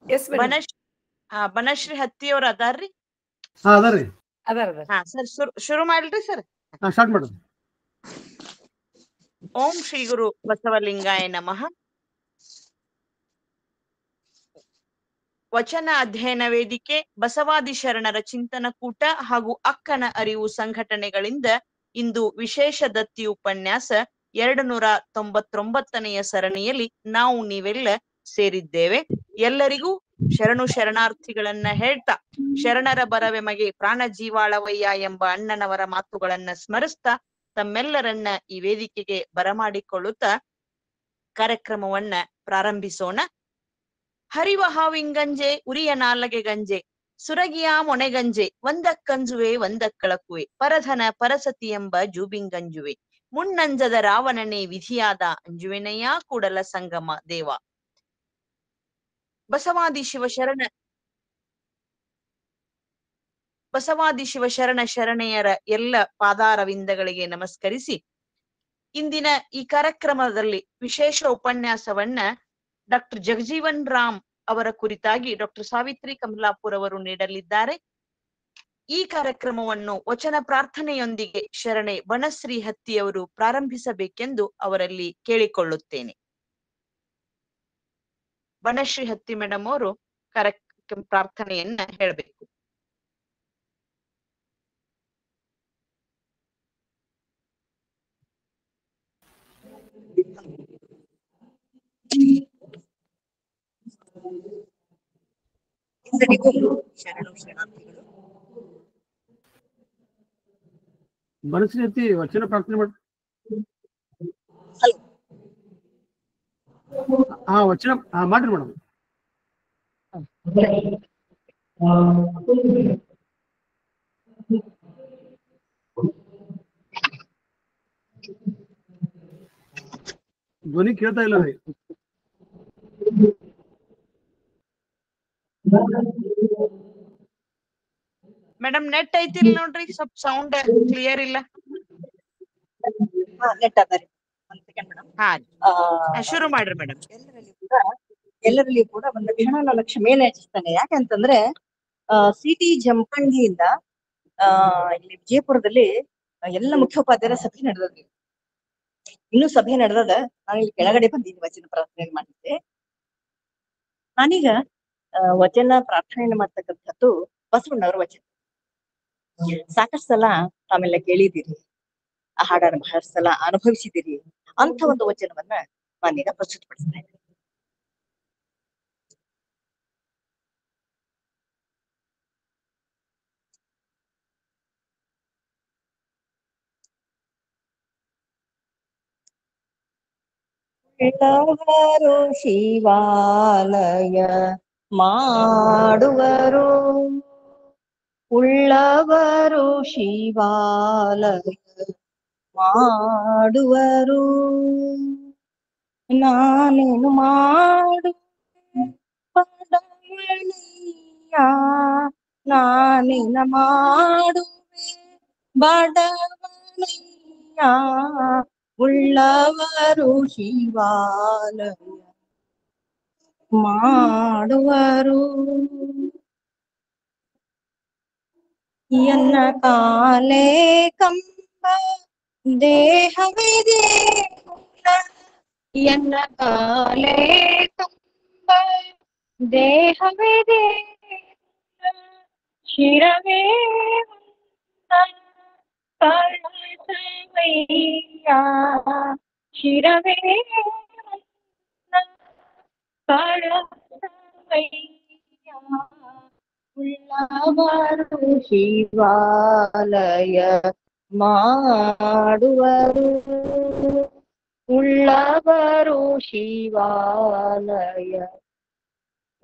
S madam. Banashree ಹತ್ತಿಯವ್ರ ಅದಾರ್ರಿ? ಅದಾರ್ರಿ. ಹಾ ಸರ್, ಶುರು ಮಾಡ್ರಿ ಸರ್. ಸ್ಟಾರ್ಟ್ ಮಾಡ್ರಿ. ಓಂ ಶ್ರೀ ಗುರು ಬಸವಲಿಂಗಾಯ ನಮಃ. ವಚನ ಅಧ್ಯಯನ ವೇದಿಕೆ, ಬಸವಾದಿ ಶರಣರ ಚಿಂತನ ಕೂಟ ಹಾಗೂ ಅಕ್ಕನ ಅರಿವು ಸಂಘಟನೆಗಳಿಂದ ಇಂದು ವಿಶೇಷ ದತ್ತಿ ಉಪನ್ಯಾಸ 299ನೆಯ ಸರಣಿಯಲ್ಲಿ ನಾವು ನೀವೆಲ್ಲ ಸೇರಿದ್ದೇವೆ. ಎಲ್ಲರಿಗೂ ಶರಣು ಶರಣಾರ್ಥಿಗಳನ್ನ ಹೇಳ್ತಾ, ಶರಣರ ಬರವೆಮಗೆ ಪ್ರಾಣ ಜೀವಾಳವಯ್ಯ ಎಂಬ ಅಣ್ಣನವರ ಮಾತುಗಳನ್ನ ಸ್ಮರಿಸ್ತಾ ತಮ್ಮೆಲ್ಲರನ್ನ ಈ ವೇದಿಕೆಗೆ ಬರಮಾಡಿಕೊಳ್ಳುತ್ತಾ ಕಾರ್ಯಕ್ರಮವನ್ನ ಪ್ರಾರಂಭಿಸೋಣ. ಹರಿವ ಹಾವಿಂಗಂಜೆ ಉರಿಯ ನಾಲಗೆ ಗಂಜೆ ಸುರಗಿಯ ಮೊನೆಗಂಜೆ ಒಂದಕ್ಕಂಜುವೆ ಒಂದಕ್ಕಳಕುವೆ ಪರಧನ ಪರಸತಿ ಎಂಬ ಜೂಬಿಂಗಂಜುವೆ ಮುನ್ನಂಜದ ರಾವಣನೇ ವಿಧಿಯಾದ ಅಂಜುವೆನಯ್ಯ ಕೂಡಲ ಸಂಗಮ ದೇವ. ಬಸವಾದಿ ಶಿವಶರಣ ಶರಣೆಯರ ಎಲ್ಲ ಪಾದಾರವಿಂದಗಳಿಗೆ ನಮಸ್ಕರಿಸಿ, ಇಂದಿನ ಈ ಕಾರ್ಯಕ್ರಮದಲ್ಲಿ ವಿಶೇಷ ಉಪನ್ಯಾಸವನ್ನ ಡಾಕ್ಟರ್ ಜಗಜೀವನ್ ರಾಮ್ ಅವರ ಕುರಿತಾಗಿ ಡಾಕ್ಟರ್ ಸಾವಿತ್ರಿ ಕಮಲಾಪುರ್ ಅವರು ನೀಡಲಿದ್ದಾರೆ. ಈ ಕಾರ್ಯಕ್ರಮವನ್ನು ವಚನ ಪ್ರಾರ್ಥನೆಯೊಂದಿಗೆ ಶರಣೆ ಬನಶ್ರೀ ಹತ್ತಿಯವರು ಪ್ರಾರಂಭಿಸಬೇಕೆಂದು ಅವರಲ್ಲಿ ಕೇಳಿಕೊಳ್ಳುತ್ತೇನೆ. ಬನಶ್ರೀ ಹತ್ತಿ ಮೇಡಮ್ ಅವರು ಕಾರ್ಯಕ್ರಮ ಪ್ರಾರ್ಥನೆಯನ್ನ ಹೇಳಬೇಕು. ಎಲ್ಲರಿಗೂ ಶರಣು ಶರಣಾರ್ಥಿಗಳು. ಬನಶ್ರೀ ಹತ್ತಿ ವಚನ ಪ್ರಾರ್ಥನೆ ಮಾಡಿ. ವಚನ ಮಾಡ್ರಿ ಮೇಡಮ್. ಧ್ವನಿ ಕೇಳ್ತಾ ಇಲ್ಲ ರೀ. ಮೇಡಮ್ ನೆಟ್ ಐತಿಲ್ ನೋಡ್ರಿ, ಸ್ವಲ್ಪ ಸೌಂಡ್ ಕ್ಲಿಯರ್ ಇಲ್ಲ. ನೆಟ್ ಅದಾರಿ. ಒಂದ್ ಸೆಕೆಂಡ್ ಮೇಡಮ್. ಶುರು ಮಾಡ್ರಿ ಮೇಡಮ್. ಎಲ್ಲರಲ್ಲಿಯೂ ಕೂಡ ಒಂದು ಕ್ಷಣ ನನ್ನ ಕ್ಷಮೆಯನ್ನು ಯಾಚಿಸ್ತಾನೆ. ಯಾಕಂತಂದ್ರೆ ಸಿಟಿ ಜಮಖಂಡಿಯಿಂದ ಇಲ್ಲಿ ವಿಜಯಪುರದಲ್ಲಿ ಎಲ್ಲ ಮುಖ್ಯೋಪಾಧ್ಯಾಯರ ಸಭೆ ನಡೆದದ್ರಿ. ಇನ್ನೂ ಸಭೆ ನಡೆದದ. ನಾನು ಇಲ್ಲಿ ಕೆಳಗಡೆ ಬಂದಿದ್ದೆ ವಚನ ಪ್ರಾರ್ಥನೆ ಮಾಡಿದ್ದೆ. ನಾನೀಗ ವಚನ ಪ್ರಾರ್ಥನೆ ಮಾಡ್ತಕ್ಕಂಥದ್ದು ಬಸವಣ್ಣವ್ರ ವಚನ. ಸಾಕಷ್ಟು ಸಲ ತಾವೆಲ್ಲ ಕೇಳಿದ್ದೀರಿ, ಆ ಹಾಡನ್ನು ಬಹಳಷ್ಟು ಸಲ ಅನುಭವಿಸಿದ್ದೀರಿ. ಅಂತ ಒಂದು ವಚನವನ್ನ ನಾನೀಗ ಪ್ರಸ್ತುತಪಡಿಸ್ತಾ ಇದ್ದೀನಿ. ಉಳ್ಳವರು ಶಿವಾಲಯ ಮಾಡುವರು, ಉಳ್ಳವರು ಶಿವಾಲಯ ಮಾಡುವರು. ನಾನೇನು ಮಾಡು ಬಡವಳಿಯ, ನಾನೇನ ಮಾಡುವೆ ಬಡವಳಿಯ. ಉಳ್ಳವರು ಶಿವಾಲಯ ಮಾಡುವರು. ಎನ್ನ ಕಾಲೇ ಕಂಬ ದೇಹವಿದೆ, ಎನ್ನ ಕಾಲೇ ಕಂಬ ದೇಹವಿದೆ, ಶಿರವೇ ಕಳಸವಯ್ಯ, ಶಿರವೇ ಕಳಸವಯ್ಯ. ಉಳ್ಳವರು ಶಿವಾಲಯ ಮಾಡುವರು, ಉಳ್ಳವರು ಶಿವಾಲಯ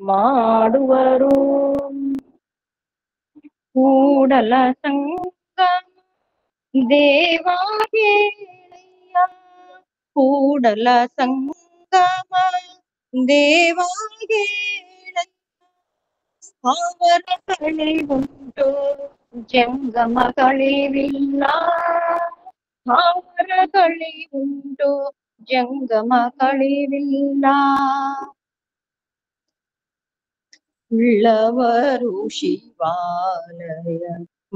ಮಾಡುವರು. ಕೂಡಲ ಸಂಗಮ ದೇವಾಗೇಳಯ್ಯ, ಕೂಡಲ ಸಂಗಮ ದೇವಾಗೇಳಯ್ಯ. ಸ್ಥಾವರಗಳಿವುಂಟು ಜಂಗಮಗಳಿವಿಲ್ಲ, ಸ್ಥಾವರಗಳಿವುಂಟು ಜಂಗಮಗಳಿವಿಲ್ಲ. ಉಳ್ಳವರು ಶಿವಾಲಯ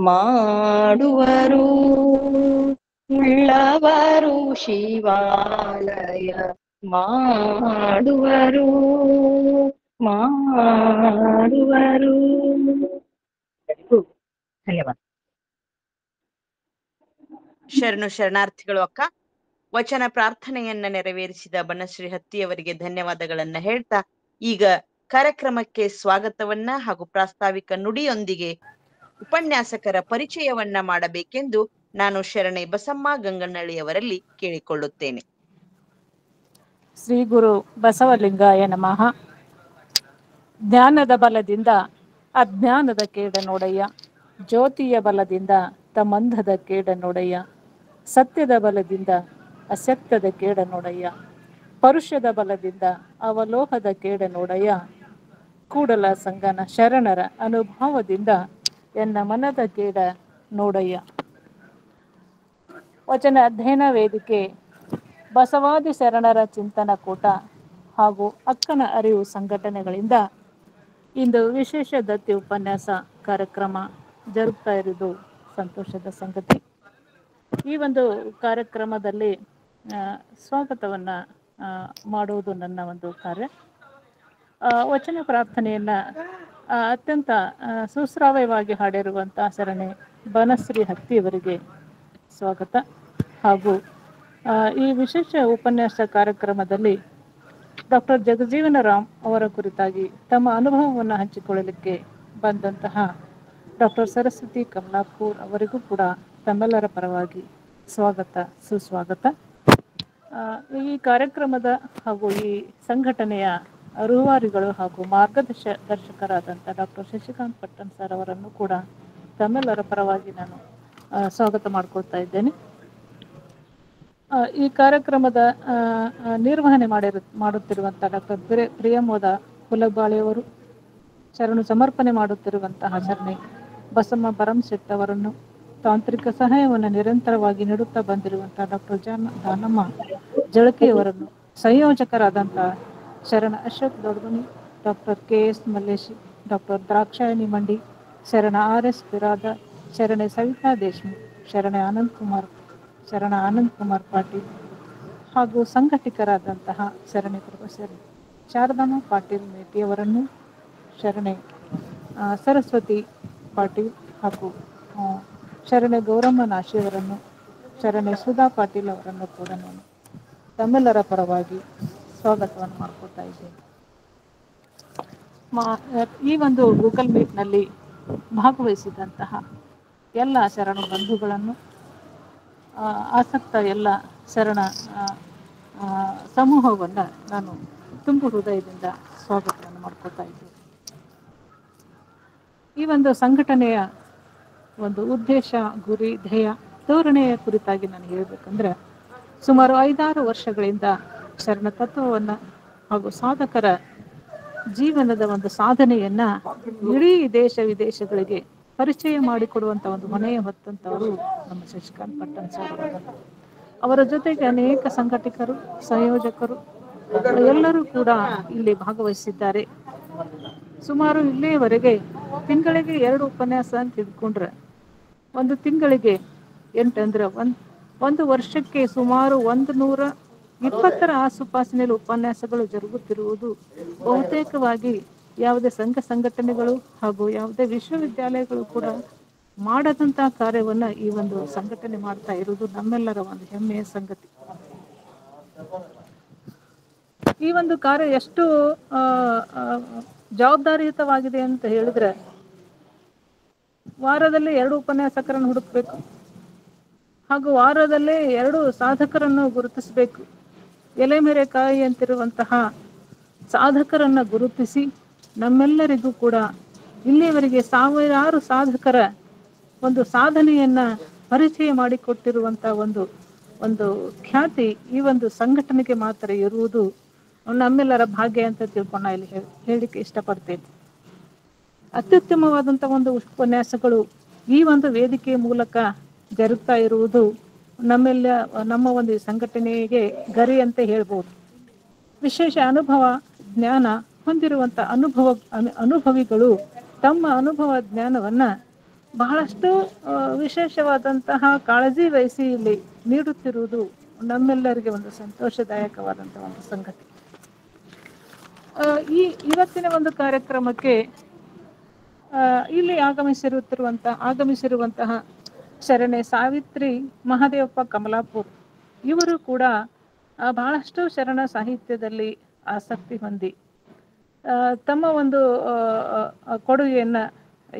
ಮಾಡುವರು, ಉಳ್ಳವರು ಶಿವಾಲಯ ಮಾಡುವರು, ಮಾಡುವರು. ಧನ್ಯವಾದ. ಶರಣಾರ್ಥಿಗಳು ಅಕ್ಕ. ವಚನ ಪ್ರಾರ್ಥನೆಯನ್ನ ನೆರವೇರಿಸಿದ ಬನಶ್ರೀ ಹತ್ತಿಯವರಿಗೆ ಧನ್ಯವಾದಗಳನ್ನ ಹೇಳ್ತಾ ಈಗ ಕಾರ್ಯಕ್ರಮಕ್ಕೆ ಸ್ವಾಗತವನ್ನ ಹಾಗೂ ಪ್ರಾಸ್ತಾವಿಕ ನುಡಿಯೊಂದಿಗೆ ಉಪನ್ಯಾಸಕರ ಪರಿಚಯವನ್ನ ಮಾಡಬೇಕೆಂದು ನಾನು ಶರಣೆ ಬಸಮ್ಮ ಗಂಗನಳ್ಳಿಯವರಲ್ಲಿ ಕೇಳಿಕೊಳ್ಳುತ್ತೇನೆ. ಶ್ರೀ ಗುರು ಬಸವಲಿಂಗಾಯ ನಮಃ. ಜ್ಞಾನದ ಬಲದಿಂದ ಅಜ್ಞಾನದ ಕೇಡ ನೋಡಯ್ಯ, ಜ್ಯೋತಿಯ ಬಲದಿಂದ ತಮಂಧದ ಕೇಡ ನೋಡಯ್ಯ, ಸತ್ಯದ ಬಲದಿಂದ ಅಸತ್ಯದ ಕೇಡ ನೋಡಯ್ಯ, ಪರುಷದ ಬಲದಿಂದ ಅವಲೋಹದ ಕೇಡ ನೋಡಯ್ಯ, ಕೂಡಲ ಸಂಗನ ಶರಣರ ಅನುಭವದಿಂದ ಎನ್ನ ಮನದ ಕೇಡ ನೋಡಯ್ಯ. ವಚನ ಅಧ್ಯಯನ ವೇದಿಕೆ, ಬಸವಾದಿ ಶರಣರ ಚಿಂತನ ಕೂಟ ಹಾಗೂ ಅಕ್ಕನ ಅರಿವು ಸಂಘಟನೆಗಳಿಂದ ಇಂದು ವಿಶೇಷ ದತ್ತಿ ಉಪನ್ಯಾಸ ಕಾರ್ಯಕ್ರಮ ಜರುಗ್ತಾ ಇರುವುದು ಸಂತೋಷದ ಸಂಗತಿ. ಈ ಒಂದು ಕಾರ್ಯಕ್ರಮದಲ್ಲಿ ಸ್ವಾಗತವನ್ನು ಮಾಡುವುದು ನನ್ನ ಒಂದು ಕಾರ್ಯ. ವಚನ ಪ್ರಾರ್ಥನೆಯನ್ನು ಅತ್ಯಂತ ಸುಶ್ರಾವ್ಯವಾಗಿ ಹಾಡಿರುವಂಥ ಶರಣೆ ಬನಶ್ರೀ ಹತ್ತಿಯವರಿಗೆ ಸ್ವಾಗತ. ಹಾಗೂ ಈ ವಿಶೇಷ ಉಪನ್ಯಾಸ ಕಾರ್ಯಕ್ರಮದಲ್ಲಿ ಡಾಕ್ಟರ್ ಜಗಜೀವನ ರಾಮ್ ಅವರ ಕುರಿತಾಗಿ ತಮ್ಮ ಅನುಭವವನ್ನು ಹಂಚಿಕೊಳ್ಳಲಿಕ್ಕೆ ಬಂದಂತಹ ಡಾಕ್ಟರ್ ಸರಸ್ವತಿ ಕಮಲಾಪುರ್ ಅವರಿಗೂ ಕೂಡ ತಮ್ಮೆಲ್ಲರ ಪರವಾಗಿ ಸ್ವಾಗತ, ಸುಸ್ವಾಗತ. ಈ ಕಾರ್ಯಕ್ರಮದ ಹಾಗೂ ಈ ಸಂಘಟನೆಯ ರೂವಾರಿಗಳು ಹಾಗೂ ಮಾರ್ಗದರ್ಶಕರಾದಂಥ ಡಾಕ್ಟರ್ ಶಶಿಕಾಂತ್ ಪಟ್ಟಣ್ ಸರ್ ಅವರನ್ನು ಕೂಡ ತಮ್ಮೆಲ್ಲರ ಪರವಾಗಿ ನಾನು ಸ್ವಾಗತ ಮಾಡ್ಕೊಳ್ತಾ ಇದ್ದೇನೆ. ಈ ಕಾರ್ಯಕ್ರಮದ ನಿರ್ವಹಣೆ ಮಾಡುತ್ತಿರುವಂಥ ಡಾಕ್ಟರ್ ಪ್ರಿಯಮೋದ ಹುಲಬಾಳಿಯವರು, ಶರಣು ಸಮರ್ಪಣೆ ಮಾಡುತ್ತಿರುವಂತಹ ಶರಣೆ ಬಸಮ್ಮ ಭರಮಶೆಟ್ಟಿ ಅವರನ್ನು, ತಾಂತ್ರಿಕ ಸಹಾಯವನ್ನು ನಿರಂತರವಾಗಿ ನೀಡುತ್ತಾ ಬಂದಿರುವಂತಹ ಡಾಕ್ಟರ್ ದಾನಮ್ಮ ಜಳಕಿಯವರನ್ನು, ಸಂಯೋಜಕರಾದಂಥ ಶರಣ Ashok Dodmani, doctor KS Malleshi, doctor Drakshayani Mandi, ಶರಣ RS ಬಿರಾದರ್, ಶರಣೆ ಸವಿತಾ ದೇಶ್ಮುಖ್, ಶರಣ ಆನಂದ್ ಕುಮಾರ್ ಪಾಟೀಲ್ ಹಾಗೂ ಸಂಘಟಕರಾದಂತಹ ಶರಣೆ ಪ್ರೊಫೆಸರ್ ಶಾರದಮ್ಮ ಪಾಟೀಲ್ ಮೇಟಿಯವರನ್ನು, ಶರಣೆ ಸರಸ್ವತಿ ಪಾಟೀಲ್ ಹಾಗೂ ಶರಣೆ ಗೌರಮ್ಮ ನಾಶಿಯವರನ್ನು, ಶರಣೆ ಸುಧಾ ಪಾಟೀಲ್ ಅವರನ್ನು ಕೂಡ ನಾನು ತಮ್ಮೆಲ್ಲರ ಪರವಾಗಿ ಸ್ವಾಗತವನ್ನು ಮಾಡ್ಕೊಳ್ತಾ ಇದ್ದೇನೆ. ಈ ಒಂದು ಗೂಗಲ್ ಮೀಟ್ನಲ್ಲಿ ಭಾಗವಹಿಸಿದಂತಹ ಎಲ್ಲ ಶರಣ ಬಂಧುಗಳನ್ನು, ಆಸಕ್ತ ಎಲ್ಲ ಶರಣ ಸಮೂಹವನ್ನು ನಾನು ತುಂಬು ಹೃದಯದಿಂದ ಸ್ವಾಗತವನ್ನು ಮಾಡ್ಕೊಳ್ತಾ ಇದ್ದೇನೆ. ಈ ಒಂದು ಸಂಘಟನೆಯ ಒಂದು ಉದ್ದೇಶ, ಗುರಿ, ಧ್ಯೇಯ, ಧೋರಣೆಯ ಕುರಿತಾಗಿ ನಾನು ಹೇಳಬೇಕಂದ್ರೆ, ಸುಮಾರು 5-6 ವರ್ಷಗಳಿಂದ ಶರಣ ತತ್ವವನ್ನು ಹಾಗೂ ಸಾಧಕರ ಜೀವನದ ಒಂದು ಸಾಧನೆಯನ್ನ ಇಡೀ ದೇಶ ವಿದೇಶಗಳಿಗೆ ಪರಿಚಯ ಮಾಡಿಕೊಡುವಂಥ ಒಂದು ಹೊಣೆಯ ಹೊತ್ತಂಥವರು ನಮ್ಮ ಶಶಿಕಾಂತ್ ಪಟ್ಟಣ್ ಸರ್. ಅವರ ಜೊತೆಗೆ ಅನೇಕ ಸಂಘಟಕರು, ಸಂಯೋಜಕರು ಎಲ್ಲರೂ ಕೂಡ ಇಲ್ಲಿ ಭಾಗವಹಿಸಿದ್ದಾರೆ. ಸುಮಾರು ಇಲ್ಲಿಯವರೆಗೆ ತಿಂಗಳಿಗೆ 2 ಉಪನ್ಯಾಸ ಅಂತ ತಿಳ್ಕೊಂಡ್ರೆ, ಒಂದು ತಿಂಗಳಿಗೆ 8 ಅಂದ್ರೆ ಒಂದು ವರ್ಷಕ್ಕೆ ಸುಮಾರು 120ರ ಆಸುಪಾಸಿನಲ್ಲಿ ಉಪನ್ಯಾಸಗಳು ಜರುಗುತ್ತಿರುವುದು ಬಹುತೇಕವಾಗಿ ಯಾವುದೇ ಸಂಘ ಸಂಘಟನೆಗಳು ಹಾಗೂ ಯಾವುದೇ ವಿಶ್ವವಿದ್ಯಾಲಯಗಳು ಕೂಡ ಮಾಡದಂತಹ ಕಾರ್ಯವನ್ನ ಈ ಒಂದು ಸಂಘಟನೆ ಮಾಡ್ತಾ ಇರುವುದು ನಮ್ಮೆಲ್ಲರ ಒಂದು ಹೆಮ್ಮೆಯ ಸಂಗತಿ. ಈ ಒಂದು ಕಾರ್ಯ ಎಷ್ಟು ಜವಾಬ್ದಾರಿಯುತವಾಗಿದೆ ಅಂತ ಹೇಳಿದ್ರೆ, ವಾರದಲ್ಲಿ 2 ಉಪನ್ಯಾಸಕರನ್ನು ಹುಡುಕಬೇಕು ಹಾಗೂ ವಾರದಲ್ಲೇ 2 ಸಾಧಕರನ್ನು ಗುರುತಿಸಬೇಕು. ಎಲೆಮೆರೆಕಾಯಿ ಅಂತಿರುವಂತಹ ಸಾಧಕರನ್ನ ಗುರುತಿಸಿ ನಮ್ಮೆಲ್ಲರಿಗೂ ಕೂಡ ಇಲ್ಲಿಯವರೆಗೆ 1000 ಸಾಧಕರ ಒಂದು ಸಾಧನೆಯನ್ನ ಪರಿಚಯ ಮಾಡಿಕೊಟ್ಟಿರುವಂತ ಒಂದು ಖ್ಯಾತಿ ಈ ಒಂದು ಸಂಘಟನೆಗೆ ಮಾತ್ರ ಇರುವುದು ನಮ್ಮೆಲ್ಲರ ಭಾಗ್ಯ ಅಂತ ತಿಳ್ಕೊಂಡು ಇಲ್ಲಿ ಹೇಳಿಕ್ಕೆ ಇಷ್ಟಪಡ್ತೇನೆ. ಅತ್ಯುತ್ತಮವಾದಂಥ ಒಂದು ಉಪನ್ಯಾಸಗಳು ಈ ಒಂದು ವೇದಿಕೆಯ ಮೂಲಕ ಜರುಗ್ತಾ ಇರುವುದು ನಮ್ಮ ಒಂದು ಸಂಘಟನೆಗೆ ಗರಿ ಅಂತ ಹೇಳ್ಬೋದು. ವಿಶೇಷ ಅನುಭವ, ಜ್ಞಾನ ಹೊಂದಿರುವಂಥ ಅನುಭವಿಗಳು ತಮ್ಮ ಅನುಭವ ಜ್ಞಾನವನ್ನ ಬಹಳಷ್ಟು ವಿಶೇಷವಾದಂತಹ ಕಾಳಜಿ ವಹಿಸಿ ಇಲ್ಲಿ ನೀಡುತ್ತಿರುವುದು ನಮ್ಮೆಲ್ಲರಿಗೆ ಒಂದು ಸಂತೋಷದಾಯಕವಾದಂತಹ ಒಂದು ಸಂಗತಿ. ಇವತ್ತಿನ ಒಂದು ಕಾರ್ಯಕ್ರಮಕ್ಕೆ ಇಲ್ಲಿ ಆಗಮಿಸಿರುವಂತಹ ಶರಣೆ ಸಾವಿತ್ರಿ ಮಹಾದೇವಪ್ಪ ಕಮಲಾಪುರ್ ಇವರು ಕೂಡ ಬಹಳಷ್ಟು ಶರಣ ಸಾಹಿತ್ಯದಲ್ಲಿ ಆಸಕ್ತಿ ಹೊಂದಿ ತಮ್ಮ ಒಂದು ಕೊಡುಗೆಯನ್ನ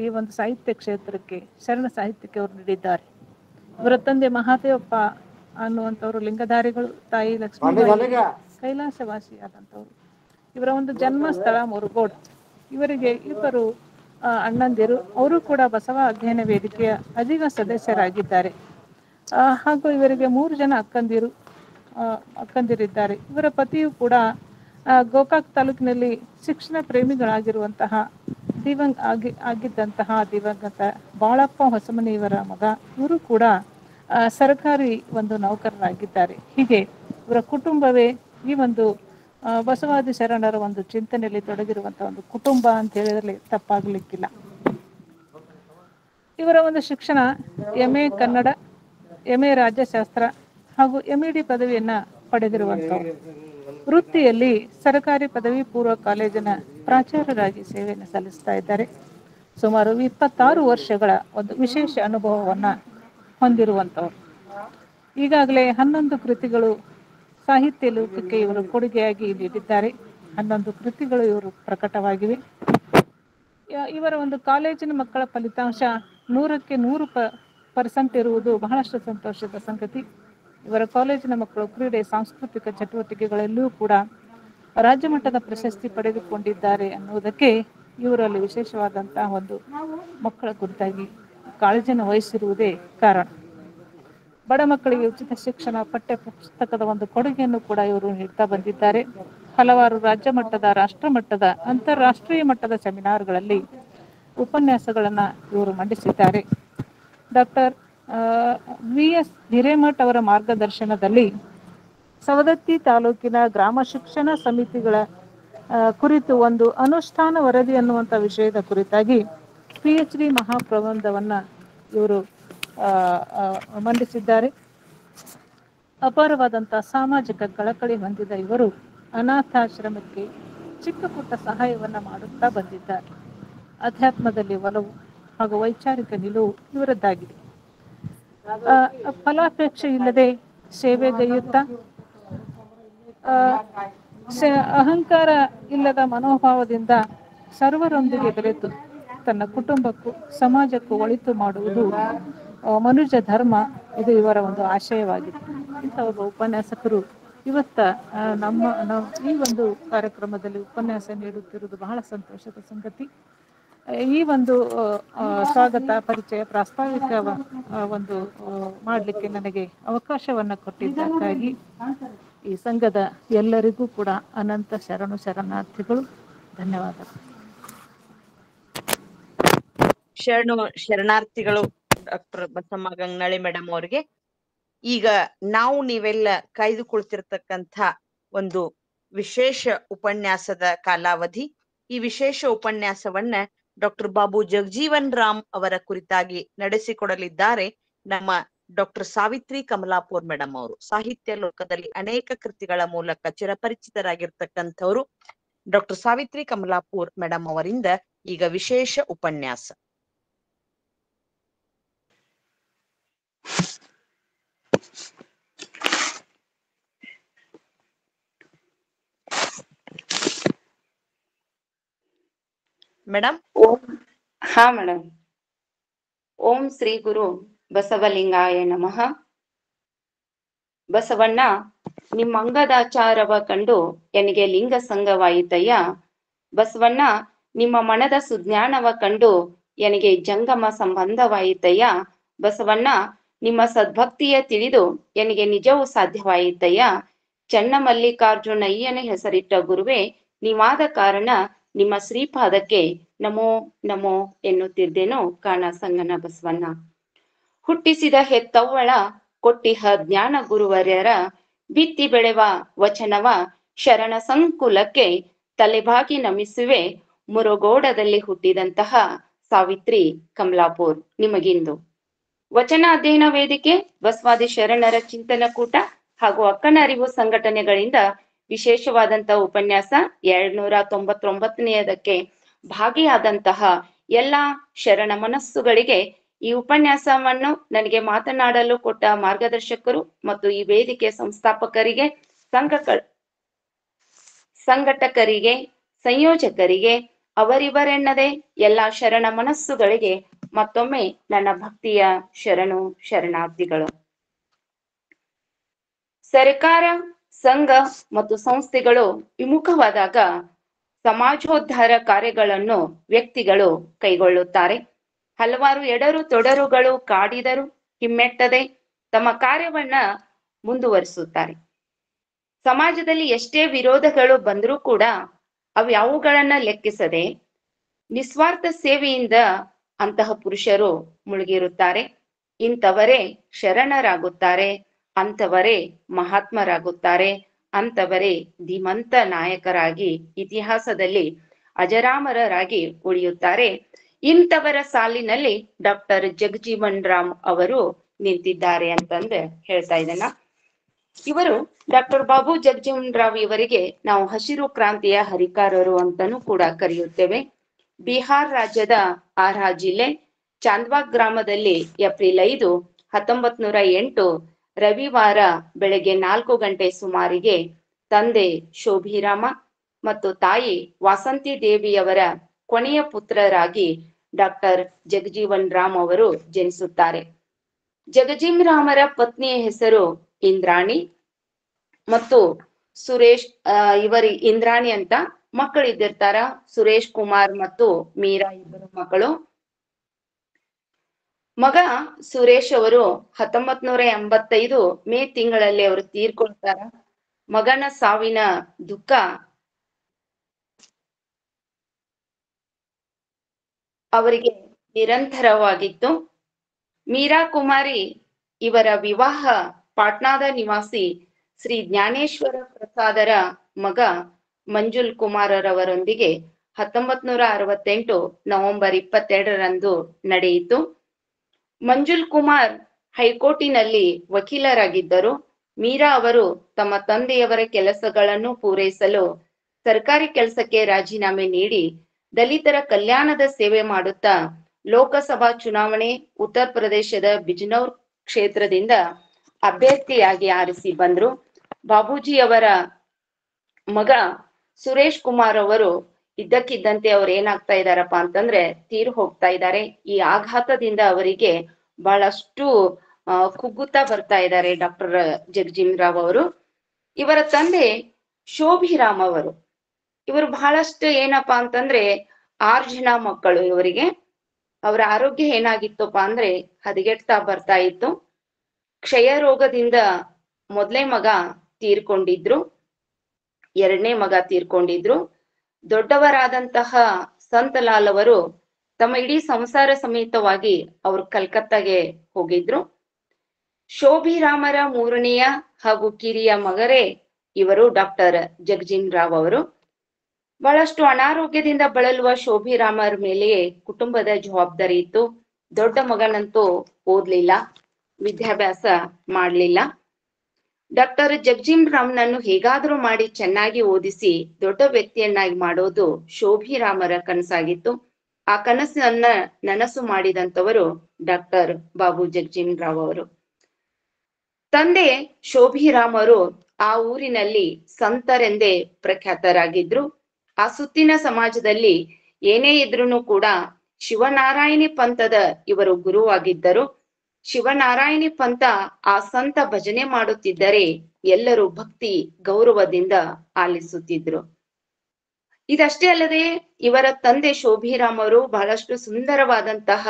ಈ ಒಂದು ಸಾಹಿತ್ಯ ಕ್ಷೇತ್ರಕ್ಕೆ ಶರಣ ಸಾಹಿತ್ಯಕ್ಕೆ ಅವರು ನೀಡಿದ್ದಾರೆ. ಇವರ ತಂದೆ ಮಹಾದೇವಪ್ಪ ಅನ್ನುವಂಥವ್ರು ಲಿಂಗಧಾರಿಗಳು, ತಾಯಿ ಲಕ್ಷ್ಮೀ ಕೈಲಾಸವಾಸಿಯಾದಂಥವ್ರು. ಇವರ ಒಂದು ಜನ್ಮ ಸ್ಥಳ ಮುರುಗೋಡ್. ಇವರಿಗೆ ಇಬ್ಬರು ಅಣ್ಣಂದಿರು, ಅವರು ಕೂಡ ಬಸವ ಅಧ್ಯಯನ ವೇದಿಕೆಯ ಅಧಿಕ ಸದಸ್ಯರಾಗಿದ್ದಾರೆ. ಹಾಗೂ ಇವರಿಗೆ 3 ಜನ ಅಕ್ಕಂದಿರಿದ್ದಾರೆ. ಇವರ ಪತಿಯು ಕೂಡ ಗೋಕಾಕ್ ತಾಲೂಕಿನಲ್ಲಿ ಶಿಕ್ಷಣ ಪ್ರೇಮಿಗಳಾಗಿರುವಂತಹ ಆಗಿದ್ದಂತಹ ದಿವಂಗತ ಬಾಳಪ್ಪ ಹೊಸಮನಿ ಇವರ ಮಗ. ಇವರು ಕೂಡ ಸರ್ಕಾರಿ ಒಂದು ನೌಕರರಾಗಿದ್ದಾರೆ. ಹೀಗೆ ಇವರ ಕುಟುಂಬವೇ ಈ ಒಂದು ಬಸವಾದಿ ಶರಣರ ಒಂದು ಚಿಂತನೆಯಲ್ಲಿ ತೊಡಗಿರುವಂತಹ ಒಂದು ಕುಟುಂಬ ಅಂತ ಹೇಳಿದ್ರೆ ತಪ್ಪಾಗಲಿಕ್ಕಿಲ್ಲ. ಇವರ ಒಂದು ಶಿಕ್ಷಣ MA ಕನ್ನಡ, MA ರಾಜ್ಯಶಾಸ್ತ್ರ ಹಾಗೂ MED ಪದವಿಯನ್ನ ಪಡೆದಿರುವಂಥವ್ರು. ವೃತ್ತಿಯಲ್ಲಿ ಸರ್ಕಾರಿ ಪದವಿ ಪೂರ್ವ ಕಾಲೇಜಿನ ಪ್ರಾಚಾರ್ಯರಾಗಿ ಸೇವೆಯನ್ನು ಸಲ್ಲಿಸ್ತಾ ಇದ್ದಾರೆ. ಸುಮಾರು 26 ವರ್ಷಗಳ ಒಂದು ವಿಶೇಷ ಅನುಭವವನ್ನ ಹೊಂದಿರುವಂಥವ್ರು. ಈಗಾಗಲೇ 11 ಕೃತಿಗಳು ಸಾಹಿತ್ಯ ಲೋಕಕ್ಕೆ ಇವರು ಕೊಡುಗೆಯಾಗಿ ನೀಡಿದ್ದಾರೆ. 11 ಕೃತಿಗಳು ಇವರು ಪ್ರಕಟವಾಗಿವೆ. ಇವರ ಒಂದು ಕಾಲೇಜಿನ ಮಕ್ಕಳ ಫಲಿತಾಂಶ 100ಕ್ಕೆ 100% ಇರುವುದು ಬಹಳಷ್ಟು ಸಂತೋಷದ ಸಂಗತಿ. ಇವರ ಕಾಲೇಜಿನ ಮಕ್ಕಳು ಕ್ರೀಡೆ, ಸಾಂಸ್ಕೃತಿಕ ಚಟುವಟಿಕೆಗಳಲ್ಲೂ ಕೂಡ ರಾಜ್ಯ ಮಟ್ಟದ ಪ್ರಶಸ್ತಿ ಪಡೆದುಕೊಂಡಿದ್ದಾರೆ ಅನ್ನುವುದಕ್ಕೆ ಇವರಲ್ಲಿ ವಿಶೇಷವಾದಂತಹ ಒಂದು ಮಕ್ಕಳ ಕುರಿತಾಗಿ ಕಾಳಜಿಯನ್ನು ವಹಿಸಿರುವುದೇ ಕಾರಣ. ಬಡ ಮಕ್ಕಳಿಗೆ ಉಚಿತ ಶಿಕ್ಷಣ, ಪಠ್ಯ ಪುಸ್ತಕದ ಒಂದು ಕೊಡುಗೆಯನ್ನು ಕೂಡ ಇವರು ನೀಡ್ತಾ ಬಂದಿದ್ದಾರೆ. ಹಲವಾರು ರಾಜ್ಯ ಮಟ್ಟದ, ರಾಷ್ಟ್ರ ಮಟ್ಟದ, ಅಂತಾರಾಷ್ಟ್ರೀಯ ಮಟ್ಟದ ಸೆಮಿನಾರ್ಗಳಲ್ಲಿ ಉಪನ್ಯಾಸಗಳನ್ನ ಇವರು ಮಂಡಿಸಿದ್ದಾರೆ. ಡಾಕ್ಟರ್ VS ಹಿರೇಮಠ್ ಅವರ ಮಾರ್ಗದರ್ಶನದಲ್ಲಿ ಸವದತ್ತಿ ತಾಲೂಕಿನ ಗ್ರಾಮ ಶಿಕ್ಷಣ ಸಮಿತಿಗಳ ಕುರಿತು ಒಂದು ಅನುಷ್ಠಾನ ವರದಿ ಅನ್ನುವಂಥ ವಿಷಯದ ಕುರಿತಾಗಿ PhD ಮಹಾಪ್ರಬಂಧವನ್ನ ಇವರು ಮಂಡಿಸಿದ್ದಾರೆ. ಅಪಾರವಾದಂತಹ ಸಾಮಾಜಿಕ ಕಳಕಳಿ ಹೊಂದಿದ ಇವರು ಅನಾಥಾಶ್ರಮಕ್ಕೆ ಚಿಕ್ಕ ಪುಟ್ಟ ಸಹಾಯವನ್ನ ಮಾಡುತ್ತಾ ಬಂದಿದ್ದಾರೆ. ಅಧ್ಯಾತ್ಮದಲ್ಲಿ ಒಲವು ಹಾಗೂ ವೈಚಾರಿಕ ನಿಲುವು ಇವರದ್ದಾಗಿದೆ. ಫಲಾಪೇಕ್ಷೆ ಇಲ್ಲದೆ ಸೇವೆಗೈಯುತ್ತಾ ಅಹಂಕಾರ ಇಲ್ಲದ ಮನೋಭಾವದಿಂದ ಸರ್ವರೊಂದಿಗೆ ಬೆರೆತು ತನ್ನ ಕುಟುಂಬಕ್ಕೂ ಸಮಾಜಕ್ಕೂ ಒಳಿತು ಮಾಡುವುದು ಮನುಷ್ಯ ಧರ್ಮ. ಇದು ಇವರ ಒಂದು ಆಶಯವಾಗಿದೆ. ಇಂಥ ಒಬ್ಬ ಉಪನ್ಯಾಸಕರು ಇವತ್ತ ಈ ಒಂದು ಕಾರ್ಯಕ್ರಮದಲ್ಲಿ ಉಪನ್ಯಾಸ ನೀಡುತ್ತಿರುವುದು ಬಹಳ ಸಂತೋಷದ ಸಂಗತಿ. ಈ ಒಂದು ಸ್ವಾಗತ, ಪರಿಚಯ, ಪ್ರಾಸ್ತಾವಿಕ ಒಂದು ಮಾಡಲಿಕ್ಕೆ ನನಗೆ ಅವಕಾಶವನ್ನ ಕೊಟ್ಟಿದ್ದಕ್ಕಾಗಿ ಈ ಸಂಘದ ಎಲ್ಲರಿಗೂ ಕೂಡ ಅನಂತ ಶರಣಾರ್ಥಿಗಳು. ಧನ್ಯವಾದಗಳು. ಶರಣಾರ್ಥಿಗಳು ಡಾಕ್ಟರ್ ಬಸಮ್ಮ ಗಂಗಾಳಿ ಮೇಡಮ್ ಅವ್ರಿಗೆ. ಈಗ ನಾವು ನೀವೆಲ್ಲ ಕಾಯ್ದುಕೊಳ್ತಿರ್ತಕ್ಕಂಥ ಒಂದು ವಿಶೇಷ ಉಪನ್ಯಾಸದ ಕಾಲಾವಧಿ. ಈ ವಿಶೇಷ ಉಪನ್ಯಾಸವನ್ನ ಡಾಕ್ಟರ್ ಬಾಬು ಜಗಜೀವನ್ ರಾಮ್ ಅವರ ಕುರಿತಾಗಿ ನಡೆಸಿಕೊಡಲಿದ್ದಾರೆ ನಮ್ಮ ಡಾಕ್ಟರ್ ಸಾವಿತ್ರಿ ಕಮಲಾಪುರ್ ಮೇಡಮ್ ಅವರು. ಸಾಹಿತ್ಯ ಲೋಕದಲ್ಲಿ ಅನೇಕ ಕೃತಿಗಳ ಮೂಲಕ ಚಿರಪರಿಚಿತರಾಗಿರ್ತಕ್ಕಂಥವ್ರು. ಡಾಕ್ಟರ್ ಸಾವಿತ್ರಿ ಕಮಲಾಪುರ್ ಮೇಡಮ್ ಅವರಿಂದ ಈಗ ವಿಶೇಷ ಉಪನ್ಯಾಸ. ಮೇಡಮ್. ಹಾ ಮೇಡಮ್. ಓಂ ಶ್ರೀ ಗುರು ಬಸವಲಿಂಗಾಯ ನಮಃ. ಬಸವಣ್ಣ, ನಿಮ್ಮ ಅಂಗದಾಚಾರವ ಕಂಡು ಎನಗೆ ಲಿಂಗ ಸಂಗವಾಯಿತಯ್ಯ. ಬಸವಣ್ಣ, ನಿಮ್ಮ ಮನದ ಸುಜ್ಞಾನವ ಕಂಡು ಎನಗೆ ಜಂಗಮ ಸಂಬಂಧವಾಯಿತಯ್ಯ. ಬಸವಣ್ಣ, ನಿಮ್ಮ ಸದ್ಭಕ್ತಿಯ ತಿಳಿದು ಎನಗೆ ನಿಜವೂ ಸಾಧ್ಯವಾಯಿತಯ್ಯ. ಚನ್ನಮಲ್ಲಿಕಾರ್ಜುನಯ್ಯನ ಹೆಸರಿಟ್ಟ ಗುರುವೇ ನೀವಾದ ಕಾರಣ ನಿಮ್ಮ ಶ್ರೀಪಾದಕ್ಕೆ ನಮೋ ನಮೋ ಎನ್ನುತ್ತಿದ್ದೇನೋ ಕಾಣ ಸಂಗನ ಬಸವಣ್ಣ. ಹುಟ್ಟಿಸಿದ ಹೆತ್ತವ್ವಳ ಕೊಟ್ಟಿಹ ಜ್ಞಾನ ಗುರುವರ್ಯರ ಬಿತ್ತಿ ಬೆಳೆವ ವಚನವ ಶರಣ ಸಂಕುಲಕ್ಕೆ ತಲೆಬಾಗಿ ನಮಿಸುವೆ ಮುರುಗೋಡದಲ್ಲಿ ಹುಟ್ಟಿದಂತಹ ಸಾವಿತ್ರಿ ಕಮಲಾಪುರ್ ನಿಮಗಿಂದು. ವಚನ ಅಧ್ಯಯನ ವೇದಿಕೆ, ಬಸವಾದಿ ಶರಣರ ಚಿಂತನ ಕೂಟ ಹಾಗೂ ಅಕ್ಕನ ಅರಿವು ಸಂಘಟನೆಗಳಿಂದ ವಿಶೇಷವಾದಂತಹ ಉಪನ್ಯಾಸ 299ನೇದಕ್ಕೆ ಭಾಗಿಯಾದಂತಹ ಎಲ್ಲಾ ಶರಣ ಮನಸ್ಸುಗಳಿಗೆ ಈ ಉಪನ್ಯಾಸವನ್ನು ನನಗೆ ಮಾತನಾಡಲು ಕೊಟ್ಟ ಮಾರ್ಗದರ್ಶಕರು ಮತ್ತು ಈ ವೇದಿಕೆ ಸಂಸ್ಥಾಪಕರಿಗೆ, ಸಂಘಟಕರಿಗೆ, ಸಂಯೋಜಕರಿಗೆ, ಅವರಿವರೆನ್ನದೆ ಎಲ್ಲಾ ಶರಣ ಮನಸ್ಸುಗಳಿಗೆ ಮತ್ತೊಮ್ಮೆ ನನ್ನ ಭಕ್ತಿಯ ಶರಣಾರ್ಥಿಗಳು. ಸರ್ಕಾರ, ಸಂಘ ಮತ್ತು ಸಂಸ್ಥೆಗಳು ವಿಮುಖವಾದಾಗ ಸಮಾಜೋದ್ಧಾರ ಕಾರ್ಯಗಳನ್ನು ವ್ಯಕ್ತಿಗಳು ಕೈಗೊಳ್ಳುತ್ತಾರೆ. ಹಲವಾರು ಎಡರು ತೊಡರುಗಳು ಕಾಡಿದರೂ ಹಿಮ್ಮೆಟ್ಟದೆ ತಮ್ಮ ಕಾರ್ಯವನ್ನ ಮುಂದುವರಿಸುತ್ತಾರೆ. ಸಮಾಜದಲ್ಲಿ ಎಷ್ಟೇ ವಿರೋಧಗಳು ಬಂದರೂ ಕೂಡ ಅವ್ಯಾವುಗಳನ್ನ ಲೆಕ್ಕಿಸದೆ ನಿಸ್ವಾರ್ಥ ಸೇವೆಯಿಂದ ಅಂತಹ ಪುರುಷರು ಮುಳುಗಿರುತ್ತಾರೆ. ಇಂಥವರೇ ಶರಣರಾಗುತ್ತಾರೆ, ಅಂಥವರೇ ಮಹಾತ್ಮರಾಗುತ್ತಾರೆ, ಅಂಥವರೇ ಧೀಮಂತ ನಾಯಕರಾಗಿ ಇತಿಹಾಸದಲ್ಲಿ ಅಜರಾಮರರಾಗಿ ಉಳಿಯುತ್ತಾರೆ. ಇಂಥವರ ಸಾಲಿನಲ್ಲಿ ಡಾಕ್ಟರ್ ಜಗಜೀವನ್ ರಾಮ್ ಅವರು ನಿಂತಿದ್ದಾರೆ ಅಂತಂದು ಹೇಳ್ತಾ ಇದ್ದಾನ. ಇವರು ಡಾಕ್ಟರ್ ಬಾಬು ಜಗಜೀವನ್ ರಾವ್ ಇವರಿಗೆ ನಾವು ಹಸಿರು ಕ್ರಾಂತಿಯ ಹರಿಕಾರರು ಅಂತಾನೂ ಕೂಡ ಕರೆಯುತ್ತೇವೆ. ಬಿಹಾರ್ ರಾಜ್ಯದ ಆರ್ಹಾ ಜಿಲ್ಲೆ ಚಾಂದ್ವಾಗ್ ಗ್ರಾಮದಲ್ಲಿ ಏಪ್ರಿಲ್ 5, 1908 ರವಿವಾರ ಬೆಳಗ್ಗೆ 4 ಗಂಟೆ ಸುಮಾರಿಗೆ ತಂದೆ ಶೋಭಿರಾಮ ಮತ್ತು ತಾಯಿ ವಾಸಂತಿ ದೇವಿಯವರ ಕೊನೆಯ ಪುತ್ರರಾಗಿ ಡಾಕ್ಟರ್ ಜಗಜೀವನ್ ರಾಮ್ ಅವರು ಜನಿಸುತ್ತಾರೆ. ಜಗಜೀವನ್ ರಾಮರ ಪತ್ನಿಯ ಹೆಸರು ಇಂದ್ರಾಣಿ ಮತ್ತು ಸುರೇಶ್. ಇಂದ್ರಾಣಿ ಅಂತ ಮಕ್ಕಳಿದ್ದಿರ್ತಾರ. ಸುರೇಶ್ ಕುಮಾರ್ ಮತ್ತು ಮೀರಾ ಇಬ್ಬರು ಮಕ್ಕಳು. ಮಗ ಸುರೇಶ್ ಅವರು 1985 ಮೇ ತಿಂಗಳಲ್ಲಿ ಅವರು ತೀರ್ಕೊಳ್ತಾರ. ಮಗನ ಸಾವಿನ ದುಃಖ ಅವರಿಗೆ ನಿರಂತರವಾಗಿತ್ತು. ಮೀರಾ ಕುಮಾರಿ ಇವರ ವಿವಾಹ ಪಾಟ್ನಾದ ನಿವಾಸಿ ಶ್ರೀ ಜ್ಞಾನೇಶ್ವರ ಪ್ರಸಾದರ ಮಗ ಮಂಜುಲ್ ಕುಮಾರರವರೊಂದಿಗೆ 1968 ನವೆಂಬರ್ 22ರಂದು ನಡೆಯಿತು. ಮಂಜುಲ್ ಕುಮಾರ್ ಹೈಕೋರ್ಟಿನಲ್ಲಿ ವಕೀಲರಾಗಿದ್ದರು. ಮೀರಾ ಅವರು ತಮ್ಮ ತಂದೆಯವರ ಕೆಲಸಗಳನ್ನು ಪೂರೈಸಲು ಸರ್ಕಾರಿ ಕೆಲಸಕ್ಕೆ ರಾಜೀನಾಮೆ ನೀಡಿ ದಲಿತರ ಕಲ್ಯಾಣದ ಸೇವೆ ಮಾಡುತ್ತಾ ಲೋಕಸಭಾ ಚುನಾವಣೆ ಉತ್ತರ ಪ್ರದೇಶದ ಬಿಜ್ನೌರ್ ಕ್ಷೇತ್ರದಿಂದ ಅಭ್ಯರ್ಥಿಯಾಗಿ ಆರಿಸಿ ಬಂದ್ರು. ಬಾಬೂಜಿಯವರ ಮಗ ಸುರೇಶ್ ಕುಮಾರ್ ಅವರು ಇದ್ದಕ್ಕಿದ್ದಂತೆ ಅವ್ರು ಏನಾಗ್ತಾ ಇದಾರಪ್ಪ ಅಂತಂದ್ರೆ ತೀರ್ ಹೋಗ್ತಾ ಇದ್ದಾರೆ. ಈ ಆಘಾತದಿಂದ ಅವರಿಗೆ ಬಹಳಷ್ಟು ಕುಗ್ಗುತ್ತಾ ಬರ್ತಾ ಇದ್ದಾರೆ ಡಾಕ್ಟರ್ ಜಗಜೀವನ್ ರಾವ್ ಅವರು. ಇವರ ತಂದೆ ಶೋಭಿರಾಮ್ ಅವರು, ಇವರು ಬಹಳಷ್ಟು ಏನಪ್ಪಾ ಅಂತಂದ್ರೆ 6 ಜನ ಮಕ್ಕಳು ಇವರಿಗೆ. ಅವರ ಆರೋಗ್ಯ ಏನಾಗಿತ್ತಪ್ಪ ಅಂದ್ರೆ ಹದಗೆಡ್ತಾ ಬರ್ತಾ ಇತ್ತು. ಕ್ಷಯ ರೋಗದಿಂದ ಮೊದಲನೇ ಮಗ ತೀರ್ಕೊಂಡಿದ್ರು, 2ನೇ ಮಗ ತೀರ್ಕೊಂಡಿದ್ರು. ದೊಡ್ಡವರಾದಂತಹ ಸಂತಲಾಲ್ ಅವರು ತಮ್ಮ ಇಡೀ ಸಂಸಾರ ಸಮೇತವಾಗಿ ಅವರು ಕಲ್ಕತ್ತಾಗೆ ಹೋಗಿದ್ರು. ಶೋಭಿರಾಮರ 3ನೆಯ ಹಾಗೂ ಕಿರಿಯ ಮಗರೇ ಇವರು ಡಾಕ್ಟರ್ ಜಗಜೀವನ್ ರಾವ್ ಅವರು. ಬಹಳಷ್ಟು ಅನಾರೋಗ್ಯದಿಂದ ಬಳಲುವ ಶೋಭಿರಾಮರ ಮೇಲೆಯೇ ಕುಟುಂಬದ ಜವಾಬ್ದಾರಿ ಇತ್ತು. ದೊಡ್ಡ ಮಗನಂತೂ ಓದ್ಲಿಲ್ಲ, ವಿದ್ಯಾಭ್ಯಾಸ ಮಾಡ್ಲಿಲ್ಲ. ಡಾಕ್ಟರ್ ಜಗಜೀವನ್ ರಾಮ್ನನ್ನು ಹೇಗಾದ್ರೂ ಮಾಡಿ ಚೆನ್ನಾಗಿ ಓದಿಸಿ ದೊಡ್ಡ ವ್ಯಕ್ತಿಯನ್ನಾಗಿ ಮಾಡೋದು ಶೋಭಿರಾಮರ ಕನಸಾಗಿತ್ತು. ಆ ಕನಸನ್ನ ನನಸು ಮಾಡಿದಂತವರು ಡಾಕ್ಟರ್ ಬಾಬು ಜಗಜೀವನ್ ರಾವ್ ಅವರು. ತಂದೆ ಶೋಭಿರಾಮ್ ಅವರು ಆ ಊರಿನಲ್ಲಿ ಸಂತರೆಂದೇ ಪ್ರಖ್ಯಾತರಾಗಿದ್ರು. ಆ ಸುತ್ತಿನ ಸಮಾಜದಲ್ಲಿ ಏನೇ ಇದ್ರೂ ಕೂಡ ಶಿವನಾರಾಯಣಿ ಪಂಥದ ಇವರು ಗುರುವಾಗಿದ್ದರು. ಶಿವನಾರಾಯಣಿ ಪಂಥ ಆ ಸಂತ ಭಜನೆ ಮಾಡುತ್ತಿದ್ದರೆ ಎಲ್ಲರೂ ಭಕ್ತಿ ಗೌರವದಿಂದ ಆಲಿಸುತ್ತಿದ್ರು. ಇದಷ್ಟೇ ಅಲ್ಲದೆ ಇವರ ತಂದೆ ಶೋಭಿರಾಮ್ ಅವರು ಬಹಳಷ್ಟು ಸುಂದರವಾದಂತಹ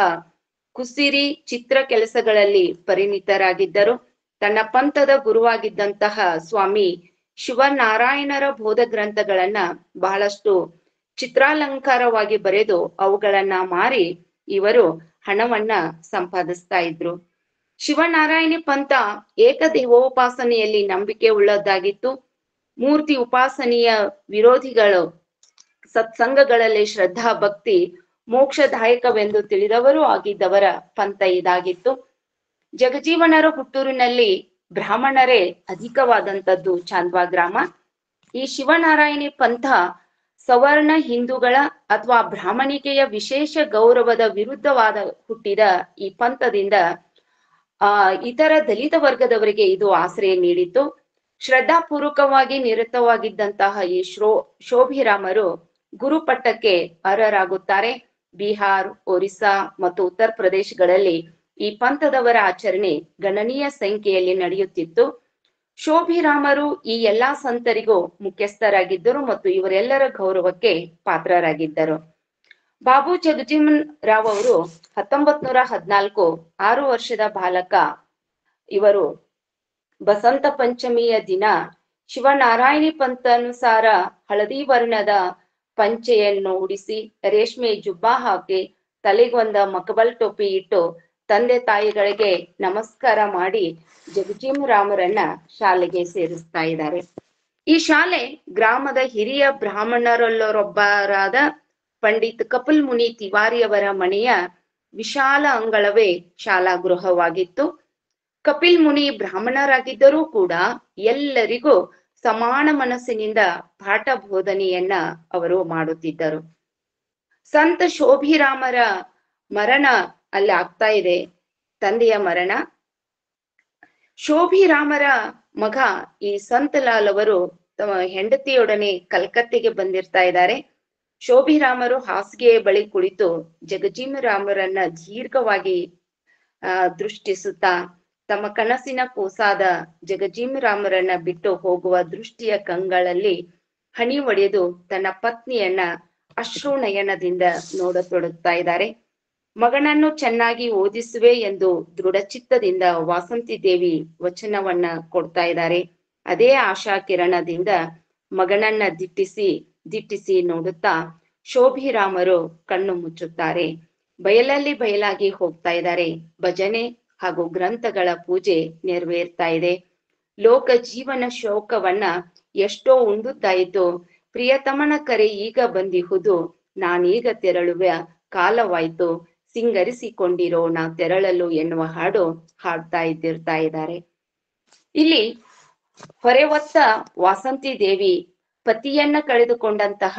ಕುಸಿರಿ ಚಿತ್ರ ಕೆಲಸಗಳಲ್ಲಿ ಪರಿಣಿತರಾಗಿದ್ದರು. ತನ್ನ ಪಂಥದ ಗುರುವಾಗಿದ್ದಂತಹ ಸ್ವಾಮಿ ಶಿವನಾರಾಯಣರ ಬೋಧ ಗ್ರಂಥಗಳನ್ನ ಬಹಳಷ್ಟು ಚಿತ್ರಾಲಂಕಾರವಾಗಿ ಬರೆದು ಅವುಗಳನ್ನ ಮಾರಿ ಇವರು ಹಣವನ್ನ ಸಂಪಾದಿಸ್ತಾ ಇದ್ರು. ಶಿವನಾರಾಯಣಿ ಪಂಥ ಏಕದೇವೋಪಾಸನೆಯಲ್ಲಿ ನಂಬಿಕೆ ಉಳ್ಳದ್ದಾಗಿತ್ತು. ಮೂರ್ತಿ ಉಪಾಸನೆಯ ವಿರೋಧಿಗಳು ಸತ್ಸಂಗಗಳಲ್ಲಿ ಶ್ರದ್ಧಾ ಭಕ್ತಿ ಮೋಕ್ಷದಾಯಕವೆಂದು ತಿಳಿದವರೂ ಆಗಿದ್ದವರ ಪಂಥ ಇದಾಗಿತ್ತು. ಜಗಜೀವನರ ಹುಟ್ಟೂರಿನಲ್ಲಿ ಬ್ರಾಹ್ಮಣರೇ ಅಧಿಕವಾದಂಥದ್ದು ಚಾಂದ್ವಾ ಗ್ರಾಮ. ಈ ಶಿವನಾರಾಯಣಿ ಪಂಥ ಸವರ್ಣ ಹಿಂದೂಗಳ ಅಥವಾ ಬ್ರಾಹ್ಮಣಿಕೆಯ ವಿಶೇಷ ಗೌರವದ ವಿರುದ್ಧವಾದ ಹುಟ್ಟಿದ ಈ ಪಂಥದಿಂದ ಇತರ ದಲಿತ ವರ್ಗದವರಿಗೆ ಇದು ಆಶ್ರಯ ನೀಡಿತು. ಶ್ರದ್ಧಾಪೂರ್ವಕವಾಗಿ ನಿರತವಾಗಿದ್ದಂತಹ ಈ ಶೋಭಿರಾಮರು ಗುರುಪಟ್ಟಕ್ಕೆ ಅರ್ಹರಾಗುತ್ತಾರೆ. ಬಿಹಾರ್, ಒರಿಸ್ಸಾ ಮತ್ತು ಉತ್ತರ ಪ್ರದೇಶಗಳಲ್ಲಿ ಈ ಪಂಥದವರ ಆಚರಣೆ ಗಣನೀಯ ಸಂಖ್ಯೆಯಲ್ಲಿ ನಡೆಯುತ್ತಿತ್ತು. ಶೋಭಿರಾಮರು ಈ ಎಲ್ಲಾ ಸಂತರಿಗೂ ಮುಖ್ಯಸ್ಥರಾಗಿದ್ದರು ಮತ್ತು ಇವರೆಲ್ಲರ ಗೌರವಕ್ಕೆ ಪಾತ್ರರಾಗಿದ್ದರು. ಬಾಬು ಜಗಜೀವನ್ ರಾವ್ ಅವರು 1914 6 ವರ್ಷದ ಬಾಲಕ. ಇವರು ಬಸಂತ ಪಂಚಮಿಯ ದಿನ ಶಿವನಾರಾಯಣಿ ಪಂಥಾನುಸಾರ ಹಳದಿ ವರ್ಣದ ಪಂಚೆಯನ್ನು ಉಡಿಸಿ, ರೇಷ್ಮೆ ಜುಬ್ಬಾ ಹಾಕಿ, ತಲೆಗೊಂದ ಮಕಬಲ್ ಟೋಪಿ ಇಟ್ಟು ತಂದೆ ತಾಯಿಗಳಿಗೆ ನಮಸ್ಕಾರ ಮಾಡಿ ಜಗಜೀವನ್ ರಾಮರನ್ನ ಶಾಲೆಗೆ ಸೇರಿಸ್ತಾ ಇದ್ದಾರೆ. ಈ ಶಾಲೆ ಗ್ರಾಮದ ಹಿರಿಯ ಬ್ರಾಹ್ಮಣರಲ್ಲೊಬ್ಬರಾದ ಪಂಡಿತ್ ಕಪಿಲ್ ಮುನಿ ತಿವಾರಿಯವರ ಮನೆಯ ವಿಶಾಲ ಅಂಗಳವೇ ಶಾಲಾ ಗೃಹವಾಗಿತ್ತು. ಕಪಿಲ್ ಮುನಿ ಬ್ರಾಹ್ಮಣರಾಗಿದ್ದರೂ ಕೂಡ ಎಲ್ಲರಿಗೂ ಸಮಾನ ಮನಸ್ಸಿನಿಂದ ಪಾಠ ಬೋಧನೆಯನ್ನ ಅವರು ಮಾಡುತ್ತಿದ್ದರು. ಸಂತ ಶೋಭಿರಾಮರ ಮರಣ ಅಲ್ಲಿ ಆಗ್ತಾ ಇದೆ, ತಂದೆಯ ಮರಣ. ಶೋಭಿರಾಮರ ಮಗ ಈ ಸಂತಲಾಲ್ ಅವರು ತಮ್ಮ ಹೆಂಡತಿಯೊಡನೆ ಕಲ್ಕತ್ತೆಗೆ ಬಂದಿರ್ತಾ ಇದ್ದಾರೆ. ಶೋಭಿರಾಮರು ಹಾಸಿಗೆಯ ಬಳಿ ಕುಳಿತು ಜಗಜೀವನ್ ರಾಮರನ್ನ ದೀರ್ಘವಾಗಿ ದೃಷ್ಟಿಸುತ್ತಾ ತಮ್ಮ ಕನಸಿನ ಕೂಸಾದ ಜಗಜೀವನ್ ರಾಮರನ್ನ ಬಿಟ್ಟು ಹೋಗುವ ದೃಷ್ಟಿಯ ಕಂಗಳಲ್ಲಿ ಹನಿ ಒಡೆದು ತನ್ನ ಪತ್ನಿಯನ್ನ ಅಶ್ರು ನಯನದಿಂದ ನೋಡತೊಡಗ್ತಾ ಇದ್ದಾರೆ. ಮಗನನ್ನು ಚೆನ್ನಾಗಿ ಓದಿಸುವೆ ಎಂದು ದೃಢಚಿತ್ತದಿಂದ ವಾಸಂತಿ ದೇವಿ ವಚನವನ್ನ ಕೊಡ್ತಾ ಇದ್ದಾರೆ. ಅದೇ ಆಶಾ ಕಿರಣದಿಂದ ಮಗನನ್ನ ದಿಟ್ಟಿಸಿ ನೋಡುತ್ತಾ ಶೋಭಿರಾಮರು ಕಣ್ಣು ಮುಚ್ಚುತ್ತಾರೆ. ಬಯಲಲ್ಲಿ ಬಯಲಾಗಿ ಹೋಗ್ತಾ ಇದ್ದಾರೆ. ಭಜನೆ ಹಾಗೂ ಗ್ರಂಥಗಳ ಪೂಜೆ ನೆರವೇರ್ತಾ ಇದೆ. ಲೋಕ ಜೀವನ ಶೋಕವನ್ನ ಎಷ್ಟೋ ಉಂಡುತ್ತಾಯಿತು, ಪ್ರಿಯತಮನ ಕರೆ ಈಗ ಬಂದಿಹುದು, ನಾನೀಗ ತೆರಳುವ ಕಾಲವಾಯ್ತು, ಸಿಂಗರಿಸಿಕೊಂಡಿರೋಣ ತೆರಳಲು ಎನ್ನುವ ಹಾಡು ಹಾಡ್ತಾ ಇದ್ದಾರೆ. ಇಲ್ಲಿ ಹೊರೆ ಹೊತ್ತ ವಾಸಂತಿ ದೇವಿ ಪತಿಯನ್ನ ಕಳೆದುಕೊಂಡಂತಹ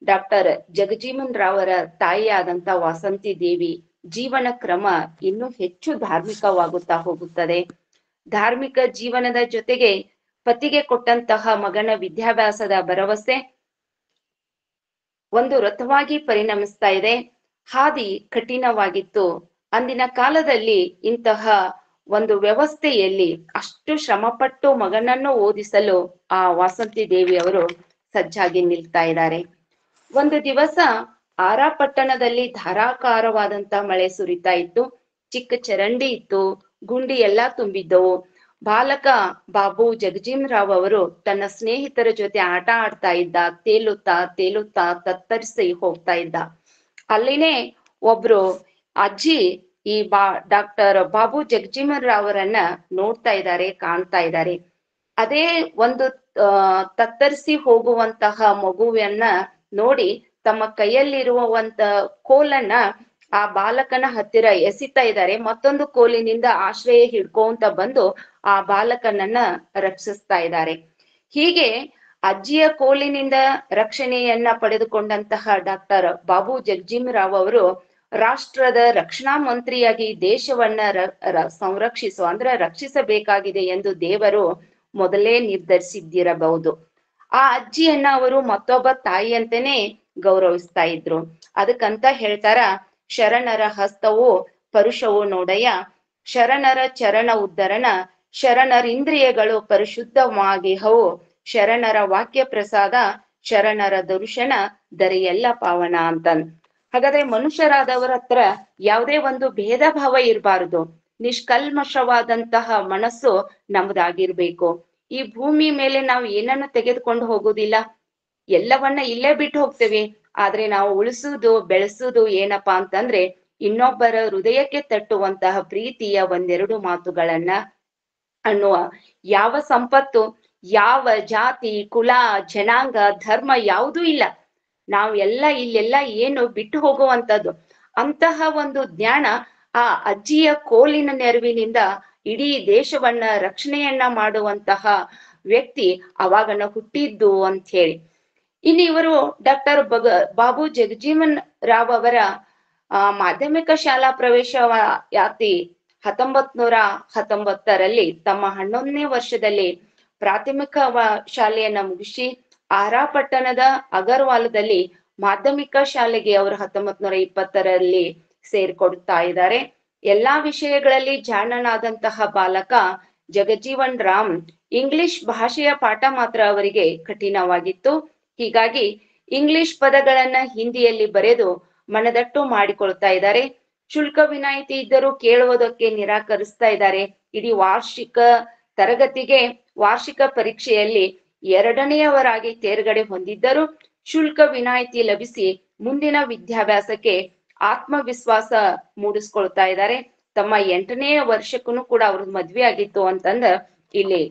ಡಾಕ್ಟರ್ ಜಗಜೀವನ್ ರಾವರ ತಾಯಿಯಾದಂತ ವಾಸಂತಿ ದೇವಿ ಜೀವನ ಕ್ರಮ ಇನ್ನೂ ಹೆಚ್ಚು ಧಾರ್ಮಿಕವಾಗುತ್ತಾ ಹೋಗುತ್ತದೆ. ಧಾರ್ಮಿಕ ಜೀವನದ ಜೊತೆಗೆ ಪತಿಗೆ ಕೊಟ್ಟಂತಹ ಮಗನ ವಿದ್ಯಾಭ್ಯಾಸದ ಭರವಸೆ ಒಂದು ರಥವಾಗಿ ಪರಿಣಮಿಸ್ತಾ ಇದೆ. ಹಾದಿ ಕಠಿಣವಾಗಿತ್ತು. ಅಂದಿನ ಕಾಲದಲ್ಲಿ ಇಂತಹ ಒಂದು ವ್ಯವಸ್ಥೆಯಲ್ಲಿ ಅಷ್ಟು ಶ್ರಮಪಟ್ಟು ಮಗನನ್ನು ಓದಿಸಲು ಆ ವಾಸಂತಿ ದೇವಿ ಅವರು ಸಜ್ಜಾಗಿ ನಿಲ್ತಾ ಇದ್ದಾರೆ. ಒಂದು ದಿವಸ ಆರಾ ಪಟ್ಟಣದಲ್ಲಿ ಧಾರಾಕಾರವಾದಂತ ಮಳೆ ಸುರಿತಾ ಇತ್ತು. ಚಿಕ್ಕ ಚರಂಡಿ ಇತ್ತು, ಗುಂಡಿ ಎಲ್ಲಾ ತುಂಬಿದ್ದವು. ಬಾಲಕ ಬಾಬು ಜಗಜೀವನ್ ರಾವ್ ಅವರು ತನ್ನ ಸ್ನೇಹಿತರ ಜೊತೆ ಆಟ ಆಡ್ತಾ ಇದ್ದ. ತೇಲುತ್ತಾ ತತ್ತರಿಸಿ ಹೋಗ್ತಾ ಇದ್ದ. ಅಲ್ಲಿನೇ ಒಬ್ರು ಅಜ್ಜಿ ಈ ಡಾಕ್ಟರ್ ಬಾಬು ಜಗಜೀವನ್ ರಾವರನ್ನ ನೋಡ್ತಾ ಇದ್ದಾರೆ, ಕಾಣ್ತಾ ಇದ್ದಾರೆ. ಅದೇ ಒಂದು ತತ್ತರಿಸಿ ಹೋಗುವಂತಹ ಮಗುವನ್ನ ನೋಡಿ ತಮ್ಮ ಕೈಯಲ್ಲಿರುವಂತ ಕೋಲನ್ನ ಆ ಬಾಲಕನ ಹತ್ತಿರ ಎಸಿತಾ ಇದ್ದಾರೆ. ಮತ್ತೊಂದು ಕೋಲಿನಿಂದ ಆಶ್ರಯ ಹಿಡ್ಕೊಂತ ಬಂದು ಆ ಬಾಲಕನನ್ನ ರಕ್ಷಿಸ್ತಾ ಇದ್ದಾರೆ. ಹೀಗೆ ಅಜ್ಜಿಯ ಕೋಲಿನಿಂದ ರಕ್ಷಣೆಯನ್ನ ಪಡೆದುಕೊಂಡಂತಹ ಡಾಕ್ಟರ್ ಬಾಬು ಜಗಜೀವನ್ ರಾವ್ ಅವರು ರಾಷ್ಟ್ರದ ರಕ್ಷಣಾ ಮಂತ್ರಿಯಾಗಿ ದೇಶವನ್ನ ರಕ್ಷಿಸಬೇಕಾಗಿದೆ ಎಂದು ದೇವರು ಮೊದಲೇ ನಿರ್ಧರಿಸಿದ್ದಿರಬಹುದು. ಆ ಅಜ್ಜಿಯನ್ನ ಅವರು ಮತ್ತೊಬ್ಬ ತಾಯಿಯಂತೆನೆ ಗೌರವಿಸ್ತಾ ಇದ್ರು. ಅದಕ್ಕಂತ ಹೇಳ್ತಾರ, ಶರಣರ ಹಸ್ತವು ಪರುಷವು ನೋಡಯ್ಯ, ಶರಣರ ಚರಣ ಉದ್ಧರಣ, ಶರಣರಿಂದ್ರಿಯಗಳು ಪರಿಶುದ್ಧವಾಗಿಹವು, ಶರಣರ ವಾಕ್ಯ ಪ್ರಸಾದ, ಶರಣರ ದರ್ಶನ ದರೆಯೆಲ್ಲ ಪಾವನ ಅಂತಂದ್. ಹಾಗಾದ್ರೆ ಮನುಷ್ಯರಾದವರ ಹತ್ರ ಯಾವುದೇ ಒಂದು ಭೇದ ಭಾವ ಇರಬಾರದು. ನಿಷ್ಕಲ್ಮಶವಾದಂತಹ ಮನಸ್ಸು ನಮ್ದಾಗಿರ್ಬೇಕು. ಈ ಭೂಮಿ ಮೇಲೆ ನಾವು ಏನನ್ನು ತೆಗೆದುಕೊಂಡು ಹೋಗುದಿಲ್ಲ, ಎಲ್ಲವನ್ನ ಇಲ್ಲೇ ಬಿಟ್ಟು ಹೋಗ್ತೇವೆ. ಆದ್ರೆ ನಾವು ಉಳಿಸುವುದು ಬೆಳೆಸುವುದು ಏನಪ್ಪಾ ಅಂತಂದ್ರೆ ಇನ್ನೊಬ್ಬರ ಹೃದಯಕ್ಕೆ ತಟ್ಟುವಂತಹ ಪ್ರೀತಿಯ ಒಂದೆರಡು ಮಾತುಗಳನ್ನ ಅನ್ನುವ ಯಾವ ಸಂಪತ್ತು, ಯಾವ ಜಾತಿ, ಕುಲ, ಜನಾಂಗ, ಧರ್ಮ ಯಾವುದೂ ಇಲ್ಲ. ನಾವು ಇಲ್ಲೆಲ್ಲ ಏನು ಬಿಟ್ಟು ಹೋಗುವಂತದ್ದು. ಅಂತಹ ಒಂದು ಜ್ಞಾನ ಆ ಅಜ್ಜಿಯ ಕೋಲಿನ ನೆರವಿನಿಂದ ಇಡೀ ದೇಶವನ್ನ ರಕ್ಷಣೆಯನ್ನ ಮಾಡುವಂತಹ ವ್ಯಕ್ತಿ ಅವಾಗನ ಹುಟ್ಟಿದ್ದು ಅಂತ ಹೇಳಿ. ಇನ್ನು ಇವರು ಡಾಕ್ಟರ್ ಬಾಬು ಜಗಜೀವನ್ ರಾವ್ ಅವರ ಮಾಧ್ಯಮಿಕ ಶಾಲಾ ಪ್ರವೇಶಾತಿ 1919ರಲ್ಲಿ ತಮ್ಮ 11ನೇ ವರ್ಷದಲ್ಲಿ ಪ್ರಾಥಮಿಕ ಶಾಲೆಯನ್ನ ಮುಗಿಸಿ ಆರಾ ಪಟ್ಟಣದ ಅಗರ್ವಾಲದಲ್ಲಿ ಮಾಧ್ಯಮಿಕ ಶಾಲೆಗೆ ಅವರು 1920ರಲ್ಲಿ ಸೇರ್ಕೊಡ್ತಾ ಇದ್ದಾರೆ. ಎಲ್ಲಾ ವಿಷಯಗಳಲ್ಲಿ ಜಾಣನಾದಂತಹ ಬಾಲಕ ಜಗಜೀವನ್ ರಾಮ್ ಇಂಗ್ಲಿಷ್ ಭಾಷೆಯ ಪಾಠ ಮಾತ್ರ ಅವರಿಗೆ ಕಠಿಣವಾಗಿತ್ತು. ಹೀಗಾಗಿ ಇಂಗ್ಲಿಷ್ ಪದಗಳನ್ನ ಹಿಂದಿಯಲ್ಲಿ ಬರೆದು ಮನದಟ್ಟು ಮಾಡಿಕೊಳ್ತಾ ಇದ್ದಾರೆ. ಶುಲ್ಕ ವಿನಾಯಿತಿ ಇದ್ದರೂ ಕೇಳುವುದಕ್ಕೆ ನಿರಾಕರಿಸ್ತಾ ಇದ್ದಾರೆ. ಇಡೀ ವಾರ್ಷಿಕ ಪರೀಕ್ಷೆಯಲ್ಲಿ 2ನೇಯವರಾಗಿ ತೇರ್ಗಡೆ ಹೊಂದಿದ್ದರು. ಶುಲ್ಕ ವಿನಾಯಿತಿ ಲಭಿಸಿ ಮುಂದಿನ ವಿದ್ಯಾಭ್ಯಾಸಕ್ಕೆ ಆತ್ಮವಿಶ್ವಾಸ ಮೂಡಿಸ್ಕೊಳ್ತಾ ಇದ್ದಾರೆ. ತಮ್ಮ 8ನೇ ವರ್ಷಕ್ಕೂ ಕೂಡ ಅವ್ರದ್ದು ಮದ್ವೆ ಆಗಿತ್ತು ಅಂತಂದ ಇಲ್ಲಿ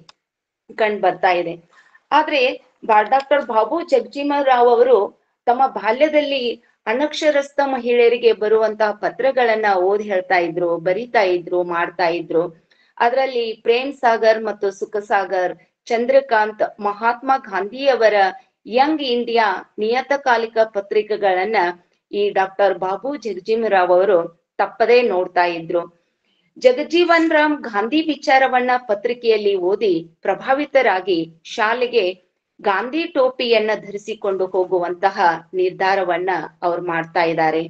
ಕಂಡು ಬರ್ತಾ ಇದೆ. ಆದ್ರೆ ಡಾಕ್ಟರ್ ಬಾಬು ಜಗಜೀವನ್ ರಾವ್ ಅವರು ತಮ್ಮ ಬಾಲ್ಯದಲ್ಲಿ ಅನಕ್ಷರಸ್ಥ ಮಹಿಳೆಯರಿಗೆ ಬರುವಂತಹ ಪತ್ರಗಳನ್ನ ಓದಿ ಹೇಳ್ತಾ ಇದ್ರು, ಬರಿತಾ ಇದ್ರು, ಮಾಡ್ತಾ ಇದ್ರು. ಅದರಲ್ಲಿ ಪ್ರೇಮ್ ಸಾಗರ್ ಮತ್ತು ಸುಖ ಸಾಗರ್, ಚಂದ್ರಕಾಂತ್, ಮಹಾತ್ಮ ಗಾಂಧಿಯವರ ಯಂಗ್ ಇಂಡಿಯಾ ನಿಯತಕಾಲಿಕ ಪತ್ರಿಕೆಗಳನ್ನ ಈ ಡಾಕ್ಟರ್ ಬಾಬು ಜಗಜೀವನ್ ರಾವ್ ಅವರು ತಪ್ಪದೇ ನೋಡ್ತಾ ಇದ್ರು. ಜಗಜೀವನ್ ರಾಮ್ ಗಾಂಧಿ ವಿಚಾರವನ್ನ ಪತ್ರಿಕೆಯಲ್ಲಿ ಓದಿ ಪ್ರಭಾವಿತರಾಗಿ ಶಾಲೆಗೆ ಗಾಂಧಿ ಟೋಪಿಯನ್ನ ಧರಿಸಿಕೊಂಡು ಹೋಗುವಂತಹ ನಿರ್ಧಾರವನ್ನ ಅವ್ರು ಮಾಡ್ತಾ ಇದ್ದಾರೆ.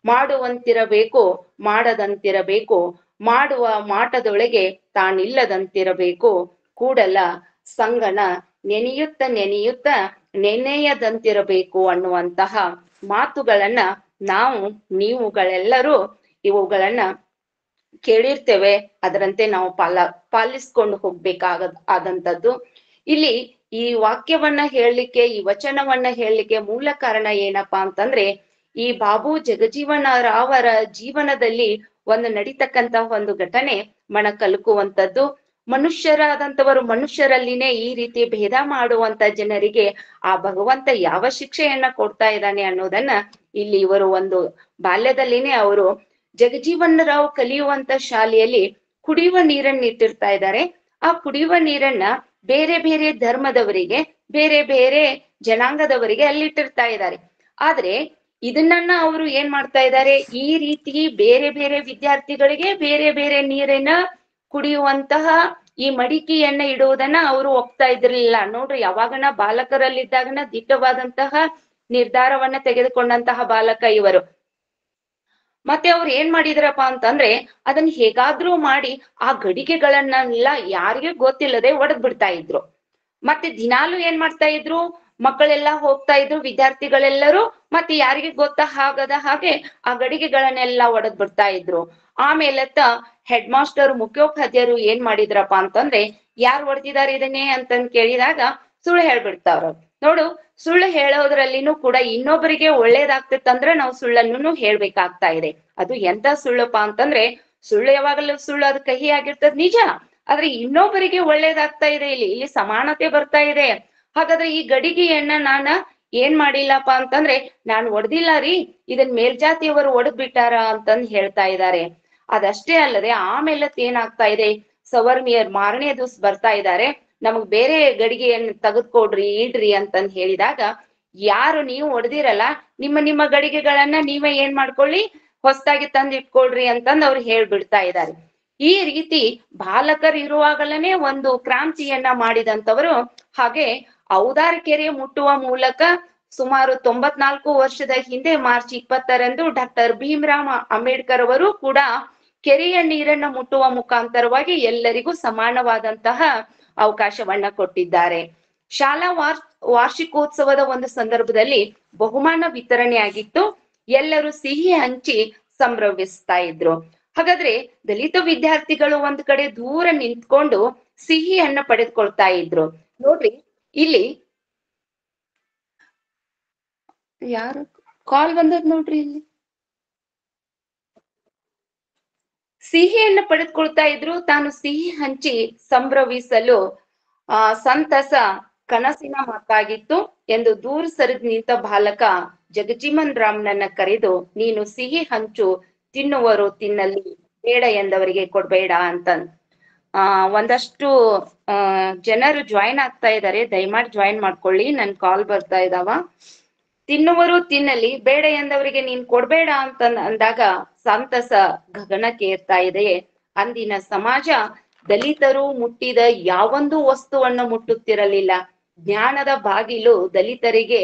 ಮಾಡುವಂತಿರಬೇಕು, ಮಾಡದಂತಿರಬೇಕು, ಮಾಡುವ ಮಾಟದೊಳಗೆ ತಾನಿಲ್ಲದಂತಿರಬೇಕು, ಕೂಡಲ ಸಂಗನ ನೆನೆಯುತ್ತ ನೆನೆಯದಂತಿರಬೇಕು ಅನ್ನುವಂತಹ ಮಾತುಗಳನ್ನ ನೀವುಗಳೆಲ್ಲರೂ ಇವುಗಳನ್ನ ಕೇಳಿರ್ತೇವೆ. ಅದರಂತೆ ನಾವು ಪಾಲಿಸ್ಕೊಂಡು ಆದಂತದ್ದು. ಇಲ್ಲಿ ಈ ವಾಕ್ಯವನ್ನ ಹೇಳಲಿಕ್ಕೆ, ಈ ವಚನವನ್ನ ಹೇಳಲಿಕ್ಕೆ ಮೂಲ ಕಾರಣ ಏನಪ್ಪಾ ಅಂತಂದ್ರೆ, ಈ ಬಾಬು ಜಗಜೀವನ್ ರಾವ್ ಅವರ ಜೀವನದಲ್ಲಿ ನಡೀತಕ್ಕಂತ ಒಂದು ಘಟನೆ ಕಲುಕುವಂತದ್ದು. ಮನುಷ್ಯರಾದಂತವರು ಮನುಷ್ಯರಲ್ಲಿನೇ ಈ ರೀತಿ ಭೇದ ಮಾಡುವಂತ ಜನರಿಗೆ ಆ ಭಗವಂತ ಯಾವ ಶಿಕ್ಷೆಯನ್ನ ಕೊಡ್ತಾ ಇದ್ದಾನೆ ಅನ್ನೋದನ್ನ ಇಲ್ಲಿ ಇವರು ಬಾಲ್ಯದಲ್ಲಿನೇ ಅವರು ಜಗಜೀವನ್ ರಾವ್ ಕಲಿಯುವಂತ ಶಾಲೆಯಲ್ಲಿ ಕುಡಿಯುವ ನೀರನ್ನ ಇಟ್ಟಿರ್ತಾ ಇದ್ದಾರೆ. ಆ ಕುಡಿಯುವ ನೀರನ್ನ ಬೇರೆ ಬೇರೆ ಧರ್ಮದವರಿಗೆ, ಬೇರೆ ಬೇರೆ ಜನಾಂಗದವರಿಗೆ ಅಲ್ಲಿಟ್ಟಿರ್ತಾ ಇದ್ದಾರೆ. ಆದ್ರೆ ಇದನ್ನ ಅವರು ಏನ್ ಮಾಡ್ತಾ ಇದ್ದಾರೆ, ಈ ರೀತಿ ಬೇರೆ ಬೇರೆ ವಿದ್ಯಾರ್ಥಿಗಳಿಗೆ ಬೇರೆ ಬೇರೆ ನೀರನ್ನ ಕುಡಿಯುವಂತಹ ಈ ಮಡಿಕೆಯನ್ನ ಇಡುವುದನ್ನ ಅವರು ಒಪ್ತಾ ಇದ್ರಲಿಲ್ಲ. ನೋಡ್ರಿ, ಯಾವಾಗನ ಬಾಲಕರಲ್ಲಿದ್ದಾಗನ ದಿಟ್ಟವಾದಂತಹ ನಿರ್ಧಾರವನ್ನ ತೆಗೆದುಕೊಂಡಂತಹ ಬಾಲಕ ಇವರು. ಮತ್ತೆ ಅವ್ರು ಏನ್ ಮಾಡಿದ್ರಪ್ಪ ಅಂತಂದ್ರೆ, ಅದನ್ನ ಹೇಗಾದ್ರೂ ಮಾಡಿ ಆ ಗಡಿಗೆಗಳನ್ನೆಲ್ಲ ಯಾರಿಗೆ ಗೊತ್ತಿಲ್ಲದೆ ಒಡೆದ್ ಬಿಡ್ತಾ ಇದ್ರು. ಮತ್ತೆ ದಿನಾಲು ಏನ್ ಮಾಡ್ತಾ ಇದ್ರು, ಮಕ್ಕಳೆಲ್ಲ ಹೋಗ್ತಾ ಇದ್ರು, ವಿದ್ಯಾರ್ಥಿಗಳೆಲ್ಲರೂ ಮತ್ತೆ ಯಾರಿಗೆ ಗೊತ್ತಾಗದ ಹಾಗೆ ಆ ಗಡಿಗೆಗಳನ್ನೆಲ್ಲ ಒಡೆದ್ ಬಿಡ್ತಾ ಇದ್ರು. ಆಮೇಲತ್ತ ಹೆಡ್ ಮಾಸ್ಟರ್ ಮುಖ್ಯೋಪಾಧ್ಯಾಯರು ಏನ್ ಮಾಡಿದ್ರಪ್ಪ ಅಂತಂದ್ರೆ, ಯಾರು ಹೊಡೆದಿದ್ದಾರೆ ಇದನ್ನೇ ಅಂತಂದ್ ಕೇಳಿದಾಗ ಸುಳ್ಳು ಹೇಳ್ಬಿಡ್ತಾವ್ರ. ನೋಡು, ಸುಳ್ಳು ಹೇಳೋದ್ರಲ್ಲಿನೂ ಕೂಡ ಇನ್ನೊಬ್ಬರಿಗೆ ಒಳ್ಳೇದಾಗ್ತಿತ್ತಂದ್ರೆ ನಾವು ಸುಳ್ಳನ್ನು ಹೇಳ್ಬೇಕಾಗ್ತಾ ಇದೆ. ಅದು ಎಂತ ಸುಳ್ಳಪ್ಪ ಅಂತಂದ್ರೆ, ಸುಳ್ಳು ಯಾವಾಗಲೂ ಸುಳ್ಳು, ಅದು ಕಹಿ ಆಗಿರ್ತದ ನಿಜ, ಆದ್ರೆ ಇನ್ನೊಬ್ಬರಿಗೆ ಒಳ್ಳೇದಾಗ್ತಾ ಇದೆ. ಇಲ್ಲಿ ಸಮಾನತೆ ಬರ್ತಾ ಇದೆ. ಹಾಗಾದ್ರೆ ಈ ಗಡಿಗೆಯನ್ನ ನಾನ ಏನ್ ಮಾಡಿಲ್ಲಪ್ಪ ಅಂತಂದ್ರೆ, ನಾನು ಒಡೆದಿಲ್ಲ ರೀ, ಇದನ್ ಮೇಲ್ಜಾತಿಯವರು ಒಡೆದ್ ಬಿಟ್ಟಾರ ಅಂತಂದ್ ಹೇಳ್ತಾ ಇದ್ದಾರೆ. ಅದಷ್ಟೇ ಅಲ್ಲದೆ ಆಮೇಲೆ ಏನಾಗ್ತಾ ಇದೆ, ಸವರ್ಣಿಯರ್ ಮಾರನೇ ದಿವ್ಸ ಬರ್ತಾ ಇದ್ದಾರೆ, ನಮಗ್ ಬೇರೆ ಗಡಿಗೆಯನ್ನು ತೆಗೆದುಕೊಡ್ರಿ, ಇಡ್ರಿ ಅಂತಂದ್ ಹೇಳಿದಾಗ, ಯಾರು ನೀವು ಒಡೆದಿರಲ್ಲ ನಿಮ್ಮ ಗಡಿಗೆಗಳನ್ನ ನೀವೇ ಏನ್ ಮಾಡ್ಕೊಳ್ಳಿ, ಹೊಸದಾಗಿ ತಂದ್ ಇಟ್ಕೊಳ್ರಿ ಅಂತಂದ್ ಅವ್ರು ಹೇಳ್ಬಿಡ್ತಾ ಇದ್ದಾರೆ. ಈ ರೀತಿ ಬಾಲಕರು ಇರುವಾಗಲೇ ಒಂದು ಕ್ರಾಂತಿಯನ್ನ ಮಾಡಿದಂತವರು. ಹಾಗೆ ಔದಾರ್ಕೆರೆ ಮುಟ್ಟುವ ಮೂಲಕ ಸುಮಾರು 94 ವರ್ಷದ ಹಿಂದೆ ಮಾರ್ಚ್ 20ರಂದು ಡಾಕ್ಟರ್ ಭೀಮರಾವ್ ಅಂಬೇಡ್ಕರ್ ಅವರು ಕೂಡ ಕೆರೆಯ ನೀರನ್ನ ಮುಟ್ಟುವ ಮುಖಾಂತರವಾಗಿ ಎಲ್ಲರಿಗೂ ಸಮಾನವಾದಂತಹ ಅವಕಾಶವನ್ನ ಕೊಟ್ಟಿದ್ದಾರೆ. ಶಾಲಾ ವಾರ್ಷಿಕೋತ್ಸವದ ಒಂದು ಸಂದರ್ಭದಲ್ಲಿ ಬಹುಮಾನ ವಿತರಣೆ ಆಗಿತ್ತು. ಎಲ್ಲರೂ ಸಿಹಿ ಹಂಚಿ ಸಂಭ್ರಮಿಸ್ತಾ ಇದ್ರು. ಹಾಗಾದ್ರೆ ದಲಿತ ವಿದ್ಯಾರ್ಥಿಗಳು ಒಂದ್ ಕಡೆ ದೂರ ನಿಂತ್ಕೊಂಡು ಸಿಹಿಯನ್ನ ಪಡೆದುಕೊಳ್ತಾ ಇದ್ರು. ನೋಡ್ರಿ, ಇಲ್ಲಿ ಯಾರು ಕಾಲ್ ಬಂದದ್ ನೋಡ್ರಿ, ಇಲ್ಲಿ ಸಿಹಿಯನ್ನ ಪಡೆದುಕೊಳ್ತಾ ಇದ್ರು. ತಾನು ಸಿಹಿ ಹಂಚಿ ಸಂಭ್ರಮಿಸಲು ಸಂತಸ ಕನಸಿನ ಮಾತಾಗಿತ್ತು. ಎಂದು ದೂರ ಸರಿದು ನಿಂತ ಬಾಲಕ ಜಗಜೀವನ್ ರಾಮ್ನನ್ನ ಕರೆದು, ನೀನು ಸಿಹಿ ಹಂಚು, ತಿನ್ನುವರು ತಿನ್ನಲಿ, ಬೇಡ ಎಂದವರಿಗೆ ಕೊಡ್ಬೇಡ ಅಂತ. ಒಂದಷ್ಟು ಜನರು ಜಾಯಿನ್ ಆಗ್ತಾ ಇದ್ದಾರೆ, ದಯಮಾಡಿ ಜಾಯಿನ್ ಮಾಡ್ಕೊಳ್ಳಿ, ನನ್ ಕಾಲ್ ಬರ್ತಾ ಇದಾವ. ತಿನ್ನುವರು ತಿನ್ನಲಿ, ಬೇಡ ಎಂದವರಿಗೆ ನೀನ್ ಕೊಡ್ಬೇಡ ಅಂತ ಅಂದಾಗ ಸಂತಸ ಗಗನಕ್ಕೇರ್ತಾ ಇದೆ. ಅಂದಿನ ಸಮಾಜ ದಲಿತರು ಮುಟ್ಟಿದ ಯಾವೊಂದು ವಸ್ತುವನ್ನು ಮುಟ್ಟುತ್ತಿರಲಿಲ್ಲ. ಜ್ಞಾನದ ಬಾಗಿಲು ದಲಿತರಿಗೆ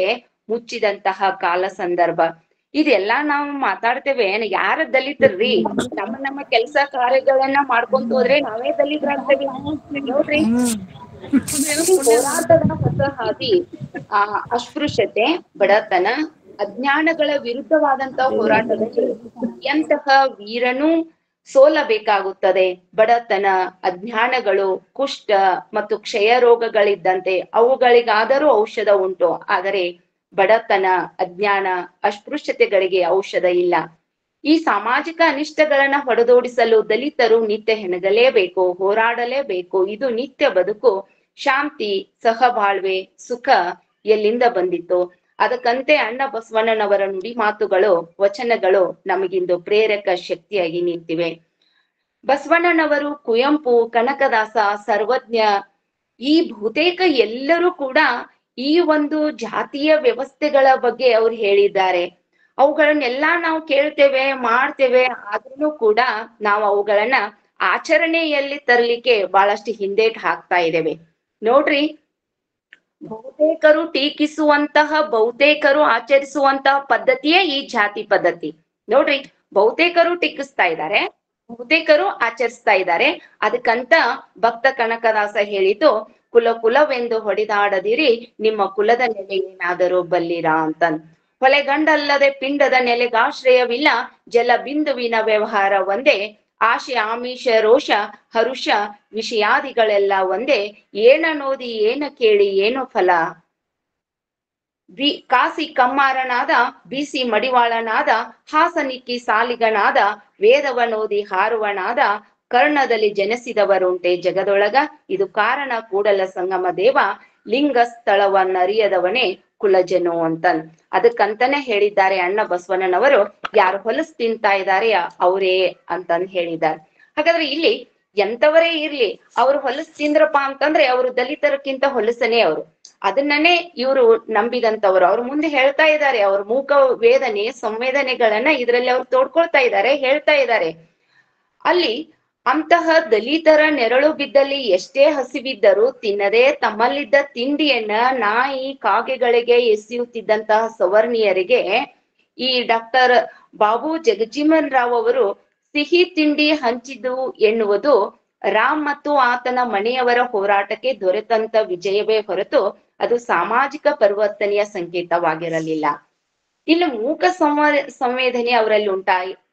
ಮುಚ್ಚಿದಂತಹ ಕಾಲ ಸಂದರ್ಭ. ಇದೆಲ್ಲಾ ನಾವು ಮಾತಾಡ್ತೇವೆ, ಯಾರ ದಲಿತರ್ರಿ? ನಮ್ಮ ಕೆಲಸ ಕಾರ್ಯಗಳನ್ನ ಮಾಡ್ಕೊಂತ ಹೋದ್ರೆ ನಾವೇ ದಲಿತರಾಗ್ತೇವೆ ನೋಡ್ರಿ. ಹೋರಾಟದ ಹೊಸ ಹಾದಿ, ಅಸ್ಪೃಶ್ಯತೆ, ಬಡತನ, ಅಜ್ಞಾನಗಳ ವಿರುದ್ಧವಾದಂತ ಹೋರಾಟದಲ್ಲಿ ಎಂತಹ ವೀರನೂ ಸೋಲಬೇಕಾಗುತ್ತದೆ. ಬಡತನ, ಅಜ್ಞಾನಗಳು, ಕುಷ್ಠ ಮತ್ತು ಕ್ಷಯ ರೋಗಗಳಿದ್ದಂತೆ ಅವುಗಳಿಗಾದರೂ ಔಷಧ ಉಂಟು. ಆದರೆ ಬಡತನ, ಅಜ್ಞಾನ, ಅಸ್ಪೃಶ್ಯತೆಗಳಿಗೆ ಔಷಧ ಇಲ್ಲ. ಈ ಸಾಮಾಜಿಕ ಅನಿಷ್ಟಗಳನ್ನ ಹೊಡೆದೋಡಿಸಲು ದಲಿತರು ನಿತ್ಯ ಹೆಣಗಲೇಬೇಕು, ಹೋರಾಡಲೇಬೇಕು. ಇದು ನಿತ್ಯ ಬದುಕು. ಶಾಂತಿ, ಸಹಬಾಳ್ವೆ, ಸುಖ ಎಲ್ಲಿಂದ ಬಂದಿತ್ತು? ಅದಕ್ಕಂತೆ ಅಣ್ಣ ಬಸವಣ್ಣನವರ ನುಡಿ ಮಾತುಗಳು, ವಚನಗಳು ನಮಗಿಂದು ಪ್ರೇರಕ ಶಕ್ತಿಯಾಗಿ ನಿಂತಿವೆ. ಬಸವಣ್ಣನವರು, ಕುವೆಂಪು, ಕನಕದಾಸ, ಸರ್ವಜ್ಞ, ಈ ಬಹುತೇಕ ಎಲ್ಲರೂ ಕೂಡ ಈ ಒಂದು ಜಾತಿಯ ವ್ಯವಸ್ಥೆಗಳ ಬಗ್ಗೆ ಅವ್ರು ಹೇಳಿದ್ದಾರೆ. ಅವುಗಳನ್ನೆಲ್ಲಾ ನಾವು ಕೇಳ್ತೇವೆ, ಮಾಡ್ತೇವೆ, ಆದ್ರೂ ಕೂಡ ನಾವು ಅವುಗಳನ್ನ ಆಚರಣೆಯಲ್ಲಿ ತರಲಿಕ್ಕೆ ಬಹಳಷ್ಟು ಹಿಂದೇಟ್ ಹಾಕ್ತಾ ಇದ್ದೇವೆ ನೋಡ್ರಿ. ಬಹುತೇಕರು ಟೀಕಿಸುವಂತಹ, ಬಹುತೇಕರು ಆಚರಿಸುವಂತಹ ಪದ್ಧತಿಯೇ ಈ ಜಾತಿ ಪದ್ಧತಿ ನೋಡ್ರಿ. ಬಹುತೇಕರು ಟೀಕಿಸ್ತಾ ಇದ್ದಾರೆ, ಬಹುತೇಕರು ಆಚರಿಸ್ತಾ ಇದ್ದಾರೆ. ಅದಕ್ಕಂತ ಭಕ್ತ ಕನಕದಾಸ ಹೇಳಿದ್ದು, ಕುಲವೆಂದು ಹೊಡೆದಾಡದಿರಿ, ನಿಮ್ಮ ಕುಲದ ನೆಲೆ ಏನಾದರೂ ಬಲ್ಲಿರಾ ಅಂತ. ಹೊಲೆಗಂಡಲ್ಲದೆ ಪಿಂಡದ ನೆಲೆಗಾಶ್ರಯವಿಲ್ಲ, ಜಲ ಬಿಂದುವಿನ ವ್ಯವಹಾರ ಒಂದೇ, ಆಶೆ ಆಮಿಷ ರೋಷ ಹರುಷ ವಿಷಯಾದಿಗಳೆಲ್ಲ ಒಂದೇ, ಏನ ನೋದಿ ಏನ ಕೇಳಿ ಏನು ಫಲ. ಕಾಸಿ ಕಮ್ಮಾರನಾದ, ಬೀಸಿ ಮಡಿವಾಳನಾದ, ಹಾಸನಿಕ್ಕಿ ಸಾಲಿಗನಾದ, ವೇದವನೋದಿ ಹಾರುವನಾದ, ಕರ್ಣದಲ್ಲಿ ಜನಿಸಿದವರುಂಟೆ ಜಗದೊಳಗ, ಇದು ಕಾರಣ ಕೂಡಲ ಸಂಗಮ ದೇವ, ಲಿಂಗ ಸ್ಥಳವನ್ನರಿಯದವನೇ ಕುಲಜನು ಅಂತನ್. ಅದಕ್ಕಂತಾನೆ ಹೇಳಿದ್ದಾರೆ ಅಣ್ಣ ಬಸವಣ್ಣನವರು, ಯಾರು ಹೊಲಸು ತಿಂತಾ ಇದ್ದಾರೆ ಅವರೇ ಅಂತಂದ್ ಹೇಳಿದ್ದಾರೆ. ಹಾಗಾದ್ರೆ ಇಲ್ಲಿ ಎಂತವರೇ ಇರ್ಲಿ, ಅವ್ರು ಹೊಲಸು ತಿಂದ್ರಪ್ಪ ಅಂತಂದ್ರೆ ಅವರು ದಲಿತರಕ್ಕಿಂತ ಹೊಲಸನೇ ಅವರು. ಅದನ್ನೇ ಇವರು ನಂಬಿದಂತವ್ರು. ಅವ್ರು ಮುಂದೆ ಹೇಳ್ತಾ ಇದ್ದಾರೆ, ಅವ್ರ ಮೂಕ ವೇದನೆ ಸಂವೇದನೆಗಳನ್ನ ಇದರಲ್ಲಿ ಅವ್ರು ತೋಡ್ಕೊಳ್ತಾ ಇದ್ದಾರೆ, ಹೇಳ್ತಾ ಇದ್ದಾರೆ. ಅಲ್ಲಿ ಅಂತಹ ದಲಿತರ ನೆರಳು ಬಿದ್ದಲ್ಲಿ ಎಷ್ಟೇ ಹಸಿವಿದ್ದರೂ ತಿನ್ನದೆ ತಮ್ಮಲ್ಲಿದ್ದ ತಿಂಡಿಯನ್ನ ನಾಯಿ ಕಾಗೆಗಳಿಗೆ ಎಸೆಯುತ್ತಿದ್ದಂತಹ ಸವರ್ಣೀಯರಿಗೆ ಈ ಡಾಕ್ಟರ್ ಬಾಬು ಜಗಜೀವನ್ ರಾವ್ ಅವರು ಸಿಹಿ ತಿಂಡಿ ಹಂಚಿದ್ದು ಎನ್ನುವುದು ರಾಮ್ ಮತ್ತು ಆತನ ಮನೆಯವರ ಹೋರಾಟಕ್ಕೆ ದೊರೆತಂತ ವಿಜಯವೇ ಹೊರತು ಅದು ಸಾಮಾಜಿಕ ಪರಿವರ್ತನೆಯ ಸಂಕೇತವಾಗಿರಲಿಲ್ಲ. ಇಲ್ಲಿ ಮೂಕ ಸಂವೇದನೆ ಅವರಲ್ಲಿ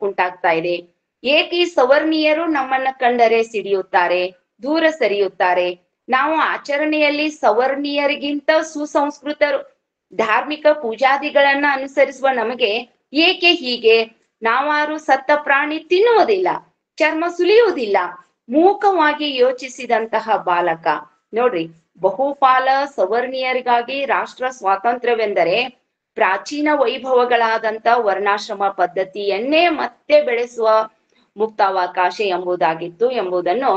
ಉಂಟಾಗ್ತಾ ಇದೆ. ಏಕೆ ಈ ಸವರ್ಣೀಯರು ನಮ್ಮನ್ನ ಕಂಡರೆ ಸಿಡಿಯುತ್ತಾರೆ, ದೂರ ಸರಿಯುತ್ತಾರೆ? ನಾವು ಆಚರಣೆಯಲ್ಲಿ ಸವರ್ಣೀಯರಿಗಿಂತ ಸುಸಂಸ್ಕೃತರು, ಧಾರ್ಮಿಕ ಪೂಜಾದಿಗಳನ್ನ ಅನುಸರಿಸುವ ನಮಗೆ ಏಕೆ ಹೀಗೆ? ನಾವಾರು ಸತ್ತ ಪ್ರಾಣಿ ತಿನ್ನುವುದಿಲ್ಲ, ಚರ್ಮ ಸುಲಿಯುವುದಿಲ್ಲ. ಮೂಕವಾಗಿ ಯೋಚಿಸಿದಂತಹ ಬಾಲಕ ನೋಡ್ರಿ. ಬಹುಪಾಲ ಸವರ್ಣೀಯರಿಗಾಗಿ ರಾಷ್ಟ್ರ ಸ್ವಾತಂತ್ರ್ಯವೆಂದರೆ ಪ್ರಾಚೀನ ವೈಭವಗಳಾದಂತ ವರ್ಣಾಶ್ರಮ ಪದ್ಧತಿಯನ್ನೇ ಮತ್ತೆ ಬೆಳೆಸುವ ಮುಕ್ತಾವಕಾಶ ಎಂಬುದಾಗಿತ್ತು ಎಂಬುದನ್ನು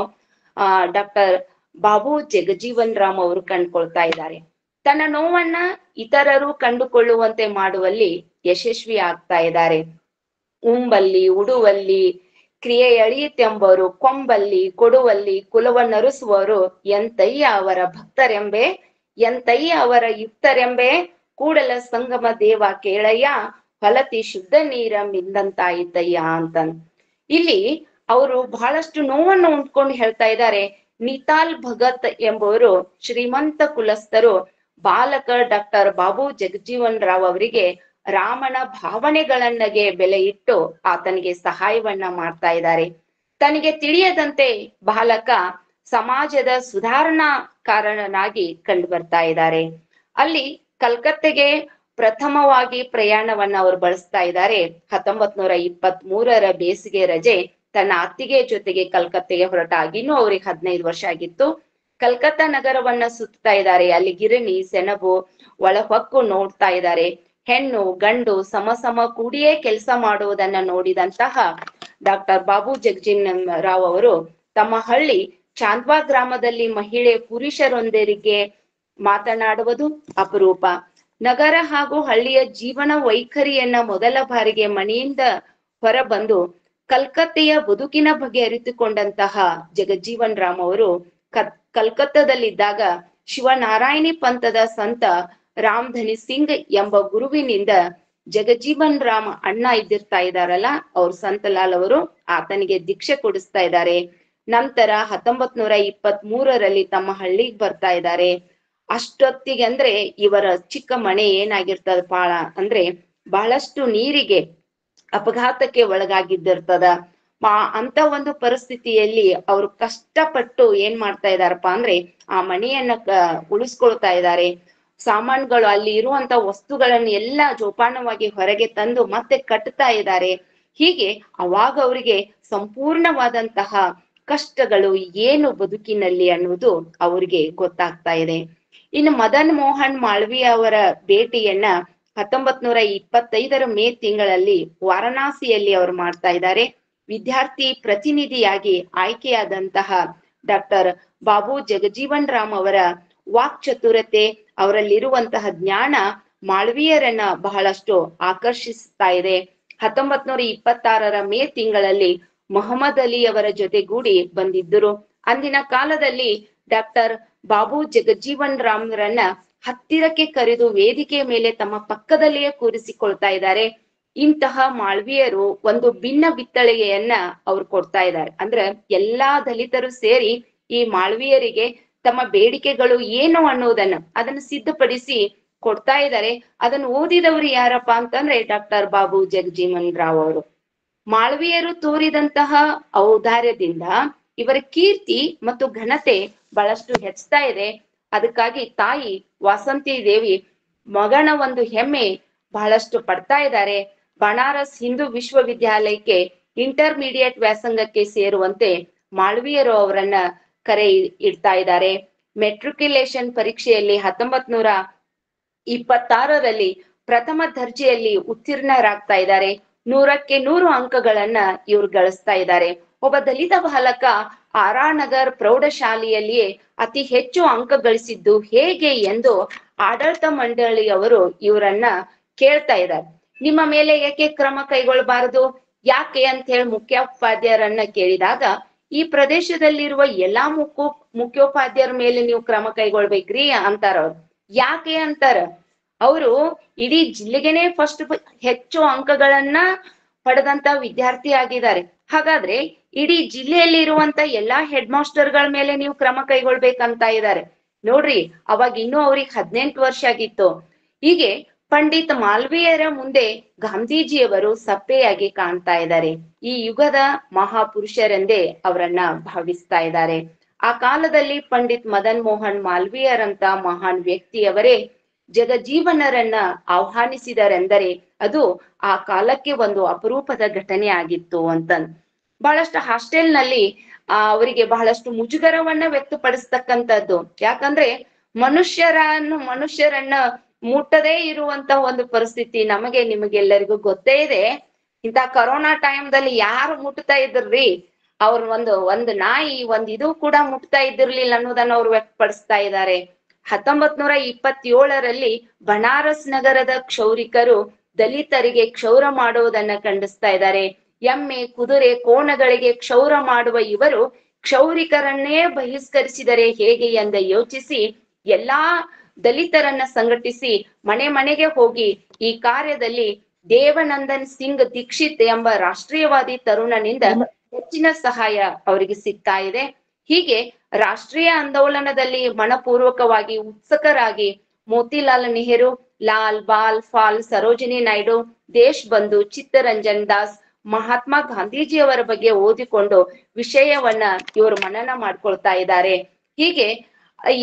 ಡಾಕ್ಟರ್ ಬಾಬು ಜಗಜೀವನ್ ರಾಮ್ ಅವರು ಕಂಡುಕೊಳ್ತಾ ಇದ್ದಾರೆ. ತನ್ನ ನೋವನ್ನ ಇತರರು ಕಂಡುಕೊಳ್ಳುವಂತೆ ಮಾಡುವಲ್ಲಿ ಯಶಸ್ವಿ ಆಗ್ತಾ ಇದ್ದಾರೆ. ಉಂಬಲ್ಲಿ ಉಡುವಲ್ಲಿ ಕ್ರಿಯೆ ಎಳೆಯುತ್ತೆಂಬವರು, ಕೊಂಬಲ್ಲಿ ಕೊಡುವಲ್ಲಿ ಕುಲವನ್ನರುಸುವವರು, ಎಂತಯ್ಯ ಅವರ ಭಕ್ತರೆಂಬೆ, ಎಂತಯ್ಯ ಅವರ ಯುಕ್ತರೆಂಬೆ, ಕೂಡಲ ಸಂಗಮ ದೇವ ಕೇಳಯ್ಯ, ಫಲತಿ ಶುದ್ಧ ನೀರ ಮಿಂದಂತಾಯಿತಯ್ಯ ಅಂತ. ಇಲ್ಲಿ ಅವರು ಬಹಳಷ್ಟು ನೋವನ್ನು ಉಂಟ್ಕೊಂಡು ಹೇಳ್ತಾ ಇದ್ದಾರೆ. ನಿತಾಲ್ ಭಗತ್ ಎಂಬುವರು ಶ್ರೀಮಂತ ಕುಲಸ್ಥರು ಬಾಲಕ ಡಾಕ್ಟರ್ ಬಾಬು ಜಗಜೀವನ್ ರಾವ್ ಅವರಿಗೆ ರಾಮನ ಭಾವನೆಗಳನ್ನಗೆ ಬೆಲೆ ಇಟ್ಟು ಆತನಿಗೆ ಸಹಾಯವನ್ನ ಮಾಡ್ತಾ ಇದ್ದಾರೆ. ತನಗೆ ತಿಳಿಯದಂತೆ ಬಾಲಕ ಸಮಾಜದ ಸುಧಾರಣಾಕಾರನಾಗಿ ಕಂಡು ಬರ್ತಾ ಇದ್ದಾರೆ. ಅಲ್ಲಿ ಕಲ್ಕತ್ತೆಗೆ ಪ್ರಥಮವಾಗಿ ಪ್ರಯಾಣವನ್ನ ಅವರು ಬಳಸ್ತಾ ಇದ್ದಾರೆ. 1923 ಬೇಸಿಗೆ ರಜೆ ತನ್ನ ಅತ್ತಿಗೆ ಜೊತೆಗೆ ಕಲ್ಕತ್ತೆಗೆ ಹೊರಟಾಗಿನೂ ಅವ್ರಿಗೆ 15 ವರ್ಷ ಆಗಿತ್ತು. ಕಲ್ಕತ್ತಾ ನಗರವನ್ನ ಸುತ್ತಾ ಇದ್ದಾರೆ. ಅಲ್ಲಿ ಗಿರಣಿ ಸೆಣಬು ಒಳಹೊಕ್ಕು ನೋಡ್ತಾ ಇದ್ದಾರೆ. ಹೆಣ್ಣು ಗಂಡು ಸಮ ಕೂಡಿಯೇ ಕೆಲಸ ಮಾಡುವುದನ್ನ ನೋಡಿದಂತಹ ಡಾಕ್ಟರ್ ಬಾಬು ಜಗಜೀವನ್ ರಾವ್ ಅವರು ತಮ್ಮ ಹಳ್ಳಿ ಚಾಂದ್ವಾ ಗ್ರಾಮದಲ್ಲಿ ಮಹಿಳೆ ಪುರುಷರೊಂದಿಗೆ ಮಾತನಾಡುವುದು ಅಪರೂಪ. ನಗರ ಹಾಗೂ ಹಳ್ಳಿಯ ಜೀವನ ವೈಖರಿಯನ್ನ ಮೊದಲ ಬಾರಿಗೆ ಮನೆಯಿಂದ ಹೊರಬಂದು ಕಲ್ಕತ್ತೆಯ ಬದುಕಿನ ಬಗ್ಗೆ ಅರಿತುಕೊಂಡಂತಹ ಜಗಜೀವನ್ ರಾಮ್ ಅವರು ಕಲ್ಕತ್ತಾದಲ್ಲಿದ್ದಾಗ ಶಿವನಾರಾಯಣಿ ಪಂಥದ ಸಂತ ರಾಮಧನಿ ಸಿಂಗ್ ಎಂಬ ಗುರುವಿನಿಂದ ಜಗಜೀವನ್ ರಾಮ್ ಅಣ್ಣ ಇದ್ದಿರ್ತಾ ಇದಾರಲ್ಲ ಅವ್ರ ಸಂತಲಾಲ್ ಅವರು ಆತನಿಗೆ ದೀಕ್ಷೆ ಕೊಡಿಸ್ತಾ ಇದ್ದಾರೆ. ನಂತರ 1923ರಲ್ಲಿ ತಮ್ಮ ಹಳ್ಳಿಗೆ ಬರ್ತಾ ಇದ್ದಾರೆ. ಅಷ್ಟೊತ್ತಿಗೆ ಅಂದ್ರೆ ಇವರ ಚಿಕ್ಕ ಮನೆ ಏನಾಗಿರ್ತದ ಬಾಳ ಅಂದ್ರೆ ಬಹಳಷ್ಟು ನೀರಿಗೆ ಅಪಘಾತಕ್ಕೆ ಒಳಗಾಗಿದ್ದಿರ್ತದ. ಅಂತ ಒಂದು ಪರಿಸ್ಥಿತಿಯಲ್ಲಿ ಅವರು ಕಷ್ಟಪಟ್ಟು ಏನ್ ಮಾಡ್ತಾ ಇದಾರಪ್ಪ ಅಂದ್ರೆ ಆ ಮನೆಯನ್ನ ಉಳಿಸ್ಕೊಳ್ತಾ ಇದ್ದಾರೆ. ಸಾಮಾನುಗಳು ಅಲ್ಲಿ ಇರುವಂತ ವಸ್ತುಗಳನ್ನ ಎಲ್ಲಾ ಜೋಪಾನವಾಗಿ ಹೊರಗೆ ತಂದು ಮತ್ತೆ ಕಟ್ತಾ ಇದ್ದಾರೆ. ಹೀಗೆ ಅವಾಗ ಅವರಿಗೆ ಸಂಪೂರ್ಣವಾದಂತಹ ಕಷ್ಟಗಳು ಏನು ಬದುಕಿನಲ್ಲಿ ಅನ್ನುವುದು ಅವರಿಗೆ ಗೊತ್ತಾಗ್ತಾ ಇದೆ. ಇನ್ನು ಮದನ್ ಮೋಹನ್ ಮಾಳ್ವೀಯ ಅವರ ಭೇಟಿಯನ್ನ 1925 ಮೇ ತಿಂಗಳಲ್ಲಿ ವಾರಣಾಸಿಯಲ್ಲಿ ಅವರು ಮಾಡ್ತಾ ಇದ್ದಾರೆ. ವಿದ್ಯಾರ್ಥಿ ಪ್ರತಿನಿಧಿಯಾಗಿ ಆಯ್ಕೆಯಾದಂತಹ ಡಾಕ್ಟರ್ ಬಾಬು ಜಗಜೀವನ್ ರಾಮ್ ಅವರ ವಾಕ್ಚತುರತೆ, ಅವರಲ್ಲಿರುವಂತಹ ಜ್ಞಾನ ಮಾಳ್ವೀಯರನ್ನ ಬಹಳಷ್ಟು ಆಕರ್ಷಿಸ್ತಾ ಇದೆ. 1926 ಮೇ ತಿಂಗಳಲ್ಲಿ ಮೊಹಮ್ಮದ್ ಅಲಿ ಅವರ ಜೊತೆಗೂಡಿ ಬಂದಿದ್ದರು. ಅಂದಿನ ಕಾಲದಲ್ಲಿ ಡಾಕ್ಟರ್ ಬಾಬು ಜಗಜೀವನ್ ರಾಮ್ರನ್ನ ಹತ್ತಿರಕ್ಕೆ ಕರೆದು ವೇದಿಕೆಯ ಮೇಲೆ ತಮ್ಮ ಪಕ್ಕದಲ್ಲಿಯೇ ಕೂರಿಸಿಕೊಳ್ತಾ ಇದ್ದಾರೆ. ಇಂತಹ ಮಾಳ್ವೀಯರು ಒಂದು ಭಿನ್ನ ಬಿತ್ತಳಿಗೆಯನ್ನ ಅವ್ರು ಕೊಡ್ತಾ ಇದ್ದಾರೆ. ಅಂದ್ರೆ ಎಲ್ಲಾ ದಲಿತರು ಸೇರಿ ಈ ಮಾಳ್ವೀಯರಿಗೆ ತಮ್ಮ ಬೇಡಿಕೆಗಳು ಏನು ಅನ್ನೋದನ್ನ ಅದನ್ನ ಸಿದ್ಧಪಡಿಸಿ ಕೊಡ್ತಾ ಇದ್ದಾರೆ. ಅದನ್ನು ಓದಿದವರು ಯಾರಪ್ಪ ಅಂತಂದ್ರೆ ಡಾಕ್ಟರ್ ಬಾಬು ಜಗಜೀವನ್ ರಾವ್ ಅವರು. ಮಾಳ್ವೀಯರು ತೋರಿದಂತಹ ಔದಾರ್ಯದಿಂದ ಇವರ ಕೀರ್ತಿ ಮತ್ತು ಘನತೆ ಬಹಳಷ್ಟು ಹೆಚ್ಚುತ್ತಾ ಇದೆ. ಅದಕ್ಕಾಗಿ ತಾಯಿ ವಾಸಂತಿ ದೇವಿ ಮಗನ ಒಂದು ಹೆಮ್ಮೆ ಬಹಳಷ್ಟು ಪಡ್ತಾ ಇದ್ದಾರೆ. ಬನಾರಸ್ ಹಿಂದೂ ವಿಶ್ವವಿದ್ಯಾಲಯಕ್ಕೆ ಇಂಟರ್ಮೀಡಿಯೇಟ್ ವ್ಯಾಸಂಗಕ್ಕೆ ಸೇರುವಂತೆ ಮಾಳ್ವೀಯರು ಅವರನ್ನ ಕರೆ ಇಡ್ತಾ ಇದ್ದಾರೆ. ಮೆಟ್ರಿಕ್ಯುಲೇಷನ್ ಪರೀಕ್ಷೆಯಲ್ಲಿ 1926ರಲ್ಲಿ ಪ್ರಥಮ ದರ್ಜೆಯಲ್ಲಿ ಉತ್ತೀರ್ಣರಾಗ್ತಾ ಇದ್ದಾರೆ. 100ಕ್ಕೆ 100 ಅಂಕಗಳನ್ನ ಇವ್ರು ಗಳಿಸ್ತಾ ಇದ್ದಾರೆ. ಒಬ್ಬ ದಲಿತ ಬಾಲಕ ಆರಾನಗರ್ ಪ್ರೌಢಶಾಲೆಯಲ್ಲಿಯೇ ಅತಿ ಹೆಚ್ಚು ಅಂಕ ಗಳಿಸಿದ್ದು ಹೇಗೆ ಎಂದು ಆಡಳಿತ ಮಂಡಳಿಯವರು ಇವರನ್ನ ಕೇಳ್ತಾ ಇದ್ದಾರೆ. ನಿಮ್ಮ ಮೇಲೆ ಏಕೆ ಕ್ರಮ ಕೈಗೊಳ್ಳಬಾರದು, ಯಾಕೆ ಅಂತ ಹೇಳಿ ಮುಖ್ಯೋಪಾಧ್ಯಾಯರನ್ನ ಕೇಳಿದಾಗ ಈ ಪ್ರದೇಶದಲ್ಲಿರುವ ಎಲ್ಲಾ ಮುಖ್ಯೋಪಾಧ್ಯಾಯರ ಮೇಲೆ ನೀವು ಕ್ರಮ ಕೈಗೊಳ್ಬೇಕ್ರಿ ಅಂತಾರ. ಅವ್ರು ಯಾಕೆ ಅಂತಾರ, ಅವರು ಇಡೀ ಜಿಲ್ಲೆಗೆನೆ ಫಸ್ಟ್ ಹೆಚ್ಚು ಅಂಕಗಳನ್ನ ಪಡೆದಂತ ವಿದ್ಯಾರ್ಥಿ ಆಗಿದ್ದಾರೆ. ಹಾಗಾದ್ರೆ ಇಡೀ ಜಿಲ್ಲೆಯಲ್ಲಿ ಇರುವಂತ ಎಲ್ಲಾ ಹೆಡ್ ಮಾಸ್ಟರ್ಗಳ ಮೇಲೆ ನೀವು ಕ್ರಮ ಕೈಗೊಳ್ಬೇಕಂತ ಇದ್ದಾರೆ. ನೋಡ್ರಿ, ಅವಾಗ ಇನ್ನೂ ಅವ್ರಿಗೆ 18 ವರ್ಷ ಆಗಿತ್ತು. ಹೀಗೆ ಪಂಡಿತ್ ಮಾಲ್ವೀಯರ ಮುಂದೆ ಗಾಂಧೀಜಿಯವರು ಸಪ್ಪೆಯಾಗಿ ಕಾಣ್ತಾ ಇದ್ದಾರೆ. ಈ ಯುಗದ ಮಹಾಪುರುಷರೆಂದೇ ಅವರನ್ನ ಭಾವಿಸ್ತಾ ಇದ್ದಾರೆ. ಆ ಕಾಲದಲ್ಲಿ ಪಂಡಿತ್ ಮದನ್ ಮೋಹನ್ ಮಾಲ್ವೀಯರಂತ ಮಹಾನ್ ವ್ಯಕ್ತಿಯವರೇ ಜಗಜೀವನರನ್ನ ಆಹ್ವಾನಿಸಿದರೆಂದರೆ ಅದು ಆ ಕಾಲಕ್ಕೆ ಒಂದು ಅಪರೂಪದ ಘಟನೆ ಆಗಿತ್ತು ಅಂತ. ಬಹಳಷ್ಟು ಹಾಸ್ಟೆಲ್ನಲ್ಲಿ ಅವರಿಗೆ ಬಹಳಷ್ಟು ಮುಜುಗರವನ್ನ ವ್ಯಕ್ತಪಡಿಸ್ತಕ್ಕಂಥದ್ದು. ಯಾಕಂದ್ರೆ ಮನುಷ್ಯರನ್ನ ಮುಟ್ಟದೇ ಇರುವಂತ ಒಂದು ಪರಿಸ್ಥಿತಿ ನಮಗೆ ನಿಮಗೆಲ್ಲರಿಗೂ ಗೊತ್ತೇ ಇದೆ. ಇಂತ ಕೊರೋನಾ ಟೈಮ್ದಲ್ಲಿ ಯಾರು ಮುಟ್ತಾ ಇದ್ರಿ, ಅವ್ರ ಒಂದು ನಾಯಿ ಇದು ಕೂಡ ಮುಟ್ತಾ ಇದ್ದಿರ್ಲಿಲ್ಲ ಅನ್ನೋದನ್ನ ಅವ್ರು ವ್ಯಕ್ತಪಡಿಸ್ತಾ ಇದ್ದಾರೆ. 1927ರಲ್ಲಿ ಬನಾರಸ್ ನಗರದ ಕ್ಷೌರಿಕರು ದಲಿತರಿಗೆ ಕ್ಷೌರ ಮಾಡುವುದನ್ನ ಖಂಡಿಸ್ತಾ ಇದ್ದಾರೆ. ಎಮ್ಮೆ ಕುದುರೆ ಕೋಣಗಳಿಗೆ ಕ್ಷೌರ ಮಾಡುವ ಇವರು ಕ್ಷೌರಿಕರನ್ನೇ ಬಹಿಷ್ಕರಿಸಿದರೆ ಹೇಗೆ ಎಂದು ಯೋಚಿಸಿ ಎಲ್ಲಾ ದಲಿತರನ್ನ ಸಂಘಟಿಸಿ ಮನೆ ಮನೆಗೆ ಹೋಗಿ ಈ ಕಾರ್ಯದಲ್ಲಿ ದೇವನಂದನ್ ಸಿಂಗ್ ದೀಕ್ಷಿತ್ ಎಂಬ ರಾಷ್ಟ್ರೀಯವಾದಿ ತರುಣನಿಂದ ಹೆಚ್ಚಿನ ಸಹಾಯ ಅವರಿಗೆ ಸಿಗ್ತಾ ಇದೆ. ಹೀಗೆ ರಾಷ್ಟ್ರೀಯ ಆಂದೋಲನದಲ್ಲಿ ಮನಪೂರ್ವಕವಾಗಿ ಉತ್ಸುಕರಾಗಿ ಮೋತಿಲಾಲ್ ನೆಹರು, ಲಾಲ್ ಬಾಲ್ ಫಾಲ್, ಸರೋಜಿನಿ ನಾಯ್ಡು, ದೇಶ್ ಬಂಧು, ಚಿತ್ತರಂಜನ್ ದಾಸ್, ಮಹಾತ್ಮ ಗಾಂಧೀಜಿಯವರ ಬಗ್ಗೆ ಓದಿಕೊಂಡು ವಿಷಯವನ್ನ ಇವರು ಮನನ ಮಾಡ್ಕೊಳ್ತಾ ಇದ್ದಾರೆ. ಹೀಗೆ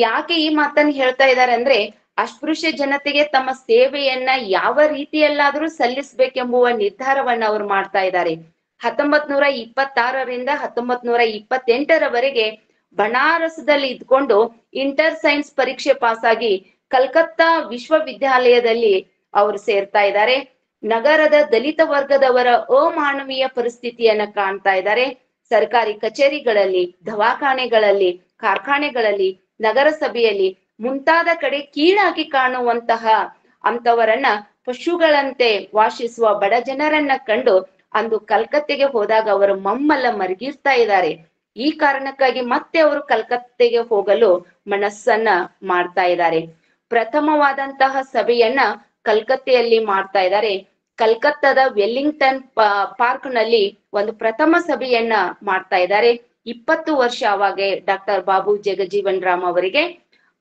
ಯಾಕೆ ಈ ಮಾತನ್ನ ಹೇಳ್ತಾ ಇದ್ದಾರೆ ಅಂದ್ರೆ ಅಸ್ಪೃಶ್ಯ ಜನತೆಗೆ ತಮ್ಮ ಸೇವೆಯನ್ನ ಯಾವ ರೀತಿಯಲ್ಲಾದ್ರೂ ಸಲ್ಲಿಸ್ಬೇಕೆಂಬುವ ನಿರ್ಧಾರವನ್ನ ಅವ್ರು ಮಾಡ್ತಾ ಇದ್ದಾರೆ. 1926ರಿಂದ 1928ರವರೆಗೆ ಬನಾರಸದಲ್ಲಿ ಇದ್ಕೊಂಡು ಇಂಟರ್ ಸೈನ್ಸ್ ಪರೀಕ್ಷೆ ಪಾಸ್ ಆಗಿ ಕಲ್ಕತ್ತಾ ವಿಶ್ವವಿದ್ಯಾಲಯದಲ್ಲಿ ಅವರು ಸೇರ್ತಾ ಇದ್ದಾರೆ. ನಗರದ ದಲಿತ ವರ್ಗದವರ ಅಮಾನವೀಯ ಪರಿಸ್ಥಿತಿಯನ್ನ ಕಾಣ್ತಾ ಇದ್ದಾರೆ. ಸರ್ಕಾರಿ ಕಚೇರಿಗಳಲ್ಲಿ, ದವಾಖಾನೆಗಳಲ್ಲಿ, ಕಾರ್ಖಾನೆಗಳಲ್ಲಿ, ನಗರಸಭೆಯಲ್ಲಿ ಮುಂತಾದ ಕಡೆ ಕೀಳಾಗಿ ಕಾಣುವಂತಹ ಅಂತವರನ್ನ ಪಶುಗಳಂತೆ ವಾಸಿಸುವ ಬಡ ಜನರನ್ನ ಕಂಡು ಅಂದು ಕಲ್ಕತ್ತೆಗೆ ಹೋದಾಗ ಅವರು ಮಮ್ಮಲ್ಲ ಮರಗಿರ್ತಾ ಇದ್ದಾರೆ. ಈ ಕಾರಣಕ್ಕಾಗಿ ಮತ್ತೆ ಅವರು ಕಲ್ಕತ್ತೆಗೆ ಹೋಗಲು ಮನಸ್ಸನ್ನ ಮಾಡ್ತಾ ಇದ್ದಾರೆ. ಪ್ರಥಮವಾದಂತಹ ಸಭೆಯನ್ನ ಕಲ್ಕತ್ತೆಯಲ್ಲಿ ಮಾಡ್ತಾ ಇದ್ದಾರೆ. ಕಲ್ಕತ್ತಾದ ವೆಲ್ಲಿಂಗ್ಟನ್ ಪಾರ್ಕ್ ನಲ್ಲಿ ಒಂದು ಪ್ರಥಮ ಸಭೆಯನ್ನ ಮಾಡ್ತಾ ಇದ್ದಾರೆ. 20 ವರ್ಷ ಅವಾಗೆ ಡಾಕ್ಟರ್ ಬಾಬು ಜಗಜೀವನ್ ರಾಮ್ ಅವರಿಗೆ.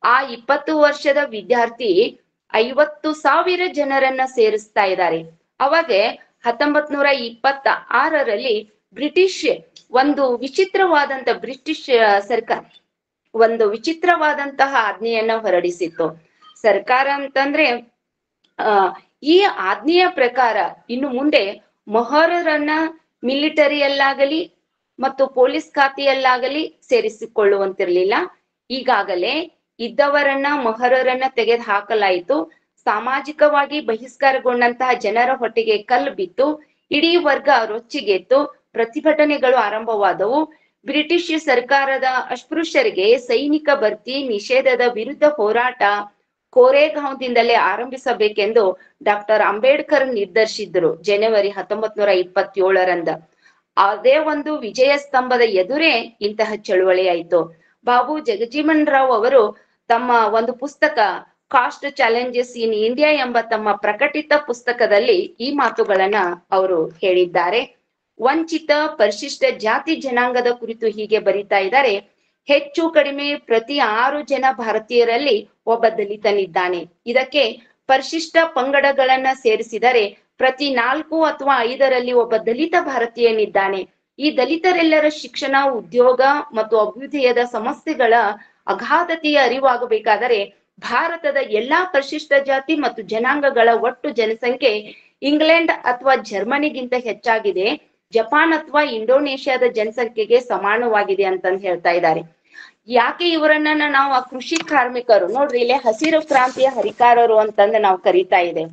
ಆ 20 ವರ್ಷದ ವಿದ್ಯಾರ್ಥಿ 50,000 ಜನರನ್ನ ಸೇರಿಸ್ತಾ ಇದ್ದಾರೆ. ಅವಾಗ 1926ರಲ್ಲಿ ಬ್ರಿಟಿಷ್ ಒಂದು ಬ್ರಿಟಿಷ್ ಸರ್ಕಾರ ಒಂದು ವಿಚಿತ್ರವಾದಂತಹ ಆಜ್ಞೆಯನ್ನ ಹೊರಡಿಸಿತ್ತು. ಸರ್ಕಾರ ಅಂತಂದ್ರೆ ಈ ಆಜ್ಞೆಯ ಪ್ರಕಾರ ಇನ್ನು ಮುಂದೆ ಮೊಹರರನ್ನ ಮಿಲಿಟರಿಯಲ್ಲಾಗಲಿ ಮತ್ತು ಪೊಲೀಸ್ ಖಾತೆಯಲ್ಲಾಗಲಿ ಸೇರಿಸಿಕೊಳ್ಳುವಂತಿರ್ಲಿಲ್ಲ. ಈಗಾಗಲೇ ಇದ್ದವರನ್ನ ಮೊಹರರನ್ನ ತೆಗೆದು ಹಾಕಲಾಯಿತು. ಸಾಮಾಜಿಕವಾಗಿ ಬಹಿಷ್ಕಾರಗೊಂಡಂತಹ ಜನರ ಹೊಟ್ಟೆಗೆ ಕಲ್ಲು ಬಿತ್ತು. ಇಡೀ ವರ್ಗ ರೊಚ್ಚಿಗೆತ್ತು. ಪ್ರತಿಭಟನೆಗಳು ಆರಂಭವಾದವು. ಬ್ರಿಟಿಷ್ ಸರ್ಕಾರದ ಅಸ್ಪೃಶ್ಯರಿಗೆ ಸೈನಿಕ ಭರ್ತಿ ನಿಷೇಧದ ವಿರುದ್ಧ ಹೋರಾಟ ಕೋರೆಗಾಂವ್ದಿಂದಲೇ ಆರಂಭಿಸಬೇಕೆಂದು ಡಾಕ್ಟರ್ ಅಂಬೇಡ್ಕರ್ ನಿರ್ಧರಿಸಿದ್ರು ಜನವರಿ 1927ರಂದು. ಅದೇ ಒಂದು ವಿಜಯ ಸ್ತಂಭದ ಎದುರೇ ಇಂತಹ ಚಳುವಳಿ ಆಯಿತು. ಬಾಬು ಜಗಜೀವನ್ ರಾವ್ ಅವರು ತಮ್ಮ ಒಂದು ಪುಸ್ತಕ ಕಾಸ್ಟ್ ಚಾಲೆಂಜಸ್ ಇನ್ ಇಂಡಿಯಾ ಎಂಬ ತಮ್ಮ ಪ್ರಕಟಿತ ಪುಸ್ತಕದಲ್ಲಿ ಈ ಮಾತುಗಳನ್ನ ಅವರು ಹೇಳಿದ್ದಾರೆ. ವಂಚಿತ ಪರಿಶಿಷ್ಟ ಜಾತಿ ಜನಾಂಗದ ಕುರಿತು ಹೀಗೆ ಬರಿತಾ ಇದ್ದಾರೆ. ಹೆಚ್ಚು ಕಡಿಮೆ ಪ್ರತಿ 6 ಜನ ಭಾರತೀಯರಲ್ಲಿ ಒಬ್ಬ ದಲಿತನಿದ್ದಾನೆ. ಇದಕ್ಕೆ ಪರಿಶಿಷ್ಟ ಪಂಗಡಗಳನ್ನ ಸೇರಿಸಿದರೆ ಪ್ರತಿ 4 ಅಥವಾ 5ರಲ್ಲಿ ಒಬ್ಬ ದಲಿತ ಭಾರತೀಯನಿದ್ದಾನೆ. ಈ ದಲಿತರೆಲ್ಲರ ಶಿಕ್ಷಣ, ಉದ್ಯೋಗ ಮತ್ತು ಅಭ್ಯುದಯದ ಸಮಸ್ಯೆಗಳ ಅಗಾಧತೆಯ ಅರಿವಾಗಬೇಕಾದರೆ ಭಾರತದ ಎಲ್ಲಾ ಪರಿಶಿಷ್ಟ ಜಾತಿ ಮತ್ತು ಜನಾಂಗಗಳ ಒಟ್ಟು ಜನಸಂಖ್ಯೆ ಇಂಗ್ಲೆಂಡ್ ಅಥವಾ ಜರ್ಮನಿಗಿಂತ ಹೆಚ್ಚಾಗಿದೆ, ಜಪಾನ್ ಅಥವಾ ಇಂಡೋನೇಷ್ಯಾದ ಜನಸಂಖ್ಯೆಗೆ ಸಮಾನವಾಗಿದೆ ಅಂತಂದು ಹೇಳ್ತಾ ಇದ್ದಾರೆ. ಯಾಕೆ ಇವರನ್ನ ನಾವು ಆ ಕೃಷಿ ಕಾರ್ಮಿಕರು ನೋಡ್ರಿ, ಇಲ್ಲೇ ಹಸಿರು ಕ್ರಾಂತಿಯ ಹರಿಕಾರರು ಅಂತಂದು ನಾವು ಕರಿತಾ ಇದೆ.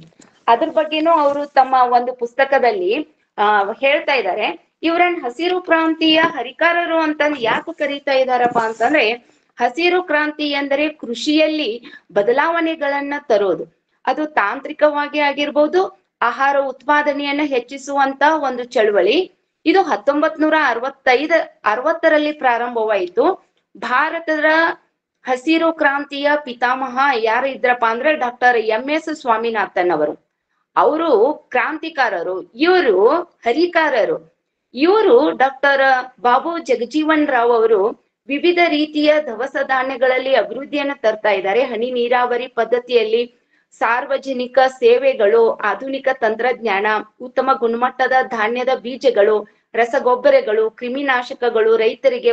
ಅದ್ರ ಬಗ್ಗೆನೂ ಅವರು ತಮ್ಮ ಒಂದು ಪುಸ್ತಕದಲ್ಲಿ ಹೇಳ್ತಾ ಇದ್ದಾರೆ. ಇವರನ್ನ ಹಸಿರು ಕ್ರಾಂತಿಯ ಹರಿಕಾರರು ಅಂತಂದು ಯಾಕೆ ಕರೀತಾ ಇದ್ದಾರಪ್ಪ ಅಂತಂದ್ರೆ, ಹಸಿರು ಕ್ರಾಂತಿ ಎಂದರೆ ಕೃಷಿಯಲ್ಲಿ ಬದಲಾವಣೆಗಳನ್ನ ತರೋದು. ಅದು ತಾಂತ್ರಿಕವಾಗಿ ಆಗಿರ್ಬೋದು, ಆಹಾರ ಉತ್ಪಾದನೆಯನ್ನ ಹೆಚ್ಚಿಸುವಂತ ಒಂದು ಚಳವಳಿ. ಇದು 1960ರಲ್ಲಿ ಪ್ರಾರಂಭವಾಯಿತು. ಭಾರತದ ಹಸಿರು ಕ್ರಾಂತಿಯ ಪಿತಾಮಹ ಯಾರು ಇದ್ರಪ್ಪ ಅಂದ್ರೆ ಡಾಕ್ಟರ್ MS ಸ್ವಾಮಿನಾಥನ್ ಅವರು ಕ್ರಾಂತಿಕಾರರು, ಇವರು ಹರಿಕಾರರು. ಇವರು ಡಾಕ್ಟರ್ ಬಾಬು ಜಗಜೀವನ್ ರಾವ್ ಅವರು ವಿವಿಧ ರೀತಿಯ ದವಸ ಧಾನ್ಯಗಳಲ್ಲಿ ಅಭಿವೃದ್ಧಿಯನ್ನ ತರ್ತಾ ಇದ್ದಾರೆ. ಹನಿ ನೀರಾವರಿ ಪದ್ಧತಿಯಲ್ಲಿ ಸಾರ್ವಜನಿಕ ಸೇವೆಗಳು, ಆಧುನಿಕ ತಂತ್ರಜ್ಞಾನ, ಉತ್ತಮ ಗುಣಮಟ್ಟದ ಧಾನ್ಯದ ಬೀಜಗಳು, ರಸಗೊಬ್ಬರಗಳು, ಕ್ರಿಮಿನಾಶಕಗಳು ರೈತರಿಗೆ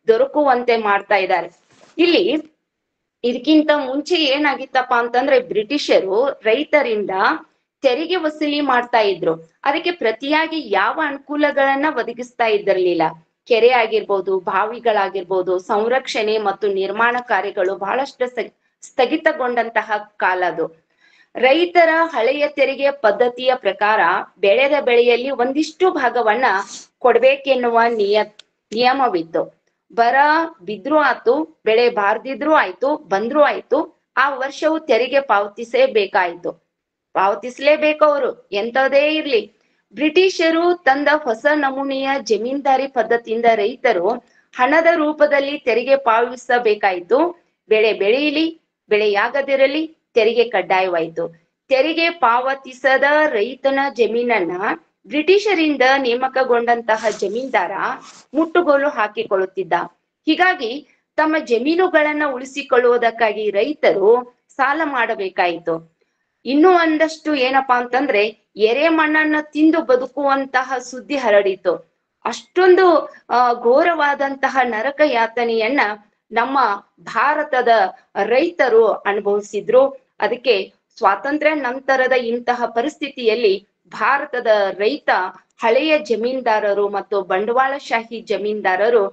ದೊರಕುವಂತೆ ಮಾಡ್ತಾ ಇದ್ದಾರೆ. ಇಲ್ಲಿ ಇದಕ್ಕಿಂತ ಮುಂಚೆ ಏನಾಗಿತ್ತಪ್ಪ ಅಂತಂದ್ರೆ, ಬ್ರಿಟಿಷರು ರೈತರಿಂದ ತೆರಿಗೆ ವಸೂಲಿ ಮಾಡ್ತಾ ಇದ್ರು. ಅದಕ್ಕೆ ಪ್ರತಿಯಾಗಿ ಯಾವ ಅನುಕೂಲಗಳನ್ನ ಒದಗಿಸ್ತಾ ಇದ್ದಿರ್ಲಿಲ್ಲ. ಕೆರೆ ಆಗಿರ್ಬೋದು, ಬಾವಿಗಳಾಗಿರ್ಬೋದು, ಸಂರಕ್ಷಣೆ ಮತ್ತು ನಿರ್ಮಾಣ ಕಾರ್ಯಗಳು ಬಹಳಷ್ಟು ಸ್ಥಗಿತಗೊಂಡಂತಹ ಕಾಲ ಅದು. ರೈತರ ಹಳೆಯ ತೆರಿಗೆ ಪದ್ಧತಿಯ ಪ್ರಕಾರ ಬೆಳೆದ ಬೆಳೆಯಲ್ಲಿ ಒಂದಿಷ್ಟು ಭಾಗವನ್ನ ಕೊಡ್ಬೇಕೆನ್ನುವ ನಿಯಮವಿತ್ತು. ಬರ ಬಿದ್ರೂ ಆಯ್ತು, ಬೆಳೆ ಬಾರ್ದಿದ್ರು ಆಯ್ತು, ಬಂದ್ರು ಆಯ್ತು, ಆ ವರ್ಷವು ತೆರಿಗೆ ಪಾವತಿಸ್ಲೇಬೇಕು ಅವರು, ಎಂತದೇ ಇರ್ಲಿ. ಬ್ರಿಟಿಷರು ತಂದ ಹೊಸ ನಮೂನೆಯ ಜಮೀನ್ದಾರಿ ಪದ್ಧತಿಯಿಂದ ರೈತರು ಹಣದ ರೂಪದಲ್ಲಿ ತೆರಿಗೆ ಪಾವತಿಸಬೇಕಾಯಿತು. ಬೆಳೆ ಬೆಳೆಯಲಿ, ಬೆಳೆಯಾಗದಿರಲಿ, ತೆರಿಗೆ ಕಡ್ಡಾಯವಾಯಿತು. ತೆರಿಗೆ ಪಾವತಿಸದ ರೈತನ ಜಮೀನನ್ನ ಬ್ರಿಟಿಷರಿಂದ ನೇಮಕಗೊಂಡಂತಹ ಜಮೀನ್ದಾರ ಮುಟ್ಟುಗೋಲು ಹಾಕಿಕೊಳ್ಳುತ್ತಿದ್ದ. ಹೀಗಾಗಿ ತಮ್ಮ ಜಮೀನುಗಳನ್ನ ಉಳಿಸಿಕೊಳ್ಳುವುದಕ್ಕಾಗಿ ರೈತರು ಸಾಲ ಮಾಡಬೇಕಾಯಿತು. ಇನ್ನೂ ಒಂದಷ್ಟು ಏನಪ್ಪಾ ಅಂತಂದ್ರೆ, ಎರೆ ಮಣ್ಣನ್ನ ತಿಂದು ಬದುಕುವಂತಹ ಸುದ್ದಿ ಹರಡಿತು. ಅಷ್ಟೊಂದು ಘೋರವಾದಂತಹ ನರಕ ಯಾತನೆಯನ್ನ ನಮ್ಮ ಭಾರತದ ರೈತರು ಅನುಭವಿಸಿದ್ರು. ಅದಕ್ಕೆ ಸ್ವಾತಂತ್ರ್ಯ ನಂತರದ ಇಂತಹ ಪರಿಸ್ಥಿತಿಯಲ್ಲಿ ಭಾರತದ ರೈತ, ಹಳೆಯ ಜಮೀನ್ದಾರರು ಮತ್ತು ಬಂಡವಾಳಶಾಹಿ ಜಮೀನ್ದಾರರು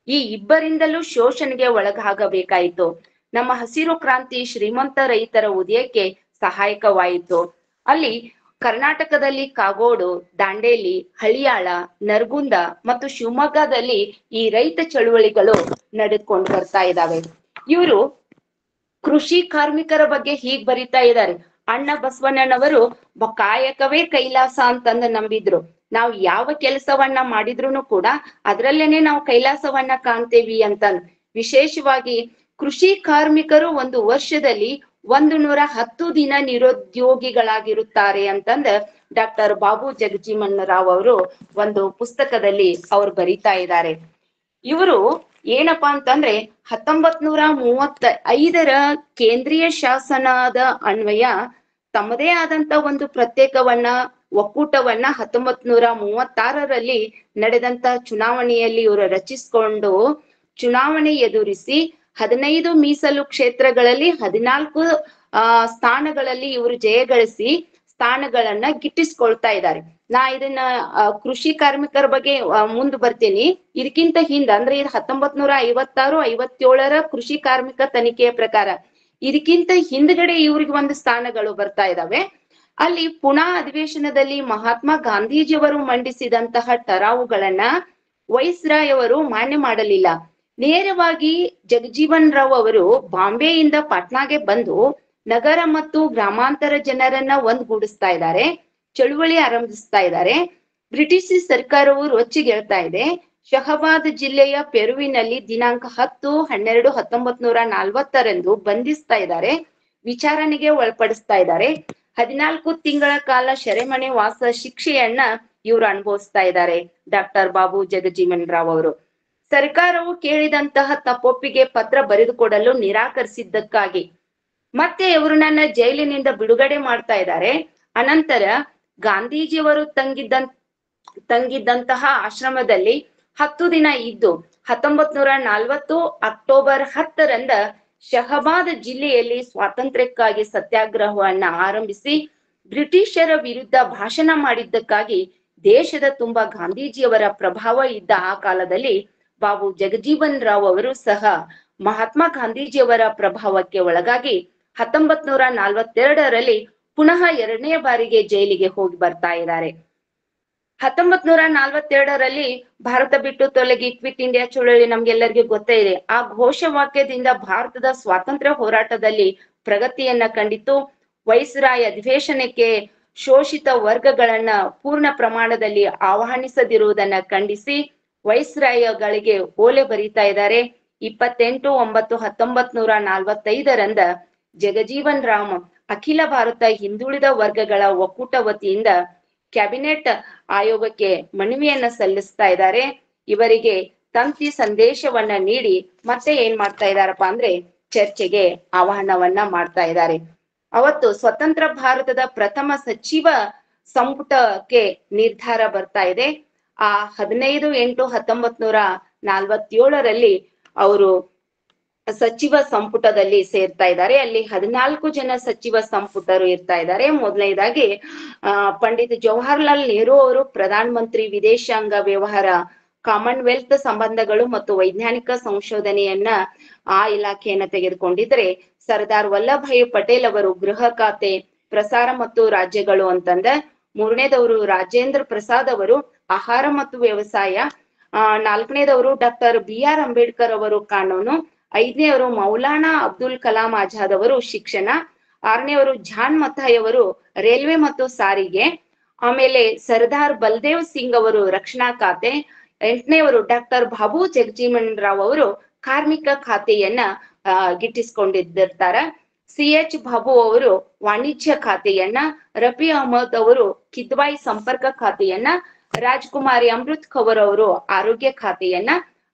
ಈ ಇಬ್ಬರಿಂದಲೂ ಶೋಷಣೆಗೆ ಒಳಗಾಗಬೇಕಾಯಿತು. ನಮ್ಮ ಹಸಿರು ಕ್ರಾಂತಿ ಶ್ರೀಮಂತ ರೈತರ ಉದಯಕ್ಕೆ ಸಹಾಯಕವಾಯಿತು. ಅಲ್ಲಿ ಕರ್ನಾಟಕದಲ್ಲಿ ಕಾಗೋಡು, ದಾಂಡೇಲಿ, ಹಳಿಯಾಳ, ನರಗುಂದ ಮತ್ತು ಶಿವಮೊಗ್ಗದಲ್ಲಿ ಈ ರೈತ ಚಳುವಳಿಗಳು ನಡೆದುಕೊಂಡು ಬರ್ತಾ ಇದ್ದಾವೆ. ಇವರು ಕೃಷಿ ಕಾರ್ಮಿಕರ ಬಗ್ಗೆ ಹೀಗ್ ಬರಿತಾ ಇದ್ದಾರೆ. ಅಣ್ಣ ಬಸವಣ್ಣನವರು ಕಾಯಕವೇ ಕೈಲಾಸ ಅಂತಂದು ನಂಬಿದ್ರು. ನಾವು ಯಾವ ಕೆಲಸವನ್ನ ಮಾಡಿದ್ರು ಕೂಡ ಅದ್ರಲ್ಲೇನೆ ನಾವು ಕೈಲಾಸವನ್ನ ಕಾಣ್ತೇವಿ ಅಂತ. ವಿಶೇಷವಾಗಿ ಕೃಷಿ ಕಾರ್ಮಿಕರು ಒಂದು ವರ್ಷದಲ್ಲಿ 110 ದಿನ ನಿರುದ್ಯೋಗಿಗಳಾಗಿರುತ್ತಾರೆ ಅಂತಂದ ಡಾಕ್ಟರ್ ಬಾಬು ಜಗಜೀವನ್ ರಾವ್ ಅವರು ಒಂದು ಪುಸ್ತಕದಲ್ಲಿ ಅವ್ರು ಬರಿತಾ ಇದ್ದಾರೆ. ಇವರು ಏನಪ್ಪಾ ಅಂತಂದ್ರೆ 1935ರ ಕೇಂದ್ರೀಯ ಶಾಸನದ ಅನ್ವಯ ತಮ್ಮದೇ ಆದಂತ ಒಂದು ಪ್ರತ್ಯೇಕವನ್ನ ಒಕ್ಕೂಟವನ್ನ 1936ರಲ್ಲಿ ನಡೆದಂತ ಚುನಾವಣೆಯಲ್ಲಿ ಇವರು ರಚಿಸಿಕೊಂಡು ಚುನಾವಣೆ ಎದುರಿಸಿ 15 ಮೀಸಲು ಕ್ಷೇತ್ರಗಳಲ್ಲಿ 14 ಸ್ಥಾನಗಳಲ್ಲಿ ಇವರು ಜಯಗಳಿಸಿ ಸ್ಥಾನಗಳನ್ನ ಗಿಟ್ಟಿಸ್ಕೊಳ್ತಾ ಇದ್ದಾರೆ. ನಾ ಇದನ್ನ ಕೃಷಿ ಕಾರ್ಮಿಕರ ಬಗ್ಗೆ ಮುಂದೆ ಬರ್ತೀನಿ. ಇದಕ್ಕಿಂತ ಹಿಂದ ಅಂದ್ರೆ ಇದು 1956-57ರ ಕೃಷಿ ಕಾರ್ಮಿಕ ತನಿಖೆಯ ಪ್ರಕಾರ ಇದಕ್ಕಿಂತ ಹಿಂದ್ಗಡೆ ಇವ್ರಿಗೆ ಒಂದು ಸ್ಥಾನಗಳು ಬರ್ತಾ ಇದಾವೆ. ಅಲ್ಲಿ ಪುಣಾ ಅಧಿವೇಶನದಲ್ಲಿ ಮಹಾತ್ಮ ಗಾಂಧೀಜಿಯವರು ಮಂಡಿಸಿದಂತಹ ಠರಾವುಗಳನ್ನ ವೈಸ್ರಾಯ್ ಅವರು ಮಾನ್ಯ ಮಾಡಲಿಲ್ಲ. ನೇರವಾಗಿ ಜಗಜೀವನ್ ರಾವ್ ಅವರು ಬಾಂಬೆಯಿಂದ ಪಾಟ್ನಾಗೆ ಬಂದು ನಗರ ಮತ್ತು ಗ್ರಾಮಾಂತರ ಜನರನ್ನ ಒಂದ್ಗೂಡಿಸ್ತಾ ಇದ್ದಾರೆ, ಚಳುವಳಿ ಆರಂಭಿಸ್ತಾ ಇದ್ದಾರೆ. ಬ್ರಿಟಿಷ್ ಸರ್ಕಾರವು ರೊಚ್ಚಿಗೇಳ್ತಾ ಇದೆ. ಶಹಬಾದ್ ಜಿಲ್ಲೆಯ ಪೆರುವಿನಲ್ಲಿ ದಿನಾಂಕ 10-12-1940ರಂದು ಬಂಧಿಸ್ತಾ ಇದ್ದಾರೆ, ವಿಚಾರಣೆಗೆ ಒಳಪಡಿಸ್ತಾ ಇದ್ದಾರೆ. 14 ತಿಂಗಳ ಕಾಲ ಸೆರೆಮನೆ ವಾಸ ಶಿಕ್ಷೆಯನ್ನ ಇವರು ಅನುಭವಿಸ್ತಾ ಇದ್ದಾರೆ ಡಾಕ್ಟರ್ ಬಾಬು ಜಗಜೀವನ್ ರಾವ್ ಅವರು. ಸರ್ಕಾರವು ಕೇಳಿದಂತಹ ತಪ್ಪೊಪ್ಪಿಗೆ ಪತ್ರ ಬರೆದುಕೊಡಲು ನಿರಾಕರಿಸಿದ್ದಕ್ಕಾಗಿ ಮತ್ತೆ ಇವರು ಜೈಲಿನಿಂದ ಬಿಡುಗಡೆ ಮಾಡ್ತಾ ಇದ್ದಾರೆ. ಅನಂತರ ಗಾಂಧೀಜಿಯವರು ತಂಗಿದ್ದಂತಹ ಆಶ್ರಮದಲ್ಲಿ 10 ದಿನ ಇದ್ದು 1940 ಅಕ್ಟೋಬರ್ 10ರಂದ ಶಹಬಾದ್ ಜಿಲ್ಲೆಯಲ್ಲಿ ಸ್ವಾತಂತ್ರ್ಯಕ್ಕಾಗಿ ಸತ್ಯಾಗ್ರಹವನ್ನ ಆರಂಭಿಸಿ ಬ್ರಿಟಿಷರ ವಿರುದ್ಧ ಭಾಷಣ ಮಾಡಿದ್ದಕ್ಕಾಗಿ ದೇಶದ ತುಂಬಾ ಗಾಂಧೀಜಿಯವರ ಪ್ರಭಾವ ಇದ್ದ ಆ ಕಾಲದಲ್ಲಿ ಬಾಬು ಜಗಜೀವನ್ ರಾವ್ ಅವರು ಸಹ ಮಹಾತ್ಮ ಗಾಂಧೀಜಿಯವರ ಪ್ರಭಾವಕ್ಕೆ ಒಳಗಾಗಿ 1942ರಲ್ಲಿ ಪುನಃ 2ನೇ ಬಾರಿಗೆ ಜೈಲಿಗೆ ಹೋಗಿ ಬರ್ತಾ ಇದ್ದಾರೆ. 1942ರಲ್ಲಿ ಭಾರತ ಬಿಟ್ಟು ತೊಲಗಿ ಕ್ವಿಟ್ ಇಂಡಿಯಾ ಚಳವಳಿ ನಮ್ಗೆಲ್ಲರಿಗೂ ಗೊತ್ತೇ ಇದೆ. ಆ ಘೋಷವಾಕ್ಯದಿಂದ ಭಾರತದ ಸ್ವಾತಂತ್ರ್ಯ ಹೋರಾಟದಲ್ಲಿ ಪ್ರಗತಿಯನ್ನ ಕಂಡಿತು. ವೈಸ್ರಾಯ್ ಅಧಿವೇಶನಕ್ಕೆ ಶೋಷಿತ ವರ್ಗಗಳನ್ನ ಪೂರ್ಣ ಪ್ರಮಾಣದಲ್ಲಿ ಆಹ್ವಾನಿಸದಿರುವುದನ್ನ ಖಂಡಿಸಿ ವೈಸ್ರಾಯಗಳಿಗೆ ಓಲೆ ಬರೀತಾ ಇದ್ದಾರೆ. 28/9/1945ರಂದ ಜಗಜೀವನ್ ರಾಮ್ ಅಖಿಲ ಭಾರತ ಹಿಂದುಳಿದ ವರ್ಗಗಳ ಒಕ್ಕೂಟ ವತಿಯಿಂದ ಕ್ಯಾಬಿನೆಟ್ ಆಯೋಗಕ್ಕೆ ಮನವಿಯನ್ನ ಸಲ್ಲಿಸ್ತಾ ಇದ್ದಾರೆ. ಇವರಿಗೆ ತಂತಿ ಸಂದೇಶವನ್ನ ನೀಡಿ ಮತ್ತೆ ಏನ್ ಮಾಡ್ತಾ ಇದಾರಪ್ಪ ಅಂದ್ರೆ ಚರ್ಚೆಗೆ ಆಹ್ವಾನವನ್ನ ಮಾಡ್ತಾ ಇದ್ದಾರೆ. ಅವತ್ತು ಸ್ವತಂತ್ರ ಭಾರತದ ಪ್ರಥಮ ಸಚಿವ ಸಂಪುಟಕ್ಕೆ ನಿರ್ಧಾರ ಬರ್ತಾ ಇದೆ. ಆ 15/8/1947ರಲ್ಲಿ ಅವರು ಸಚಿವ ಸಂಪುಟದಲ್ಲಿ ಸೇರ್ತಾ ಇದ್ದಾರೆ. ಅಲ್ಲಿ 14 ಜನ ಸಚಿವ ಸಂಪುಟರು ಇರ್ತಾ ಇದ್ದಾರೆ. ಮೊದಲನೇದಾಗಿ ಪಂಡಿತ್ ಜವಾಹರ್ಲಾಲ್ ನೆಹರು ಅವರು ಪ್ರಧಾನ ಮಂತ್ರಿ, ವಿದೇಶಾಂಗ ವ್ಯವಹಾರ, ಕಾಮನ್ವೆಲ್ತ್ ಸಂಬಂಧಗಳು ಮತ್ತು ವೈಜ್ಞಾನಿಕ ಸಂಶೋಧನೆಯನ್ನ ಆ ಇಲಾಖೆಯನ್ನ ತೆಗೆದುಕೊಂಡಿದ್ರೆ, ಸರ್ದಾರ್ ವಲ್ಲಭಾಯಿ ಪಟೇಲ್ ಅವರು ಗೃಹ ಖಾತೆ, ಪ್ರಸಾರ ಮತ್ತು ರಾಜ್ಯಗಳು ಅಂತಂದ, ಮೂರನೇದವರು ರಾಜೇಂದ್ರ ಪ್ರಸಾದ್ ಅವರು ಆಹಾರ ಮತ್ತು ವ್ಯವಸಾಯ, ನಾಲ್ಕನೇದವರು ಡಾಕ್ಟರ್ BR ಅಂಬೇಡ್ಕರ್ ಅವರು ಕಾನೂನು, ಐದನೇವರು ಮೌಲಾನಾ ಅಬ್ದುಲ್ ಕಲಾಂ ಆಜಾದ್ ಅವರು ಶಿಕ್ಷಣ, ಆರನೇವರು ಜಾನ್ ಮಥಾಯ್ ಅವರು ರೈಲ್ವೆ ಮತ್ತು ಸಾರಿಗೆ, ಆಮೇಲೆ ಸರ್ದಾರ್ ಬಲ್ದೇವ್ ಸಿಂಗ್ ಅವರು ರಕ್ಷಣಾ ಖಾತೆ, ಎಂಟನೇವರು ಡಾಕ್ಟರ್ ಬಾಬು ಜಗಜೀವನ್ ರಾವ್ ಅವರು ಕಾರ್ಮಿಕ ಖಾತೆಯನ್ನ ಗಿಟ್ಟಿಸ್ಕೊಂಡಿರ್ತಾರ. CH ಬಾಬು ಅವರು ವಾಣಿಜ್ಯ ಖಾತೆಯನ್ನ, ರಫಿ ಅಹಮದ್ ಅವರು ಕಿದ್ವಾಯಿ ಸಂಪರ್ಕ ಖಾತೆಯನ್ನ, ರಾಜ್ಕುಮಾರಿ ಅಮೃತ್ ಕೌರ್ ಅವರು ಆರೋಗ್ಯ ಖಾತೆಯನ್ನ,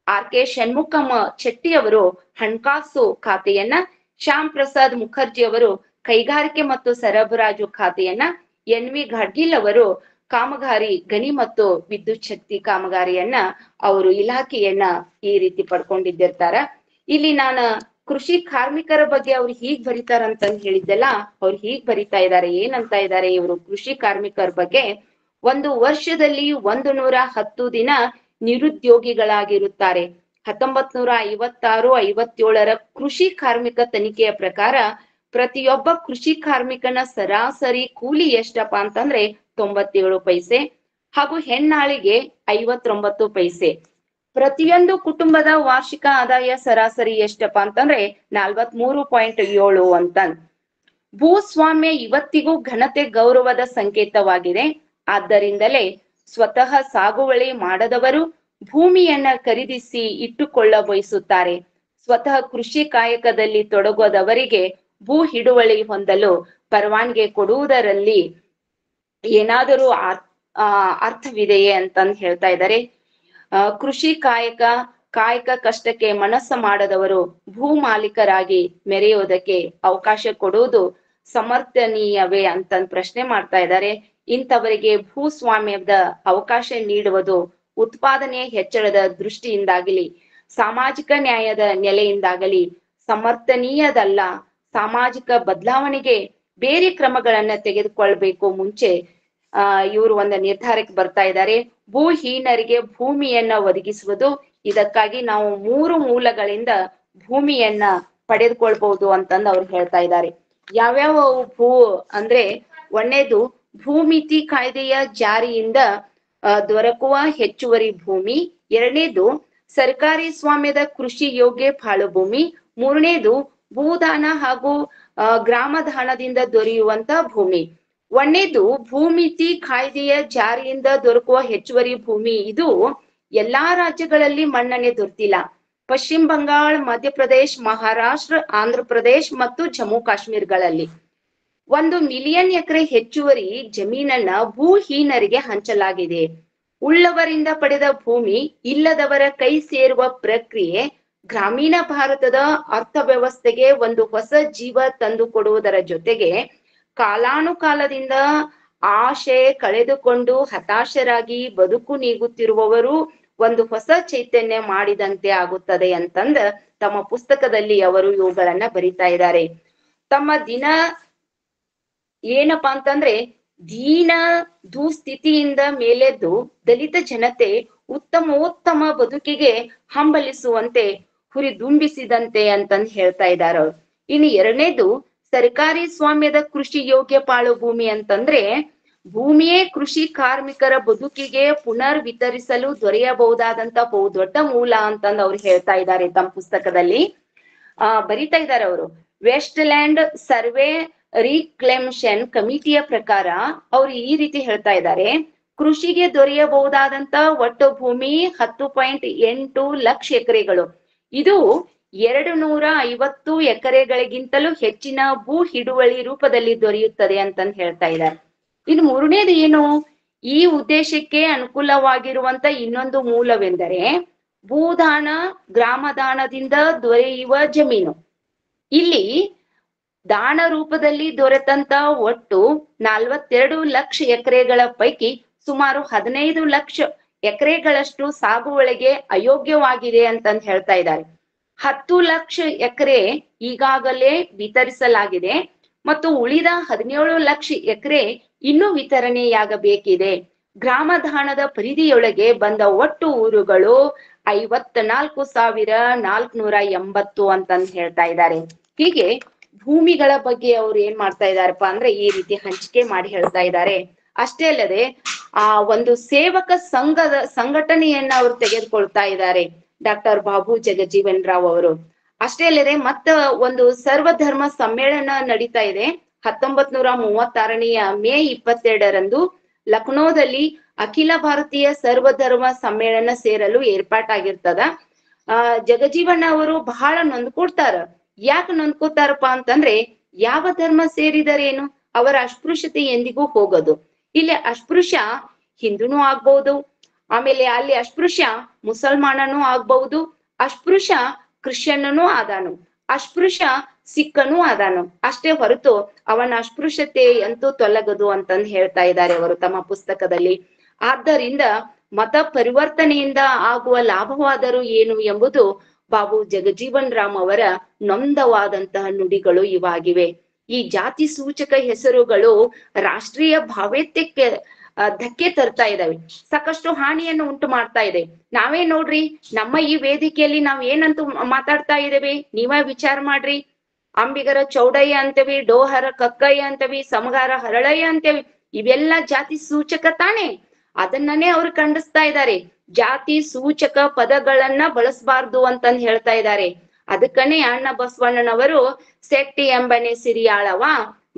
RK ಷಣ್ಮುಖಮ್ಮ ಚೆಟ್ಟಿ ಅವರು ಹಣಕಾಸು ಖಾತೆಯನ್ನ, ಶ್ಯಾಮ್ ಪ್ರಸಾದ್ ಮುಖರ್ಜಿ ಅವರು ಕೈಗಾರಿಕೆ ಮತ್ತು ಸರಬರಾಜು ಖಾತೆಯನ್ನ, NV ಘಾಡ್ಗಿಲ್ ಅವರು ಕಾಮಗಾರಿ, ಗಣಿ ಮತ್ತು ವಿದ್ಯುತ್ ಶಕ್ತಿ ಕಾಮಗಾರಿಯನ್ನ ಅವರು ಇಲಾಖೆಯನ್ನ ಈ ರೀತಿ ಪಡ್ಕೊಂಡಿದ್ದಿರ್ತಾರ. ಇಲ್ಲಿ ನಾನು ಕೃಷಿ ಕಾರ್ಮಿಕರ ಬಗ್ಗೆ ಅವ್ರು ಹೀಗ್ ಬರೀತಾರಂತ ಹೇಳಿದ್ದೆಲ್ಲ, ಅವ್ರು ಹೀಗ್ ಬರಿತಾ ಇದ್ದಾರೆ. ಏನಂತ ಇದ್ದಾರೆ ಇವರು ಕೃಷಿ ಕಾರ್ಮಿಕರ ಬಗ್ಗೆ? ಒಂದು ವರ್ಷದಲ್ಲಿ 110 ದಿನ ನಿರುದ್ಯೋಗಿಗಳಾಗಿರುತ್ತಾರೆ. 1956-57 ಕೃಷಿ ಕಾರ್ಮಿಕ ತನಿಖೆಯ ಪ್ರಕಾರ ಪ್ರತಿಯೊಬ್ಬ ಕೃಷಿ ಕಾರ್ಮಿಕನ ಸರಾಸರಿ ಕೂಲಿ ಎಷ್ಟಪ್ಪ ಅಂತಂದ್ರೆ 97 ಪೈಸೆ ಹಾಗೂ ಹೆಣ್ಣಾಳಿಗೆ 59 ಪೈಸೆ. ಪ್ರತಿಯೊಂದು ಕುಟುಂಬದ ವಾರ್ಷಿಕ ಆದಾಯ ಸರಾಸರಿ ಎಷ್ಟಪ್ಪ ಅಂತಂದ್ರೆ 43.7 ಅಂತ. ಭೂಸ್ವಾಮ್ಯ ಇವತ್ತಿಗೂ ಘನತೆ ಗೌರವದ ಸಂಕೇತವಾಗಿದೆ. ಆದ್ದರಿಂದಲೇ ಸ್ವತಃ ಸಾಗುವಳಿ ಮಾಡದವರು ಭೂಮಿಯನ್ನ ಖರೀದಿಸಿ ಇಟ್ಟುಕೊಳ್ಳ ಬಯಸುತ್ತಾರೆ. ಸ್ವತಃ ಕೃಷಿ ಕಾಯಕದಲ್ಲಿ ತೊಡಗುವವರಿಗೆ ಭೂ ಹಿಡುವಳಿ ಹೊಂದಲು ಪರವಾನಗಿ ಕೊಡುವುದರಲ್ಲಿ ಏನಾದರೂ ಅರ್ಥವಿದೆಯೇ ಅಂತಂದು ಹೇಳ್ತಾ ಇದ್ದಾರೆ. ಕೃಷಿ ಕಾಯಕ ಕಷ್ಟಕ್ಕೆ ಮನಸ್ಸು ಮಾಡದವರು ಭೂ ಮಾಲೀಕರಾಗಿ ಮೆರೆಯುವುದಕ್ಕೆ ಅವಕಾಶ ಕೊಡುವುದು ಸಮರ್ಥನೀಯವೇ ಅಂತ ಪ್ರಶ್ನೆ ಮಾಡ್ತಾ ಇದ್ದಾರೆ. ಇಂಥವರಿಗೆ ಭೂಸ್ವಾಮ್ಯದ ಅವಕಾಶ ನೀಡುವುದು ಉತ್ಪಾದನೆ ಹೆಚ್ಚಳದ ದೃಷ್ಟಿಯಿಂದಾಗಲಿ ಸಾಮಾಜಿಕ ನ್ಯಾಯದ ನೆಲೆಯಿಂದಾಗಲಿ ಸಮರ್ಥನೀಯದಲ್ಲ. ಸಾಮಾಜಿಕ ಬದಲಾವಣೆಗೆ ಬೇರೆ ಕ್ರಮಗಳನ್ನ ತೆಗೆದುಕೊಳ್ಬೇಕು. ಮುಂಚೆ ಇವರು ಒಂದು ನಿರ್ಧಾರಕ್ಕೆ ಬರ್ತಾ ಇದ್ದಾರೆ. ಭೂಹೀನರಿಗೆ ಭೂಮಿಯನ್ನ ಒದಗಿಸುವುದು. ಇದಕ್ಕಾಗಿ ನಾವು 3 ಮೂಲಗಳಿಂದ ಭೂಮಿಯನ್ನ ಪಡೆದುಕೊಳ್ಬಹುದು ಅಂತಂದು ಅವ್ರು ಹೇಳ್ತಾ ಇದ್ದಾರೆ. ಯಾವ್ಯಾವ ಭೂ ಅಂದ್ರೆ, ಒಂದನೇದು ಭೂಮಿತಿ ಕಾಯ್ದೆಯ ಜಾರಿಯಿಂದ ದೊರಕುವ ಹೆಚ್ಚುವರಿ ಭೂಮಿ. ಎರಡನೇದು ಸರ್ಕಾರಿ ಸ್ವಾಮ್ಯದ ಕೃಷಿ ಯೋಗ್ಯ ಪಾಳು ಭೂಮಿ. ಮೂರನೇದು ಭೂದಾನ ಹಾಗೂ ಗ್ರಾಮದಾನದಿಂದ ದೊರೆಯುವಂತ ಭೂಮಿ. ಒಂದನೇದು ಭೂಮಿತಿ ಕಾಯ್ದೆಯ ಜಾರಿಯಿಂದ ದೊರಕುವ ಹೆಚ್ಚುವರಿ ಭೂಮಿ. ಇದು ಎಲ್ಲಾ ರಾಜ್ಯಗಳಲ್ಲಿ ಮನ್ನಣೆ ದೊರೆತಿಲ್ಲ. ಪಶ್ಚಿಮ ಬಂಗಾಳ, ಮಧ್ಯಪ್ರದೇಶ್, ಮಹಾರಾಷ್ಟ್ರ, ಆಂಧ್ರ ಪ್ರದೇಶ್ ಮತ್ತು ಜಮ್ಮು ಕಾಶ್ಮೀರಗಳಲ್ಲಿ 1 ಮಿಲಿಯನ್ ಎಕರೆ ಹೆಚ್ಚುವರಿ ಜಮೀನನ್ನ ಭೂಹೀನರಿಗೆ ಹಂಚಲಾಗಿದೆ. ಉಳ್ಳವರಿಂದ ಪಡೆದ ಭೂಮಿ ಇಲ್ಲದವರ ಕೈ ಸೇರುವ ಪ್ರಕ್ರಿಯೆ ಗ್ರಾಮೀಣ ಭಾರತದ ಅರ್ಥವ್ಯವಸ್ಥೆಗೆ ಒಂದು ಹೊಸ ಜೀವ ತಂದು ಕೊಡುವುದರ ಜೊತೆಗೆ ಕಾಲಾನುಕಾಲದಿಂದ ಆಶೆ ಕಳೆದುಕೊಂಡು ಹತಾಶರಾಗಿ ಬದುಕು ನೀಗುತ್ತಿರುವವರು ಒಂದು ಹೊಸ ಚೈತನ್ಯ ಮಾಡಿದಂತೆ ಆಗುತ್ತದೆ ಅಂತಂದ ತಮ್ಮ ಪುಸ್ತಕದಲ್ಲಿ ಅವರು ಇವುಗಳನ್ನ ಬರಿತಾ ಇದ್ದಾರೆ. ತಮ್ಮ ದಿನ ಏನಪ್ಪಾ ಅಂತಂದ್ರೆ, ದೀನ ದುಸ್ಥಿತಿಯಿಂದ ಮೇಲೆದ್ದು ದಲಿತ ಜನತೆ ಉತ್ತಮೋತ್ತಮ ಬದುಕಿಗೆ ಹಂಬಲಿಸುವಂತೆ ಹುರಿದುಂಬಿಸಿದಂತೆ ಅಂತಂದು ಹೇಳ್ತಾ ಇದ್ದಾರೆ ಅವ್ರು. ಇನ್ನು ಎರಡನೇದು ಸರ್ಕಾರಿ ಸ್ವಾಮ್ಯದ ಕೃಷಿ ಯೋಗ್ಯ ಪಾಳು ಭೂಮಿ ಅಂತಂದ್ರೆ, ಭೂಮಿಯೇ ಕೃಷಿ ಕಾರ್ಮಿಕರ ಬದುಕಿಗೆ ಪುನರ್ ವಿತರಿಸಲು ದೊರೆಯಬಹುದಾದಂತ ಬಹುದೊಡ್ಡ ಮೂಲ ಅಂತಂದು ಅವ್ರು ಹೇಳ್ತಾ ಇದ್ದಾರೆ ತಮ್ಮ ಪುಸ್ತಕದಲ್ಲಿ. ಬರಿತಾ ಇದ್ದಾರೆ ಅವರು. ವೆಸ್ಟ್ ಲ್ಯಾಂಡ್ ಸರ್ವೆ ರೀಕ್ಲೆಮೇಷನ್ ಕಮಿಟಿಯ ಪ್ರಕಾರ ಅವ್ರು ಈ ರೀತಿ ಹೇಳ್ತಾ ಇದ್ದಾರೆ. ಕೃಷಿಗೆ ದೊರೆಯಬಹುದಾದಂತ ಒಟ್ಟು ಭೂಮಿ 10.8 ಲಕ್ಷ ಎಕರೆಗಳು. ಇದು 250 ಎಕರೆಗಳಿಗಿಂತಲೂ ಹೆಚ್ಚಿನ ಭೂ ಹಿಡುವಳಿ ರೂಪದಲ್ಲಿ ದೊರೆಯುತ್ತದೆ ಅಂತಂದು ಹೇಳ್ತಾ ಇದ್ದಾರೆ. ಇನ್ನು ಮೂರನೇದು ಏನು, ಈ ಉದ್ದೇಶಕ್ಕೆ ಅನುಕೂಲವಾಗಿರುವಂತ ಇನ್ನೊಂದು ಮೂಲವೆಂದರೆ ಭೂದಾನ, ಗ್ರಾಮದಾನದಿಂದ ದೊರೆಯುವ ಜಮೀನು. ಇಲ್ಲಿ ದಾನ ರೂಪದಲ್ಲಿ ದೊರೆತಂತ ಒಟ್ಟು 42 ಲಕ್ಷ ಎಕರೆಗಳ ಪೈಕಿ ಸುಮಾರು 15 ಲಕ್ಷ ಎಕರೆಗಳಷ್ಟು ಸಾಗುವಳಿಗೆ ಅಯೋಗ್ಯವಾಗಿದೆ ಅಂತಂದು ಹೇಳ್ತಾ ಇದ್ದಾರೆ. 10 ಲಕ್ಷ ಎಕರೆ ಈಗಾಗಲೇ ವಿತರಿಸಲಾಗಿದೆ ಮತ್ತು ಉಳಿದ 17 ಲಕ್ಷ ಎಕರೆ ಇನ್ನೂ ವಿತರಣೆಯಾಗಬೇಕಿದೆ. ಗ್ರಾಮದಾನದ ಪರಿಧಿಯೊಳಗೆ ಬಂದ ಒಟ್ಟು ಊರುಗಳು 54,480 ಅಂತಂದು ಹೇಳ್ತಾ ಇದ್ದಾರೆ. ಹೀಗೆ ಭೂಮಿಗಳ ಬಗ್ಗೆ ಅವ್ರು ಏನ್ ಮಾಡ್ತಾ ಇದಾರಪ್ಪ ಅಂದ್ರೆ ಈ ರೀತಿ ಹಂಚಿಕೆ ಮಾಡಿ ಹೇಳ್ತಾ ಇದ್ದಾರೆ. ಅಷ್ಟೇ ಅಲ್ಲದೆ ಒಂದು ಸೇವಕ ಸಂಘಟನೆಯನ್ನ ಅವರು ತೆಗೆದುಕೊಳ್ತಾ ಇದ್ದಾರೆ, ಡಾಕ್ಟರ್ ಬಾಬು ಜಗಜೀವನ್ ರಾವ್ ಅವರು. ಅಷ್ಟೇ ಅಲ್ಲದೆ ಒಂದು ಸರ್ವಧರ್ಮ ಸಮ್ಮೇಳನ ನಡೀತಾ ಇದೆ 1936 ಮೇ 22 ಲಕ್ನೋದಲ್ಲಿ ಅಖಿಲ ಭಾರತೀಯ ಸರ್ವಧರ್ಮ ಸಮ್ಮೇಳನ ಸೇರಲು ಏರ್ಪಾಟಾಗಿರ್ತದ. ಜಗಜೀವನ್ ಅವರು ಬಹಳ ನೊಂದ್ಕೊಡ್ತಾರ. ಯಾಕೆ ನೊಂದ್ಕೋತಾರಪ್ಪ ಅಂತಂದ್ರೆ, ಯಾವ ಧರ್ಮ ಸೇರಿದರೇನು, ಅವರ ಅಸ್ಪೃಶ್ಯತೆ ಎಂದಿಗೂ ಹೋಗೋದು. ಇಲ್ಲಿ ಅಸ್ಪೃಶ್ಯ ಹಿಂದೂನು ಆಗ್ಬಹುದು, ಆಮೇಲೆ ಅಲ್ಲಿ ಅಸ್ಪೃಶ್ಯ ಮುಸಲ್ಮಾನನೂ ಆಗ್ಬಹುದು, ಅಸ್ಪೃಶ್ಯ ಕ್ರಿಶ್ಚಿಯನ್ನನೂ ಆದಾನು, ಅಸ್ಪೃಶ್ಯ ಸಿಕ್ಕನೂ ಆದಾನು. ಅಷ್ಟೇ ಹೊರತು ಅವನ ಅಸ್ಪೃಶ್ಯತೆ ಅಂತೂ ತೊಲಗದು ಅಂತಂದು ಹೇಳ್ತಾ ಇದ್ದಾರೆ ಅವರು ತಮ್ಮ ಪುಸ್ತಕದಲ್ಲಿ. ಆದ್ದರಿಂದ ಮತ ಪರಿವರ್ತನೆಯಿಂದ ಆಗುವ ಲಾಭವಾದರೂ ಏನು ಎಂಬುದು ಬಾಬು ಜಗಜೀವನ್ ರಾಮ್ ಅವರ ನೊಂದವಾದಂತಹ ನುಡಿಗಳು ಇವಾಗಿವೆ. ಈ ಜಾತಿ ಸೂಚಕ ಹೆಸರುಗಳು ರಾಷ್ಟ್ರೀಯ ಭಾವೈಕ್ಯಕ್ಕೆ ಧಕ್ಕೆ ತರ್ತಾ ಇದಾವೆ, ಸಾಕಷ್ಟು ಹಾನಿಯನ್ನು ಉಂಟು ಮಾಡ್ತಾ ಇದೆ. ನಾವೇ ನೋಡ್ರಿ, ನಮ್ಮ ಈ ವೇದಿಕೆಯಲ್ಲಿ ನಾವ್ ಏನಂತೂ ಮಾತಾಡ್ತಾ ಇದ್ದೇವೆ, ನೀವೇ ವಿಚಾರ ಮಾಡ್ರಿ. ಅಂಬಿಗರ ಚೌಡಯ್ಯ ಅಂತೇವಿ, ಡೋಹರ ಕಕ್ಕಯ್ಯ ಅಂತೇವಿ, ಸಮಗಾರ ಹರಳಯ್ಯ ಅಂತೇವಿ, ಇವೆಲ್ಲ ಜಾತಿ ಸೂಚಕ ತಾನೆ. ಅದನ್ನೇ ಅವ್ರು ಖಂಡಿಸ್ತಾ ಇದ್ದಾರೆ. ಜಾತಿ ಸೂಚಕ ಪದಗಳನ್ನ ಬಳಸಬಾರ್ದು ಅಂತಂದ್ ಹೇಳ್ತಾ ಇದ್ದಾರೆ. ಅದಕ್ಕನೇ ಅಣ್ಣ ಬಸವಣ್ಣನವರು ಸೆಟ್ಟಿ ಎಂಬನೆ ಸಿರಿಯಾಳವ,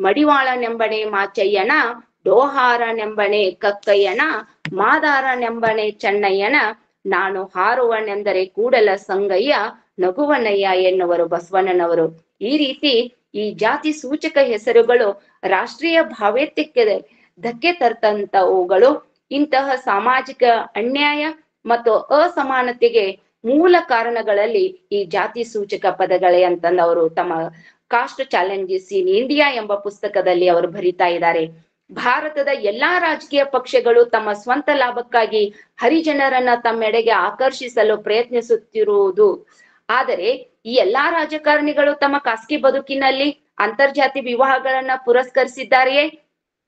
ಮಡಿವಾಳನೆಂಬನೆ ಮಾಚಯ್ಯನ, ಡೋಹಾರನೆಂಬನೆ ಕಕ್ಕಯ್ಯನ, ಮಾದಾರನೆಂಬನೆ ಚೆನ್ನಯ್ಯನ, ನಾನು ಹಾರುವನೆಂದರೆ ಕೂಡಲ ಸಂಗಯ್ಯ ನಗುವನಯ್ಯ ಎನ್ನುವರು ಬಸವಣ್ಣನವರು. ಈ ರೀತಿ ಈ ಜಾತಿ ಸೂಚಕ ಹೆಸರುಗಳು ರಾಷ್ಟ್ರೀಯ ಭಾವೈಕ್ಯಕ್ಕೆ ಧಕ್ಕೆ ತರ್ತಂತವುಗಳು. ಇಂತಹ ಸಾಮಾಜಿಕ ಅನ್ಯಾಯ ಮತ್ತು ಅಸಮಾನತೆಗೆ ಮೂಲ ಕಾರಣಗಳಲ್ಲಿ ಈ ಜಾತಿ ಸೂಚಕ ಪದಗಳೇ ಅಂತಂದು ಅವರು ತಮ್ಮ ಕಾಸ್ಟ್ ಚಾಲೆಂಜಸ್ ಇನ್ ಇಂಡಿಯಾ ಎಂಬ ಪುಸ್ತಕದಲ್ಲಿ ಅವರು ಬರಿತಾ ಇದ್ದಾರೆ. ಭಾರತದ ಎಲ್ಲಾ ರಾಜಕೀಯ ಪಕ್ಷಗಳು ತಮ್ಮ ಸ್ವಂತ ಲಾಭಕ್ಕಾಗಿ ಹರಿಜನರನ್ನ ತಮ್ಮೆಡೆಗೆ ಆಕರ್ಷಿಸಲು ಪ್ರಯತ್ನಿಸುತ್ತಿರುವುದು. ಆದರೆ ಈ ಎಲ್ಲಾ ರಾಜಕಾರಣಿಗಳು ತಮ್ಮ ಖಾಸಗಿ ಬದುಕಿನಲ್ಲಿ ಅಂತರ್ಜಾತಿ ವಿವಾಹಗಳನ್ನ ಪುರಸ್ಕರಿಸಿದ್ದಾರೆಯೇ?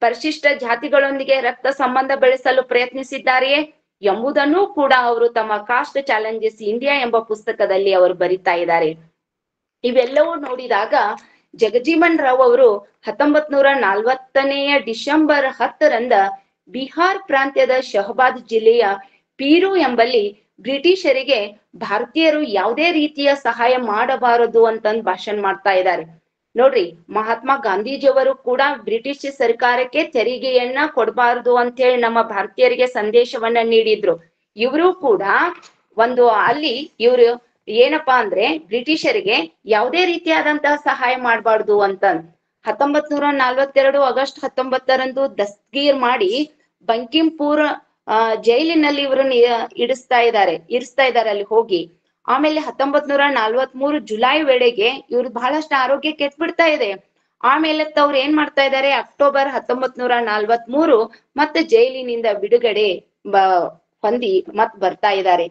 ಪರಿಶಿಷ್ಟ ಜಾತಿಗಳೊಂದಿಗೆ ರಕ್ತ ಸಂಬಂಧ ಬೆಳೆಸಲು ಪ್ರಯತ್ನಿಸಿದ್ದಾರೆಯೇ ಎಂಬುದನ್ನು ಕೂಡ ಅವರು ತಮ್ಮ ಕಾಸ್ಟ್ ಚಾಲೆಂಜಸ್ ಇಂಡಿಯಾ ಎಂಬ ಪುಸ್ತಕದಲ್ಲಿ ಅವರು ಬರಿತಾ ಇದ್ದಾರೆ. ಇವೆಲ್ಲವೂ ನೋಡಿದಾಗ ಜಗಜೀವನ್ ರಾವ್ ಅವರು 1940 ಡಿಸೆಂಬರ್ 10 ಬಿಹಾರ್ ಪ್ರಾಂತ್ಯದ ಶಹಬಾದ್ ಜಿಲ್ಲೆಯ ಪೀರು ಎಂಬಲ್ಲಿ ಬ್ರಿಟಿಷರಿಗೆ ಭಾರತೀಯರು ಯಾವುದೇ ರೀತಿಯ ಸಹಾಯ ಮಾಡಬಾರದು ಅಂತಂದ್ ಭಾಷಣ ಮಾಡ್ತಾ ಇದ್ದಾರೆ. ನೋಡ್ರಿ, ಮಹಾತ್ಮ ಗಾಂಧೀಜಿಯವರು ಕೂಡ ಬ್ರಿಟಿಷ್ ಸರ್ಕಾರಕ್ಕೆ ತೆರಿಗೆಯನ್ನ ಕೊಡಬಾರದು ಅಂತ ಹೇಳಿ ನಮ್ಮ ಭಾರತೀಯರಿಗೆ ಸಂದೇಶವನ್ನ ನೀಡಿದ್ರು. ಇವರು ಕೂಡ ಅಲ್ಲಿ ಇವ್ರು ಏನಪ್ಪಾ ಅಂದ್ರೆ ಬ್ರಿಟಿಷರಿಗೆ ಯಾವುದೇ ರೀತಿಯಾದಂತಹ ಸಹಾಯ ಮಾಡಬಾರ್ದು ಅಂತ 1942 ಆಗಸ್ಟ್ 19 ದಸ್ತಗೀರ್ ಮಾಡಿ ಬಂಕಿಂಪುರ್ ಜೈಲಿನಲ್ಲಿ ಇವ್ರನ್ನ ಇರಿಸ್ತಾ ಇದ್ದಾರೆ ಅಲ್ಲಿ ಹೋಗಿ. ಆಮೇಲೆ 1943 ಜುಲೈ ವೇಳೆಗೆ ಇವ್ರು ಬಹಳಷ್ಟು ಆರೋಗ್ಯ ಕೆಟ್ಬಿಡ್ತಾ ಇದೆ. ಆಮೇಲೆ ಅವ್ರು ಏನ್ ಮಾಡ್ತಾ ಇದ್ದಾರೆ, ಅಕ್ಟೋಬರ್ 1943 ಮತ್ತೆ ಜೈಲಿನಿಂದ ಬಿಡುಗಡೆ ಹೊಂದಿ ಮತ್ ಬರ್ತಾ ಇದ್ದಾರೆ.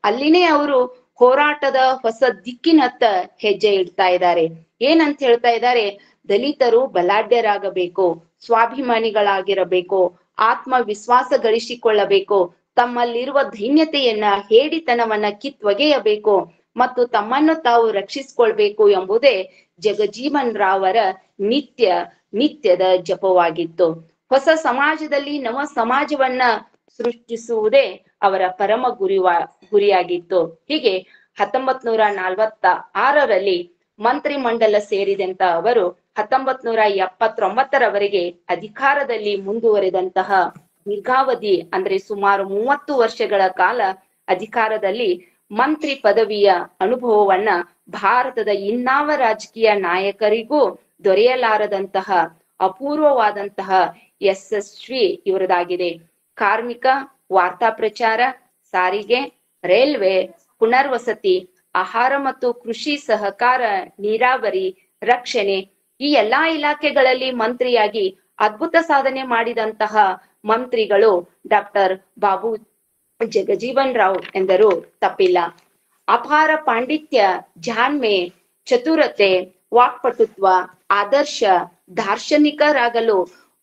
ಅಲ್ಲಿನೇ ಅವರು ಹೋರಾಟದ ಹೊಸ ದಿಕ್ಕಿನತ್ತ ಹೆಜ್ಜೆ ಇಡ್ತಾ ಇದ್ದಾರೆ. ಏನಂತ ಹೇಳ್ತಾ ಇದ್ದಾರೆ, ದಲಿತರು ಬಲಾಢ್ಯರಾಗಬೇಕು, ಸ್ವಾಭಿಮಾನಿಗಳಾಗಿರಬೇಕು, ಆತ್ಮವಿಶ್ವಾಸ ಗಳಿಸಿಕೊಳ್ಳಬೇಕು, ತಮ್ಮಲ್ಲಿರುವ ಧೈನ್ಯತೆಯನ್ನ ಹೇಡಿತನವನ್ನ ಕಿತ್ತೊಗೆಯಬೇಕು ಮತ್ತು ತಮ್ಮನ್ನು ತಾವು ರಕ್ಷಿಸಿಕೊಳ್ಬೇಕು ಎಂಬುದೇ ಜಗಜೀವನ್ ರಾವರ ನಿತ್ಯದ ಜಪವಾಗಿತ್ತು. ಹೊಸ ಸಮಾಜದಲ್ಲಿ ನವ ಸಮಾಜವನ್ನ ಸೃಷ್ಟಿಸುವುದೇ ಅವರ ಪರಮ ಗುರಿಯಾಗಿತ್ತು. ಹೀಗೆ 1946 ಮಂತ್ರಿ ಮಂಡಲ ಸೇರಿದಂತ ಅವರು 1979 ಅಧಿಕಾರದಲ್ಲಿ ಮುಂದುವರೆದಂತಹ ದೀರ್ಘಾವಧಿ ಅಂದ್ರೆ ಸುಮಾರು 30 ವರ್ಷಗಳ ಕಾಲ ಅಧಿಕಾರದಲ್ಲಿ ಮಂತ್ರಿ ಪದವಿಯ ಅನುಭವವನ್ನ ಭಾರತದ ಇನ್ನಾವ ರಾಜಕೀಯ ನಾಯಕರಿಗೂ ದೊರೆಯಲಾರದಂತಹ ಅಪೂರ್ವವಾದಂತಹ ಯಶಸ್ವಿ ಇವರದಾಗಿದೆ. ಕಾರ್ಮಿಕ, ವಾರ್ತಾ ಪ್ರಚಾರ, ಸಾರಿಗೆ, ರೈಲ್ವೆ, ಪುನರ್ವಸತಿ, ಆಹಾರ ಮತ್ತು ಕೃಷಿ ಸಹಕಾರ, ನೀರಾವರಿ, ರಕ್ಷಣೆ ಈ ಎಲ್ಲಾ ಇಲಾಖೆಗಳಲ್ಲಿ ಮಂತ್ರಿಯಾಗಿ ಅದ್ಭುತ ಸಾಧನೆ ಮಾಡಿದಂತಹ ಮಂತ್ರಿಗಳು ಡಾಕ್ಟರ್ ಬಾಬು ಜಗಜೀವನ್ ರಾವ್ ಎಂದರು ತಪ್ಪಿಲ್ಲ. ಅಪಾರ ಪಾಂಡಿತ್ಯ, ಜಾಣ್ಮೆ, ಚತುರತೆ, ವಾಕ್ಪಟುತ್ವ, ಆದರ್ಶ, ದಾರ್ಶನಿಕರಾಗಲು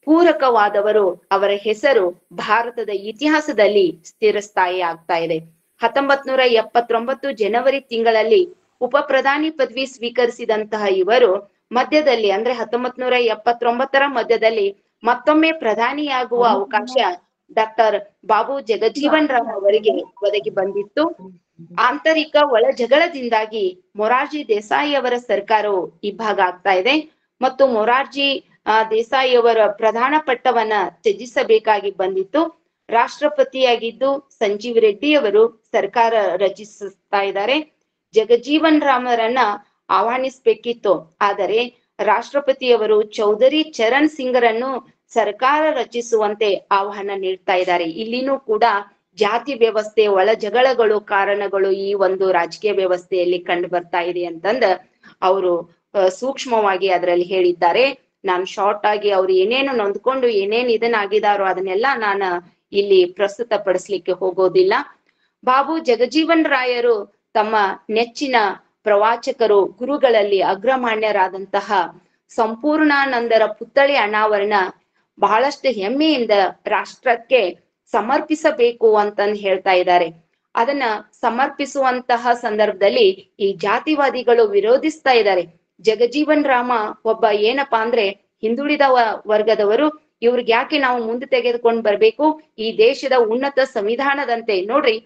ಪೂರಕವಾದವರು. ಅವರ ಹೆಸರು ಭಾರತದ ಇತಿಹಾಸದಲ್ಲಿ ಸ್ಥಿರಸ್ಥಾಯಿ ಆಗ್ತಾ ಇದೆ. 1979 ಜನವರಿ ತಿಂಗಳಲ್ಲಿ ಉಪ ಪ್ರಧಾನಿ ಪದವಿ ಸ್ವೀಕರಿಸಿದಂತಹ ಇವರು ಮಧ್ಯದಲ್ಲಿ ಅಂದ್ರೆ 1979 ಮಧ್ಯದಲ್ಲಿ ಮತ್ತೊಮ್ಮೆ ಪ್ರಧಾನಿಯಾಗುವ ಅವಕಾಶ ಡಾಕ್ಟರ್ ಬಾಬು ಜಗಜೀವನ್ ರಾವ್ ಅವರಿಗೆ ಒದಗಿ ಬಂದಿತ್ತು. ಆಂತರಿಕ ಒಳ ಜಗಳದಿಂದಾಗಿ ಮೊರಾರ್ಜಿ ದೇಸಾಯಿ ಅವರ ಸರ್ಕಾರವು ಇಬ್ಬಾಗ ಆಗ್ತಾ ಇದೆ ಮತ್ತು ಮೊರಾರ್ಜಿ ದೇಸಾಯಿ ಅವರ ಪ್ರಧಾನ ಪಟ್ಟವನ್ನ ತ್ಯಜಿಸಬೇಕಾಗಿ ಬಂದಿತ್ತು. ರಾಷ್ಟ್ರಪತಿಯಾಗಿದ್ದು ಸಂಜೀವ್ ರೆಡ್ಡಿ ಅವರು ಸರ್ಕಾರ ರಚಿಸ್ತಾ ಇದ್ದಾರೆ. ಜಗಜೀವನ್ ರಾಮರನ್ನ ಆಹ್ವಾನಿಸ್ಬೇಕಿತ್ತು, ಆದರೆ ರಾಷ್ಟ್ರಪತಿಯವರು ಚೌಧರಿ ಚರಣ್ ಸಿಂಗ್ರನ್ನು ಸರ್ಕಾರ ರಚಿಸುವಂತೆ ಆಹ್ವಾನ ನೀಡ್ತಾ ಇದ್ದಾರೆ. ಇಲ್ಲಿನೂ ಕೂಡ ಜಾತಿ ವ್ಯವಸ್ಥೆ, ಒಳ ಜಗಳಗಳು ಕಾರಣಗಳು ಈ ಒಂದು ರಾಜಕೀಯ ವ್ಯವಸ್ಥೆಯಲ್ಲಿ ಕಂಡು ಬರ್ತಾ ಇದೆ ಅಂತಂದ ಅವರು ಸೂಕ್ಷ್ಮವಾಗಿ ಅದರಲ್ಲಿ ಹೇಳಿದ್ದಾರೆ. ನಾನು ಶಾರ್ಟ್ ಆಗಿ ಅವ್ರು ಏನೇನು ನೊಂದ್ಕೊಂಡು ಏನೇನ್ ಇದನ್ನಾಗಿದಾರೋ ಅದನ್ನೆಲ್ಲ ನಾನು ಇಲ್ಲಿ ಪ್ರಸ್ತುತ ಪಡಿಸ್ಲಿಕ್ಕೆ ಹೋಗೋದಿಲ್ಲ. ಬಾಬು ಜಗಜೀವನ್ ರಾಯರು ತಮ್ಮ ನೆಚ್ಚಿನ ಪ್ರವಾಚಕರು, ಗುರುಗಳಲ್ಲಿ ಅಗ್ರಮಾನ್ಯರಾದಂತಹ ಸಂಪೂರ್ಣಾನಂದರ ಪುತ್ಥಳಿ ಅನಾವರಣ ಬಹಳಷ್ಟು ಹೆಮ್ಮೆಯಿಂದ ರಾಷ್ಟ್ರಕ್ಕೆ ಸಮರ್ಪಿಸಬೇಕು ಅಂತಂದು ಹೇಳ್ತಾ ಇದ್ದಾರೆ. ಅದನ್ನ ಸಮರ್ಪಿಸುವಂತಹ ಸಂದರ್ಭದಲ್ಲಿ ಈ ಜಾತಿವಾದಿಗಳು ವಿರೋಧಿಸ್ತಾ ಇದ್ದಾರೆ. ಜಗಜೀವನ್ ರಾಮ ಒಬ್ಬ ಏನಪ್ಪಾ ಅಂದ್ರೆ ಹಿಂದುಳಿದ ವರ್ಗದವರು, ಇವ್ರಿಗೆ ಯಾಕೆ ನಾವು ಮುಂದೆ ತೆಗೆದುಕೊಂಡು ಬರ್ಬೇಕು, ಈ ದೇಶದ ಉನ್ನತ ಸಂವಿಧಾನದಂತೆ. ನೋಡ್ರಿ,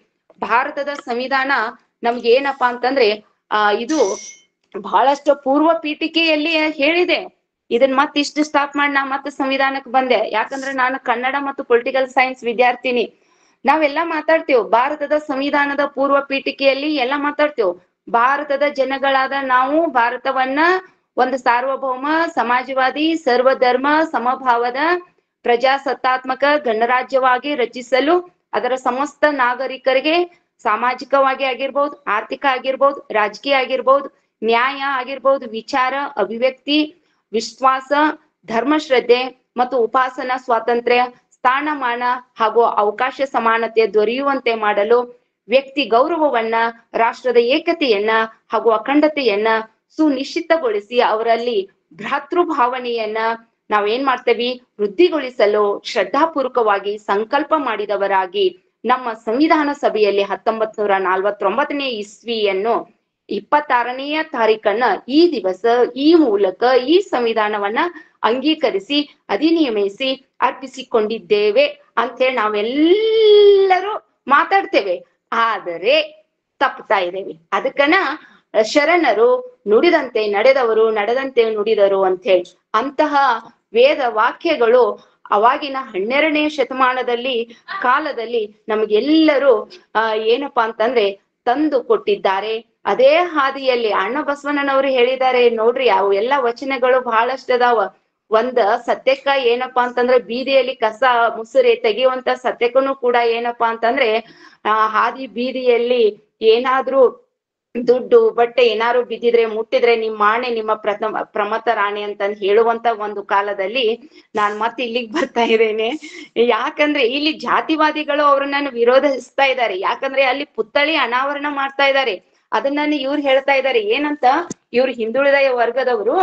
ಭಾರತದ ಸಂವಿಧಾನ ನಮ್ಗೆ ಏನಪ್ಪಾ ಅಂತಂದ್ರೆ ಇದು ಬಹಳಷ್ಟು ಪೂರ್ವ ಪೀಠಿಕೆಯಲ್ಲಿ ಹೇಳಿದೆ. ಇದನ್ ಇಷ್ಟು ಸ್ಟಾಪ್ ಮಾಡಿ ನಾ ಮತ್ತೆ ಸಂವಿಧಾನಕ್ಕೆ ಬಂದೆ, ಯಾಕಂದ್ರೆ ನಾನು ಕನ್ನಡ ಮತ್ತು ಪೊಲಿಟಿಕಲ್ ಸೈನ್ಸ್ ವಿದ್ಯಾರ್ಥಿನಿ. ನಾವೆಲ್ಲಾ ಮಾತಾಡ್ತೇವೆ ಭಾರತದ ಸಂವಿಧಾನದ ಪೂರ್ವ ಪೀಠಿಕೆಯಲ್ಲಿ ಎಲ್ಲ ಮಾತಾಡ್ತೇವೆ. ಭಾರತದ ಜನಗಳಾದ ನಾವು ಭಾರತವನ್ನ ಒಂದು ಸಾರ್ವಭೌಮ ಸಮಾಜವಾದಿ ಸರ್ವಧರ್ಮ ಸಮಭಾವದ ಪ್ರಜಾಸತ್ತಾತ್ಮಕ ಗಣರಾಜ್ಯವಾಗಿ ರಚಿಸಲು ಅದರ ಸಮಸ್ತ ನಾಗರಿಕರಿಗೆ ಸಾಮಾಜಿಕವಾಗಿ ಆಗಿರ್ಬೋದು, ಆರ್ಥಿಕ ಆಗಿರ್ಬೋದು, ರಾಜಕೀಯ ಆಗಿರ್ಬೋದು, ನ್ಯಾಯ ಆಗಿರ್ಬೋದು, ವಿಚಾರ ಅಭಿವ್ಯಕ್ತಿ ವಿಶ್ವಾಸ ಧರ್ಮಶ್ರದ್ಧೆ ಮತ್ತು ಉಪಾಸನಾ ಸ್ವಾತಂತ್ರ್ಯ ಸ್ಥಾನಮಾನ ಹಾಗೂ ಅವಕಾಶ ಸಮಾನತೆ ದೊರೆಯುವಂತೆ ಮಾಡಲು ವ್ಯಕ್ತಿ ಗೌರವವನ್ನ ರಾಷ್ಟ್ರದ ಏಕತೆಯನ್ನ ಹಾಗೂ ಅಖಂಡತೆಯನ್ನ ಸುನಿಶ್ಚಿತಗೊಳಿಸಿ ಅವರಲ್ಲಿ ಭ್ರಾತೃಭಾವನೆಯನ್ನ ನಾವೇನ್ ಮಾಡ್ತೇವಿ ವೃದ್ಧಿಗೊಳಿಸಲು ಶ್ರದ್ಧಾಪೂರ್ವಕವಾಗಿ ಸಂಕಲ್ಪ ಮಾಡಿದವರಾಗಿ ನಮ್ಮ ಸಂವಿಧಾನ ಸಭೆಯಲ್ಲಿ 1949ನೇ ಇಸ್ವಿಯನ್ನು 26ನೆಯ ತಾರೀಖನ್ನ ಈ ದಿವಸ ಈ ಮೂಲಕ ಈ ಸಂವಿಧಾನವನ್ನ ಅಂಗೀಕರಿಸಿ ಅಧಿನಿಯಮಿಸಿ ಅರ್ಪಿಸಿಕೊಂಡಿದ್ದೇವೆ ಅಂತೇಳಿ ನಾವೆಲ್ಲರೂ ಮಾತಾಡ್ತೇವೆ. ಆದರೆ ತಪ್ತಾ ಇದ್ದೇವೆ. ಅದಕ್ಕನ ಶರಣರು ನುಡಿದಂತೆ ನಡೆದವರು ನಡೆದಂತೆ ನುಡಿದರು ಅಂತ ಹೇಳಿ ಅಂತಹ ವೇದ ವಾಕ್ಯಗಳು ಅವಾಗಿನ 12ನೇ ಶತಮಾನದಲ್ಲಿ ಕಾಲದಲ್ಲಿ ನಮಗೆಲ್ಲರೂ ಏನಪ್ಪಾ ಅಂತಂದ್ರೆ ತಂದು ಕೊಟ್ಟಿದ್ದಾರೆ. ಅದೇ ಹಾದಿಯಲ್ಲಿ ಅಣ್ಣ ಬಸವಣ್ಣನವರು ಹೇಳಿದ್ದಾರೆ. ನೋಡ್ರಿ, ಅವು ಎಲ್ಲಾ ವಚನಗಳು ಬಹಳಷ್ಟು ಅದಾವ. ಒಂದ್ ಸತ್ಯಕ್ಕ ಏನಪ್ಪಾ ಅಂತಂದ್ರೆ ಬೀದಿಯಲ್ಲಿ ಕಸ ಮುಸುರೆ ತೆಗೆಯುವಂತ ಸತ್ಯಕ್ಕೂ ಕೂಡ ಏನಪ್ಪಾ ಅಂತಂದ್ರೆ ಹಾದಿ ಬೀದಿಯಲ್ಲಿ ಏನಾದ್ರೂ ದುಡ್ಡು ಬಟ್ಟೆ ಏನಾದ್ರು ಬಿದ್ದಿದ್ರೆ ಮುಟ್ಟಿದ್ರೆ ನಿಮ್ಮ ಆಣೆ ನಿಮ್ಮ ಪ್ರಮಥ ರಾಣೆ ಅಂತಂದು ಹೇಳುವಂತ ಒಂದು ಕಾಲದಲ್ಲಿ ನಾನ್ ಮತ್ತೆ ಇಲ್ಲಿಗೆ ಬರ್ತಾ ಇದ್ದೇನೆ. ಯಾಕಂದ್ರೆ ಇಲ್ಲಿ ಜಾತಿವಾದಿಗಳು ಅವ್ರನ್ನ ವಿರೋಧಿಸ್ತಾ ಇದ್ದಾರೆ. ಯಾಕಂದ್ರೆ ಅಲ್ಲಿ ಪುತ್ಥಳಿ ಅನಾವರಣ ಮಾಡ್ತಾ ಇದ್ದಾರೆ. ಅದನ್ನ ಇವ್ರು ಹೇಳ್ತಾ ಇದ್ದಾರೆ ಏನಂತ, ಇವ್ರು ಹಿಂದುಳಿದ ವರ್ಗದವರು,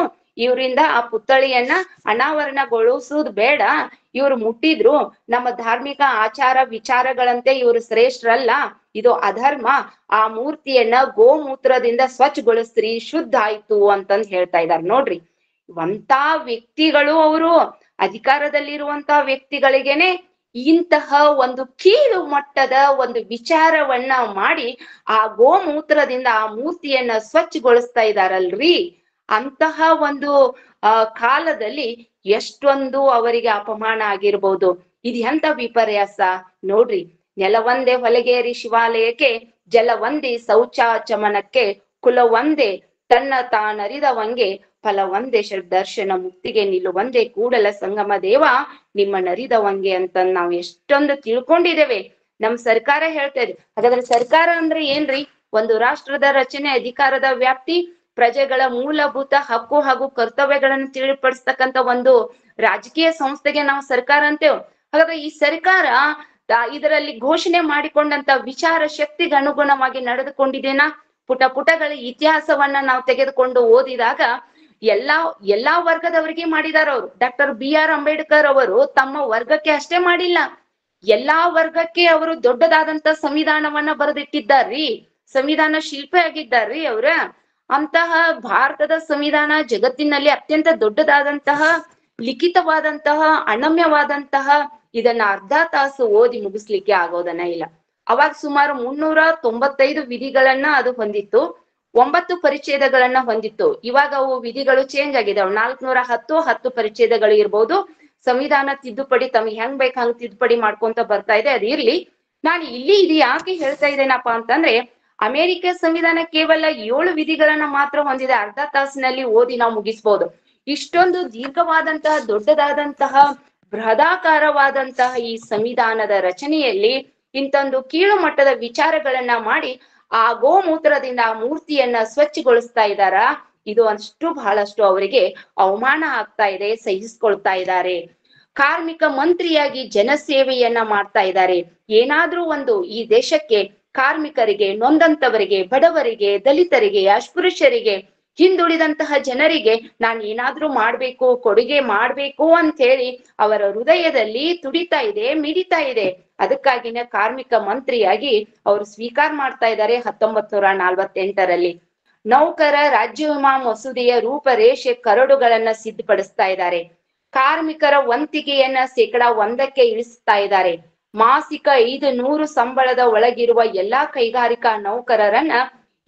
ಇವರಿಂದ ಆ ಪುತ್ಥಳಿಯನ್ನ ಅನಾವರಣಗೊಳಿಸುವುದು ಬೇಡ, ಇವ್ರು ಮುಟ್ಟಿದ್ರು ನಮ್ಮ ಧಾರ್ಮಿಕ ಆಚಾರ ವಿಚಾರಗಳಂತೆ ಇವ್ರು ಶ್ರೇಷ್ಠರಲ್ಲ, ಇದು ಅಧರ್ಮ, ಆ ಮೂರ್ತಿಯನ್ನ ಗೋಮೂತ್ರದಿಂದ ಸ್ವಚ್ಛಗೊಳಿಸ್ರಿ ಶುದ್ಧ ಆಯ್ತು ಅಂತಂದ್ ಹೇಳ್ತಾ ಇದ್ದಾರೆ. ನೋಡ್ರಿ, ಅಂತ ವ್ಯಕ್ತಿಗಳು ಅವರು ಅಧಿಕಾರದಲ್ಲಿರುವಂತ ವ್ಯಕ್ತಿಗಳಿಗೇನೆ ಇಂತಹ ಒಂದು ಕೀಳು ಮಟ್ಟದ ಒಂದು ವಿಚಾರವನ್ನ ಮಾಡಿ ಆ ಗೋಮೂತ್ರದಿಂದ ಆ ಮೂರ್ತಿಯನ್ನ ಸ್ವಚ್ಛಗೊಳಿಸ್ತಾ ಇದಾರಲ್ರಿ. ಅಂತಹ ಒಂದು ಕಾಲದಲ್ಲಿ ಎಷ್ಟೊಂದು ಅವರಿಗೆ ಅಪಮಾನ ಆಗಿರ್ಬೋದು. ಇದು ಎಂತ ವಿಪರ್ಯಾಸ ನೋಡ್ರಿ. ನೆಲವೊಂದೇ ಹೊಲಗೇರಿ ಶಿವಾಲಯಕ್ಕೆ, ಜಲವೊಂದೇ ಶೌಚಾಚಮನಕ್ಕೆ, ಕುಲವೊಂದೇ ತನ್ನ ತಾನರಿದವಂಗೆ, ಫಲವೊಂದೇ ದರ್ಶನ ಮುಕ್ತಿಗೆ, ನಿಲ್ಲುವಂದೇ ಕೂಡಲ ಸಂಗಮ ದೇವ ನಿಮ್ಮ ನರಿದವಂಗೆ ಅಂತ ನಾವು ಎಷ್ಟೊಂದು ತಿಳ್ಕೊಂಡಿದ್ದೇವೆ. ನಮ್ ಸರ್ಕಾರ ಹೇಳ್ತಾ ಇದೆ. ಹಾಗಾದ್ರೆ ಸರ್ಕಾರ ಅಂದ್ರೆ ಏನ್ರಿ? ಒಂದು ರಾಷ್ಟ್ರದ ರಚನೆ, ಅಧಿಕಾರದ ವ್ಯಾಪ್ತಿ, ಪ್ರಜೆಗಳ ಮೂಲಭೂತ ಹಕ್ಕು ಹಾಗೂ ಕರ್ತವ್ಯಗಳನ್ನು ತಿಳಿಪಡಿಸ್ತಕ್ಕಂತ ಒಂದು ರಾಜಕೀಯ ಸಂಸ್ಥೆಗೆ ನಾವು ಸರ್ಕಾರ ಅಂತೇವೆ. ಹಾಗಾದ್ರೆ ಈ ಸರ್ಕಾರ ಇದರಲ್ಲಿ ಘೋಷಣೆ ಮಾಡಿಕೊಂಡಂತ ವಿಚಾರ ಶಕ್ತಿಗೆ ಅನುಗುಣವಾಗಿ ನಡೆದುಕೊಂಡಿದ್ದೇನಾ? ಪುಟಗಳ ಇತಿಹಾಸವನ್ನ ನಾವು ತೆಗೆದುಕೊಂಡು ಓದಿದಾಗ ಎಲ್ಲಾ ವರ್ಗದವರಿಗೆ ಮಾಡಿದಾರ ಅವರು. ಡಾಕ್ಟರ್ BR ಅಂಬೇಡ್ಕರ್ ಅವರು ತಮ್ಮ ವರ್ಗಕ್ಕೆ ಅಷ್ಟೇ ಮಾಡಿಲ್ಲ, ಎಲ್ಲಾ ವರ್ಗಕ್ಕೆ ಅವರು ದೊಡ್ಡದಾದಂತ ಸಂವಿಧಾನವನ್ನ ಬರೆದಿಟ್ಟಿದ್ದಾರ್ರಿ. ಸಂವಿಧಾನ ಶಿಲ್ಪಿ ಆಗಿದ್ದಾರ್ರಿ ಅವ್ರ. ಅಂತಹ ಭಾರತದ ಸಂವಿಧಾನ ಜಗತ್ತಿನಲ್ಲಿ ಅತ್ಯಂತ ದೊಡ್ಡದಾದಂತಹ ಲಿಖಿತವಾದಂತಹ ಅನಮ್ಯವಾದಂತಹ ಇದನ್ನ ಅರ್ಧ ತಾಸು ಓದಿ ಮುಗಿಸ್ಲಿಕ್ಕೆ ಆಗೋದನ್ನ ಇಲ್ಲ. ಅವಾಗ ಸುಮಾರು 395 ವಿಧಿಗಳನ್ನ ಅದು ಹೊಂದಿತ್ತು, 9 ಪರಿಚ್ಛೇದಗಳನ್ನ ಹೊಂದಿತ್ತು. ಇವಾಗ ಅವು ವಿಧಿಗಳು ಚೇಂಜ್ ಆಗಿದಾವೆ. 410 ಪರಿಚ್ಛೇದಗಳು ಇರ್ಬೋದು. ಸಂವಿಧಾನ ತಿದ್ದುಪಡಿ ತಮಗೆ ಹೆಂಗ್ ಬೇಕು ಹಂಗ್ ತಿದ್ದುಪಡಿ ಮಾಡ್ಕೊಂತ ಬರ್ತಾ ಇದೆ. ಅದು ಇರ್ಲಿ. ನಾನು ಇದು ಯಾಕೆ ಹೇಳ್ತಾ ಇದ್ದೇನಪ್ಪಾ ಅಂತಂದ್ರೆ, ಅಮೆರಿಕ ಸಂವಿಧಾನ ಕೇವಲ 7 ವಿಧಿಗಳನ್ನ ಮಾತ್ರ ಹೊಂದಿದೆ. ಅರ್ಧ ತಾಸಿನಲ್ಲಿ ಓದಿ ನಾವು ಮುಗಿಸ್ಬೋದು. ಇಷ್ಟೊಂದು ದೀರ್ಘವಾದಂತಹ ದೊಡ್ಡದಾದಂತಹ ಬೃಹದಾಕಾರವಾದಂತಹ ಈ ಸಂವಿಧಾನದ ರಚನೆಯಲ್ಲಿ ಇಂತೊಂದು ಕೀಳು ಮಟ್ಟದ ವಿಚಾರಗಳನ್ನ ಮಾಡಿ ಆ ಗೋಮೂತ್ರದಿಂದ ಆ ಮೂರ್ತಿಯನ್ನ ಸ್ವಚ್ಛಗೊಳಿಸ್ತಾ ಇದ್ದಾರ. ಇದು ಬಹಳಷ್ಟು ಅವರಿಗೆ ಅವಮಾನ ಆಗ್ತಾ ಇದೆ, ಸಹಿಸ್ಕೊಳ್ತಾ ಇದ್ದಾರೆ. ಕಾರ್ಮಿಕ ಮಂತ್ರಿಯಾಗಿ ಜನಸೇವೆಯನ್ನ ಮಾಡ್ತಾ ಇದ್ದಾರೆ. ಏನಾದ್ರೂ ಒಂದು ಈ ದೇಶಕ್ಕೆ ಕಾರ್ಮಿಕರಿಗೆ, ನೊಂದಂತವರಿಗೆ, ಬಡವರಿಗೆ, ದಲಿತರಿಗೆ, ಅಸ್ಪೃಶ್ಯರಿಗೆ ಹಿಂದುಳಿದಂತಹ ಜನರಿಗೆ ನಾನು ಏನಾದ್ರೂ ಮಾಡ್ಬೇಕು, ಕೊಡುಗೆ ಮಾಡ್ಬೇಕು ಅಂತ ಹೇಳಿ ಅವರ ಹೃದಯದಲ್ಲಿ ತುಡಿತಾ ಇದೆ, ಮಿಡಿತಾ ಇದೆ. ಅದಕ್ಕಾಗಿನ ಕಾರ್ಮಿಕ ಮಂತ್ರಿಯಾಗಿ ಅವರು ಸ್ವೀಕಾರ ಮಾಡ್ತಾ ಇದ್ದಾರೆ 1948ರಲ್ಲಿ. ನೌಕರ ರಾಜ್ಯ ವಿಮಾ ಮಸೂದೆಯ ರೂಪರೇಷೆ ಕರಡುಗಳನ್ನ ಸಿದ್ಧಪಡಿಸ್ತಾ ಇದ್ದಾರೆ. ಕಾರ್ಮಿಕರ ವಂತಿಗೆಯನ್ನ 1%ಕ್ಕೆ ಇಳಿಸ್ತಾ ಇದ್ದಾರೆ. ಮಾಸಿಕ 500 ಸಂಬಳದ ಒಳಗಿರುವ ಎಲ್ಲಾ ಕೈಗಾರಿಕಾ ನೌಕರರನ್ನ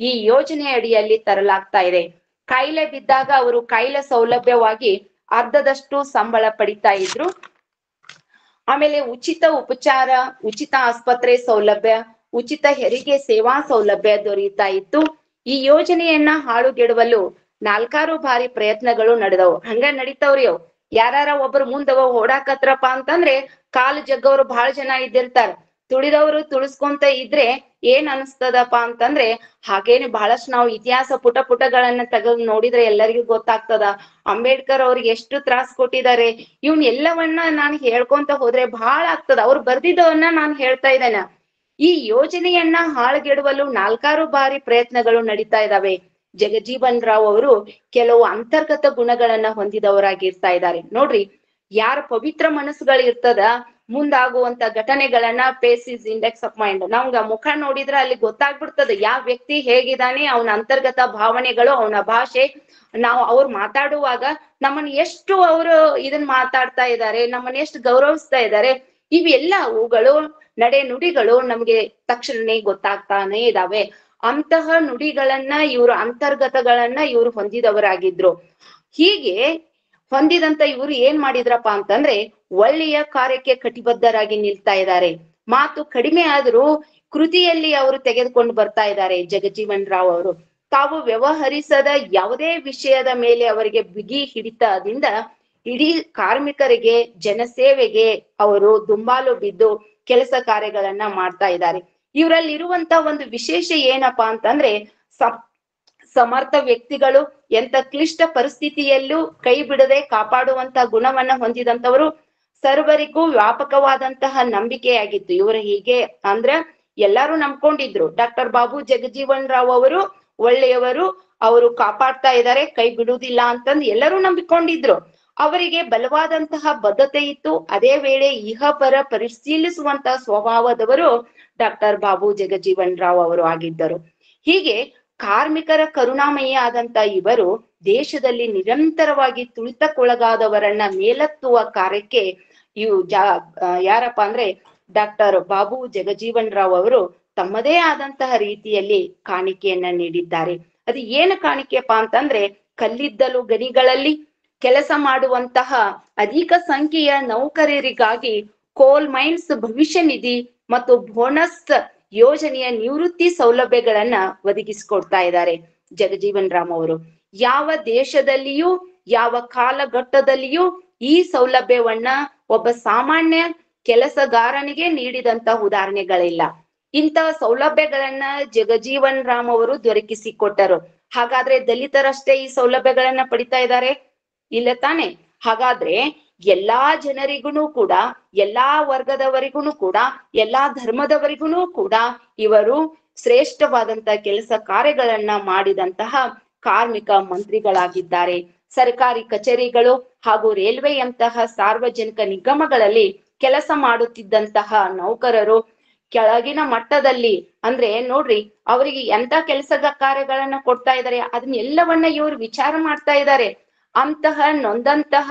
ಈ ಯೋಜನೆ ಅಡಿಯಲ್ಲಿ ತರಲಾಗ್ತಾ ಇದೆ. ಕಾಯಿಲೆ ಬಿದ್ದಾಗ ಅವರು ಕಾಯಿಲೆ ಸೌಲಭ್ಯವಾಗಿ ಅರ್ಧದಷ್ಟು ಸಂಬಳ ಪಡಿತಾ ಇದ್ರು. ಆಮೇಲೆ ಉಚಿತ ಉಪಚಾರ, ಉಚಿತ ಆಸ್ಪತ್ರೆ ಸೌಲಭ್ಯ, ಉಚಿತ ಹೆರಿಗೆ ಸೇವಾ ಸೌಲಭ್ಯ ದೊರೆಯುತ್ತಾ ಇತ್ತು. ಈ ಯೋಜನೆಯನ್ನ ಹಾಳುಗೆಡವಲು 4 ಬಾರಿ ಪ್ರಯತ್ನಗಳು ನಡೆದವು. ಹಂಗ ನಡೀತಾವ್ರಿ ಅವ್. ಯಾರ ಒಬ್ರು ಮುಂದ ಓಡಾಕತ್ರಪ್ಪ ಅಂತಂದ್ರೆ ಕಾಲು ಜಗ್ಗವ್ರು ಬಹಳ ಜನ ಇದ್ದಿರ್ತಾರ. ತುಳಿದವರು ತುಳಿಸ್ಕೊಂತ ಇದ್ರೆ ಏನ್ ಅನ್ಸ್ತದಪ್ಪ ಅಂತಂದ್ರೆ, ಹಾಗೇನೆ ಬಹಳಷ್ಟು ನಾವು ಇತಿಹಾಸ ಪುಟಗಳನ್ನ ತೆಗೆದು ನೋಡಿದ್ರೆ ಎಲ್ಲರಿಗೂ ಗೊತ್ತಾಗ್ತದ ಅಂಬೇಡ್ಕರ್ ಅವ್ರಿಗೆ ಎಷ್ಟು ತ್ರಾಸ್ ಕೊಟ್ಟಿದ್ದಾರೆ. ಇವ್ನ್ ಎಲ್ಲವನ್ನ ನಾನು ಹೇಳ್ಕೊಂತ ಹೋದ್ರೆ ಬಹಳ ಆಗ್ತದ. ಅವ್ರು ಬರ್ದಿದ್ದವನ್ನ ನಾನು ಹೇಳ್ತಾ ಇದ್ದೇನೆ. ಈ ಯೋಜನೆಯನ್ನ ಹಾಳುಗೆಡವಲು 4 ಬಾರಿ ಪ್ರಯತ್ನಗಳು ನಡೀತಾ ಇದಾವೆ. ಜಗಜೀವನ್ ರಾವ್ ಅವರು ಕೆಲವು ಅಂತರ್ಗತ ಗುಣಗಳನ್ನ ಹೊಂದಿದವರಾಗಿರ್ತಾ ಇದ್ದಾರೆ. ನೋಡ್ರಿ, ಯಾರ ಪವಿತ್ರ ಮನಸ್ಸುಗಳು ಇರ್ತದ, ಮುಂದಾಗುವಂತ ಘಟನೆಗಳನ್ನ ಪೇಸಿಸ್ ಇಂಡೆಕ್ಸ್ ಆಫ್ ಮೈಂಡ್, ನಮ್ಗ ಮುಖ ನೋಡಿದ್ರೆ ಅಲ್ಲಿ ಗೊತ್ತಾಗ್ಬಿಡ್ತದೆ ಯಾವ ವ್ಯಕ್ತಿ ಹೇಗಿದ್ದಾನೆ, ಅವನ ಅಂತರ್ಗತ ಭಾವನೆಗಳು, ಅವನ ಭಾಷೆ. ನಾವು ಅವ್ರು ಮಾತಾಡುವಾಗ ನಮ್ಮನ್ನ ಎಷ್ಟು ಅವರು ಇದನ್ನ ಮಾತಾಡ್ತಾ ಇದ್ದಾರೆ, ನಮ್ಮನ್ನ ಎಷ್ಟು ಗೌರವಿಸ್ತಾ ಇದ್ದಾರೆ, ಇವೆಲ್ಲ ಅವುಗಳು ನಡೆ ನುಡಿಗಳು ನಮ್ಗೆ ತಕ್ಷಣನೇ ಗೊತ್ತಾಗ್ತಾನೆ ಇದಾವೆ. ಅಂತಹ ನುಡಿಗಳನ್ನ ಇವರು ಅಂತರ್ಗತಗಳನ್ನ ಇವರು ಹೊಂದಿದವರಾಗಿದ್ರು. ಹೀಗೆ ಹೊಂದಿದಂತ ಇವರು ಏನ್ ಮಾಡಿದ್ರಪ್ಪ ಅಂತಂದ್ರೆ ಒಳ್ಳೆಯ ಕಾರ್ಯಕ್ಕೆ ಕಟಿಬದ್ಧರಾಗಿ ನಿಲ್ತಾ ಇದ್ದಾರೆ. ಮಾತು ಕಡಿಮೆ ಆದ್ರೂ ಕೃತಿಯಲ್ಲಿ ಅವರು ತೆಗೆದುಕೊಂಡು ಬರ್ತಾ ಇದ್ದಾರೆ. ಜಗಜೀವನ್ ರಾವ್ ಅವರು ತಾವು ವ್ಯವಹರಿಸದ ಯಾವುದೇ ವಿಷಯದ ಮೇಲೆ ಅವರಿಗೆ ಬಿಗಿ ಹಿಡಿತದಿಂದ ಇಡೀ ಕಾರ್ಮಿಕರಿಗೆ, ಜನಸೇವೆಗೆ ಅವರು ದುಂಬಾಲು ಬಿದ್ದು ಕೆಲಸ ಕಾರ್ಯಗಳನ್ನ ಮಾಡ್ತಾ ಇದ್ದಾರೆ. ಇವರಲ್ಲಿ ಇರುವಂತ ಒಂದು ವಿಶೇಷ ಏನಪ್ಪಾ ಅಂತಂದ್ರೆ, ಸಮರ್ಥ ವ್ಯಕ್ತಿಗಳು ಎಂತ ಕ್ಲಿಷ್ಟ ಪರಿಸ್ಥಿತಿಯಲ್ಲೂ ಕೈ ಬಿಡದೆ ಕಾಪಾಡುವಂತ ಗುಣವನ್ನ ಹೊಂದಿದಂತವರು, ಸರ್ವರಿಗೂ ವ್ಯಾಪಕವಾದಂತಹ ನಂಬಿಕೆಯಾಗಿತ್ತು. ಇವರು ಹೀಗೆ ಅಂದ್ರ ಎಲ್ಲಾರು ನಂಬ್ಕೊಂಡಿದ್ರು ಡಾಕ್ಟರ್ ಬಾಬು ಜಗಜೀವನ್ ರಾವ್ ಅವರು ಒಳ್ಳೆಯವರು, ಅವರು ಕಾಪಾಡ್ತಾ ಇದ್ದಾರೆ, ಕೈ ಬಿಡುವುದಿಲ್ಲ ಅಂತಂದು ಎಲ್ಲರೂ ನಂಬಿಕೊಂಡಿದ್ರು. ಅವರಿಗೆ ಬಲವಾದಂತಹ ಬದ್ಧತೆ ಇತ್ತು. ಅದೇ ವೇಳೆ ಇಹಪರ ಪರಿಶೀಲಿಸುವಂತಹ ಸ್ವಭಾವದವರು ಡಾಕ್ಟರ್ ಬಾಬು ಜಗಜೀವನ್ ರಾವ್ ಅವರು ಆಗಿದ್ದರು. ಹೀಗೆ ಕಾರ್ಮಿಕರ ಕರುಣಾಮಯಿ ಆದಂತ ಇವರು ದೇಶದಲ್ಲಿ ನಿರಂತರವಾಗಿ ತುಳಿತಕ್ಕೊಳಗಾದವರನ್ನ ಮೇಲೆತ್ತುವ ಕಾರ್ಯಕ್ಕೆ ಯಾರಪ್ಪ ಅಂದ್ರೆ ಡಾಕ್ಟರ್ ಬಾಬು ಜಗಜೀವನ್ ರಾವ್ ಅವರು ತಮ್ಮದೇ ಆದಂತಹ ರೀತಿಯಲ್ಲಿ ಕಾಣಿಕೆಯನ್ನ ನೀಡಿದ್ದಾರೆ. ಅದು ಏನು ಕಾಣಿಕೆಯಪ್ಪ ಅಂತಂದ್ರೆ, ಕಲ್ಲಿದ್ದಲು ಗಣಿಗಳಲ್ಲಿ ಕೆಲಸ ಮಾಡುವಂತಹ ಅಧಿಕ ಸಂಖ್ಯೆಯ ನೌಕರರಿಗಾಗಿ ಕೋಲ್ ಮೈನ್ಸ್ ಭವಿಷ್ಯ ನಿಧಿ ಮತ್ತು ಬೋನಸ್ ಯೋಜನೆಯ ನಿವೃತ್ತಿ ಸೌಲಭ್ಯಗಳನ್ನ ಒದಗಿಸಿಕೊಡ್ತಾ ಇದ್ದಾರೆ ಜಗಜೀವನ್ ರಾಮ್ ಅವರು. ಯಾವ ದೇಶದಲ್ಲಿಯೂ ಯಾವ ಕಾಲಘಟ್ಟದಲ್ಲಿಯೂ ಈ ಸೌಲಭ್ಯವನ್ನ ಒಬ್ಬ ಸಾಮಾನ್ಯ ಕೆಲಸಗಾರನಿಗೆ ನೀಡಿದಂತ ಉದಾಹರಣೆಗಳಿಲ್ಲ. ಇಂತಹ ಸೌಲಭ್ಯಗಳನ್ನ ಜಗಜೀವನ್ ರಾಮ್ ಅವರು ದೊರಕಿಸಿಕೊಟ್ಟರು. ಹಾಗಾದ್ರೆ ದಲಿತರಷ್ಟೇ ಈ ಸೌಲಭ್ಯಗಳನ್ನ ಪಡಿತಾ ಇದ್ದಾರೆ? ಇಲ್ಲ ತಾನೆ. ಹಾಗಾದ್ರೆ ಎಲ್ಲಾ ಜನರಿಗೂ ಕೂಡ, ಎಲ್ಲಾ ವರ್ಗದವರಿಗೂ ಕೂಡ, ಎಲ್ಲಾ ಧರ್ಮದವರಿಗೂ ಕೂಡ ಇವರು ಶ್ರೇಷ್ಠವಾದಂತ ಕೆಲಸ ಕಾರ್ಯಗಳನ್ನ ಮಾಡಿದಂತಹ ಕಾರ್ಮಿಕ ಮಂತ್ರಿಗಳಾಗಿದ್ದಾರೆ. ಸರ್ಕಾರಿ ಕಚೇರಿಗಳು ಹಾಗೂ ರೈಲ್ವೆಯಂತಹ ಸಾರ್ವಜನಿಕ ನಿಗಮಗಳಲ್ಲಿ ಕೆಲಸ ಮಾಡುತ್ತಿದ್ದಂತಹ ನೌಕರರು ಕೆಳಗಿನ ಮಟ್ಟದಲ್ಲಿ, ಅಂದ್ರೆ ನೋಡ್ರಿ ಅವರಿಗೆ ಎಂತ ಕೆಲಸ ಕಾರ್ಯಗಳನ್ನ ಕೊಡ್ತಾ ಇದ್ದಾರೆ ಅದನ್ನೆಲ್ಲವನ್ನ ಇವರು ವಿಚಾರ ಮಾಡ್ತಾ ಇದ್ದಾರೆ. ಅಂತಹ ನೊಂದಂತಹ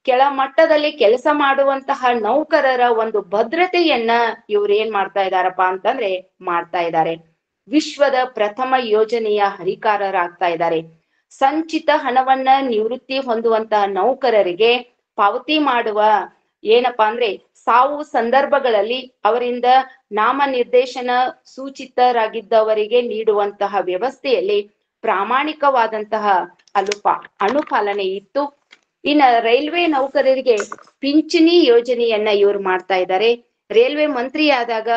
ಕೆಳ ಮಟ್ಟದಲ್ಲಿ ಕೆಲಸ ಮಾಡುವಂತಹ ನೌಕರರ ಒಂದು ಭದ್ರತೆಯನ್ನ ಇವ್ರು ಏನ್ ಮಾಡ್ತಾ ಇದಾರಪ್ಪ ಅಂತಂದ್ರೆ ಮಾಡ್ತಾ ಇದ್ದಾರೆ. ವಿಶ್ವದ ಪ್ರಥಮ ಯೋಜನೆಯ ಹರಿಕಾರರಾಗ್ತಾ ಇದ್ದಾರೆ. ಸಂಚಿತ ಹಣವನ್ನ ನಿವೃತ್ತಿ ಹೊಂದುವಂತಹ ನೌಕರರಿಗೆ ಪಾವತಿ ಮಾಡುವ ಏನಪ್ಪಾ ಅಂದ್ರೆ ಸಾವು ಸಂದರ್ಭಗಳಲ್ಲಿ ಅವರಿಂದ ನಾಮನಿರ್ದೇಶನ ಸೂಚಿತರಾಗಿದ್ದವರಿಗೆ ನೀಡುವಂತಹ ವ್ಯವಸ್ಥೆಯಲ್ಲಿ ಪ್ರಾಮಾಣಿಕವಾದಂತಹ ಅನುಪಾಲನೆ ಇತ್ತು. ಇನ್ನ ರೈಲ್ವೆ ನೌಕರರಿಗೆ ಪಿಂಚಣಿ ಯೋಜನೆಯನ್ನ ಇವ್ರು ಮಾಡ್ತಾ ಇದ್ದಾರೆ. ರೈಲ್ವೆ ಮಂತ್ರಿ ಆದಾಗ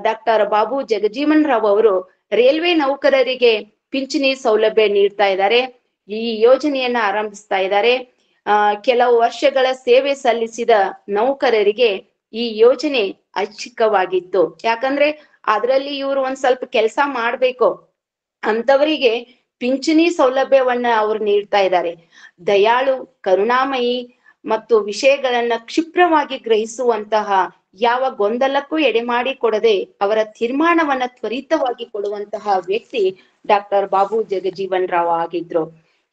ಡಾಕ್ಟರ್ ಬಾಬು ಜಗಜೀವನ್ ರಾವ್ ಅವರು ರೈಲ್ವೆ ನೌಕರರಿಗೆ ಪಿಂಚಣಿ ಸೌಲಭ್ಯ ನೀಡ್ತಾ ಇದ್ದಾರೆ. ಈ ಯೋಜನೆಯನ್ನ ಆರಂಭಿಸ್ತಾ ಇದ್ದಾರೆ. ಕೆಲವು ವರ್ಷಗಳ ಸೇವೆ ಸಲ್ಲಿಸಿದ ನೌಕರರಿಗೆ ಈ ಯೋಜನೆ ಐಚ್ಛಿಕವಾಗಿತ್ತು. ಯಾಕಂದ್ರೆ ಅದರಲ್ಲಿ ಇವ್ರು ಒಂದ್ ಸ್ವಲ್ಪ ಕೆಲಸ ಮಾಡ್ಬೇಕು ಅಂತವರಿಗೆ ಪಿಂಚಣಿ ಸೌಲಭ್ಯವನ್ನ ಅವ್ರು ನೀಡ್ತಾ ಇದ್ದಾರೆ. ದಯಾಳು, ಕರುಣಾಮಯಿ ಮತ್ತು ವಿಷಯಗಳನ್ನ ಕ್ಷಿಪ್ರವಾಗಿ ಗ್ರಹಿಸುವಂತಹ, ಯಾವ ಗೊಂದಲಕ್ಕೂ ಎಡೆಮಾಡಿ ಕೊಡದೆ ಅವರ ತೀರ್ಮಾನವನ್ನ ತ್ವರಿತವಾಗಿ ಕೊಡುವಂತಹ ವ್ಯಕ್ತಿ ಡಾಕ್ಟರ್ ಬಾಬು ಜಗಜೀವನ್ ರಾವ್ ಆಗಿದ್ರು.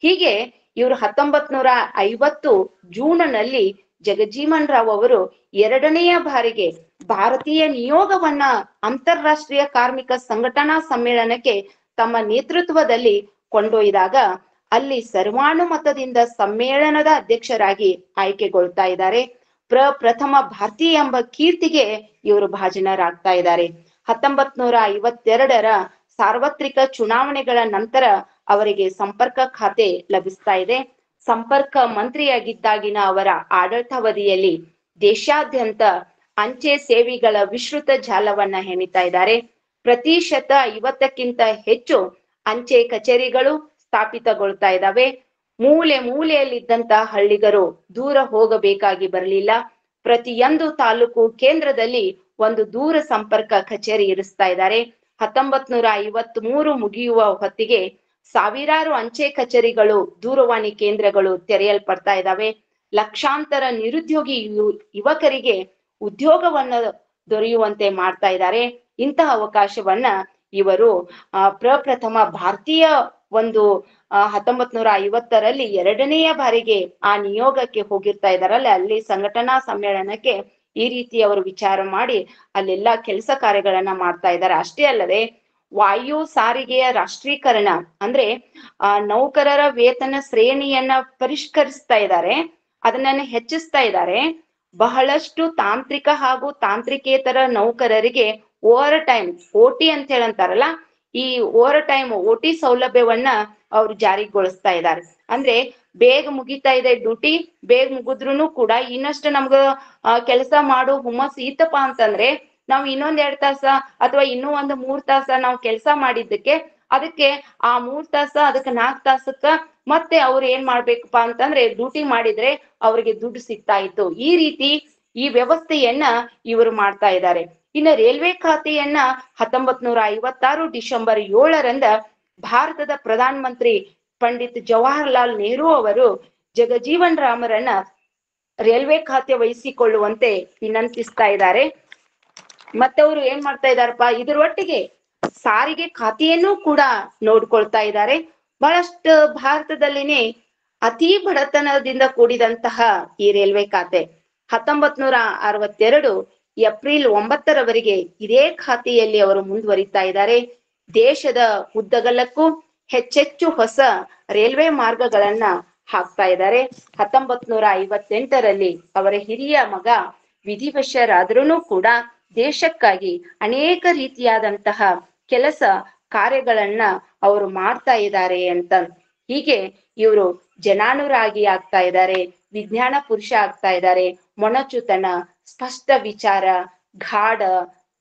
ಹೀಗೆ ಇವರು 1950 ಜೂನ್ನಲ್ಲಿ ಜಗಜೀವನ್ ರಾವ್ ಅವರು ಎರಡನೆಯ ಬಾರಿಗೆ ಭಾರತೀಯ ನಿಯೋಗವನ್ನ ಅಂತಾರಾಷ್ಟ್ರೀಯ ಕಾರ್ಮಿಕ ಸಂಘಟನಾ ಸಮ್ಮೇಳನಕ್ಕೆ ತಮ್ಮ ನೇತೃತ್ವದಲ್ಲಿ ಕೊಂಡೊಯ್ದಾಗ ಅಲ್ಲಿ ಸರ್ವಾನುಮತದಿಂದ ಸಮ್ಮೇಳನದ ಅಧ್ಯಕ್ಷರಾಗಿ ಆಯ್ಕೆಗೊಳ್ತಾ ಇದ್ದಾರೆ. ಪ್ರಥಮ ಭಾರತೀಯ ಎಂಬ ಕೀರ್ತಿಗೆ ಇವರು ಭಾಜನರಾಗ್ತಾ ಇದ್ದಾರೆ. 1952 ಸಾರ್ವತ್ರಿಕ ಚುನಾವಣೆಗಳ ನಂತರ ಅವರಿಗೆ ಸಂಪರ್ಕ ಖಾತೆ ಲಭಿಸ್ತಾ ಇದೆ. ಸಂಪರ್ಕ ಮಂತ್ರಿಯಾಗಿದ್ದಾಗಿನ ಅವರ ಆಡಳಿತಾವಧಿಯಲ್ಲಿ ದೇಶಾದ್ಯಂತ ಅಂಚೆ ಸೇವೆಗಳ ವಿಸ್ತೃತ ಜಾಲವನ್ನ ಹೆಣಿತಾ ಇದ್ದಾರೆ. ಪ್ರತಿಶತ 50ಕ್ಕಿಂತ ಹೆಚ್ಚು ಅಂಚೆ ಕಚೇರಿಗಳು ಸ್ಥಾಪಿತಗೊಳ್ತಾ ಇದ್ದಾವೆ. ಮೂಲೆ ಮೂಲೆಯಲ್ಲಿದ್ದಂತಹ ಹಳ್ಳಿಗರು ದೂರ ಹೋಗಬೇಕಾಗಿ ಬರಲಿಲ್ಲ. ಪ್ರತಿಯೊಂದು ತಾಲೂಕು ಕೇಂದ್ರದಲ್ಲಿ ಒಂದು ದೂರ ಸಂಪರ್ಕ ಕಚೇರಿ ಇರಿಸ್ತಾ ಇದ್ದಾರೆ. 1953 ಮುಗಿಯುವ ಹೊತ್ತಿಗೆ ಸಾವಿರಾರು ಅಂಚೆ ಕಚೇರಿಗಳು, ದೂರವಾಣಿ ಕೇಂದ್ರಗಳು ತೆರೆಯಲ್ಪಡ್ತಾ ಇದ್ದಾವೆ. ಲಕ್ಷಾಂತರ ನಿರುದ್ಯೋಗಿ ಯುವಕರಿಗೆ ಉದ್ಯೋಗವನ್ನ ದೊರೆಯುವಂತೆ ಮಾಡ್ತಾ ಇದ್ದಾರೆ. ಇಂತಹ ಅವಕಾಶವನ್ನ ಇವರು ಪ್ರಪ್ರಥಮ ಭಾರತೀಯ ಒಂದು 1950ರಲ್ಲಿ ಎರಡನೆಯ ಬಾರಿಗೆ ಆ ನಿಯೋಗಕ್ಕೆ ಹೋಗಿರ್ತಾ ಇದಾರಲ್ಲ, ಅಲ್ಲಿ ಸಂಘಟನಾ ಸಮ್ಮೇಳನಕ್ಕೆ ಈ ರೀತಿ ಅವರು ವಿಚಾರ ಮಾಡಿ ಅಲ್ಲೆಲ್ಲಾ ಕೆಲಸ ಕಾರ್ಯಗಳನ್ನ ಮಾಡ್ತಾ ಇದ್ದಾರೆ. ಅಷ್ಟೇ ಅಲ್ಲದೆ ವಾಯು ಸಾರಿಗೆಯ ರಾಷ್ಟ್ರೀಕರಣ ಅಂದ್ರೆ ನೌಕರರ ವೇತನ ಶ್ರೇಣಿಯನ್ನ ಪರಿಷ್ಕರಿಸ್ತಾ ಇದ್ದಾರೆ, ಅದನ್ನ ಹೆಚ್ಚಿಸ್ತಾ ಇದ್ದಾರೆ. ಬಹಳಷ್ಟು ತಾಂತ್ರಿಕ ಹಾಗೂ ತಾಂತ್ರಿಕೇತರ ನೌಕರರಿಗೆ ಓವರ್ ಟೈಮ್, OT ಅಂತ ಹೇಳಂತಾರಲ್ಲ, ಈ ಓವರ್ ಟೈಮ್ OT ಸೌಲಭ್ಯವನ್ನ ಅವ್ರು ಜಾರಿಗೊಳಿಸ್ತಾ ಇದ್ದಾರೆ. ಅಂದ್ರೆ ಬೇಗ ಮುಗಿತಾ ಇದೆ ಡ್ಯೂಟಿ, ಬೇಗ ಮುಗಿದ್ರುನು ಕೂಡ ಇನ್ನಷ್ಟು ನಮ್ಗ ಕೆಲಸ ಮಾಡೋ ಹುಮ್ಮಸ್ ಇತ್ತಪ್ಪ ಅಂತಂದ್ರೆ ನಾವ್ ಇನ್ನೊಂದ್ 2 ತಾಸ ಅಥವಾ ಇನ್ನೂ ಒಂದು 3 ತಾಸ ನಾವು ಕೆಲಸ ಮಾಡಿದ್ದಕ್ಕೆ ಅದಕ್ಕೆ ಆ 3 ತಾಸ ಅದಕ್ಕೆ 4 ತಾಸಕ್ಕ ಮತ್ತೆ ಅವ್ರು ಏನ್ ಮಾಡ್ಬೇಕಪ್ಪ ಅಂತಂದ್ರೆ ಡ್ಯೂಟಿ ಮಾಡಿದ್ರೆ ಅವ್ರಿಗೆ ದುಡ್ಡು ಸಿಗ್ತಾ ಇತ್ತು. ಈ ರೀತಿ ಈ ವ್ಯವಸ್ಥೆಯನ್ನ ಇವರು ಮಾಡ್ತಾ ಇದ್ದಾರೆ. ಇನ್ನು ರೈಲ್ವೆ ಖಾತೆಯನ್ನ 1956 ಡಿಸೆಂಬರ್ 7ರಂದ ಭಾರತದ ಪ್ರಧಾನ ಮಂತ್ರಿ ಪಂಡಿತ್ ಜವಾಹರ್ಲಾಲ್ ನೆಹರು ಅವರು ಜಗಜೀವನ್ ರಾಮರನ್ನ ರೈಲ್ವೆ ಖಾತೆ ವಹಿಸಿಕೊಳ್ಳುವಂತೆ ವಿನಂತಿಸ್ತಾ ಇದ್ದಾರೆ. ಮತ್ತೆ ಅವರು ಏನ್ ಮಾಡ್ತಾ ಇದಾರಪ್ಪ, ಇದರೊಟ್ಟಿಗೆ ಸಾರಿಗೆ ಖಾತೆಯನ್ನು ಕೂಡ ನೋಡ್ಕೊಳ್ತಾ ಇದ್ದಾರೆ. ಬಹಳಷ್ಟು ಭಾರತದಲ್ಲಿನೇ ಅತಿ ಬಡತನದಿಂದ ಕೂಡಿದಂತಹ ಈ ರೈಲ್ವೆ ಖಾತೆ 1962 ಏಪ್ರಿಲ್ 9ರವರೆಗೆ ಇದೇ ಖಾತೆಯಲ್ಲಿ ಅವರು ಮುಂದುವರಿತಾ ಇದ್ದಾರೆ. ದೇಶದ ಉದ್ದಗಲಕ್ಕೂ ಹೆಚ್ಚೆಚ್ಚು ಹೊಸ ರೈಲ್ವೆ ಮಾರ್ಗಗಳನ್ನ ಹಾಕ್ತಾ ಇದ್ದಾರೆ. 1958ರಲ್ಲಿ ಅವರ ಹಿರಿಯ ಮಗ ವಿಧಿವಶರಾದ್ರೂ ಕೂಡ ದೇಶಕ್ಕಾಗಿ ಅನೇಕ ರೀತಿಯಾದಂತಹ ಕೆಲಸ ಕಾರ್ಯಗಳನ್ನ ಅವರು ಮಾಡ್ತಾ ಇದ್ದಾರೆ ಅಂತ. ಹೀಗೆ ಇವರು ಜನಾನುರಾಗಿ ಆಗ್ತಾ ಇದ್ದಾರೆ, ವಿಜ್ಞಾನ ಪುರುಷ ಆಗ್ತಾ ಇದ್ದಾರೆ. ಮೊನಚುತನ, ಸ್ಪಷ್ಟ ವಿಚಾರ, ಗಾಢ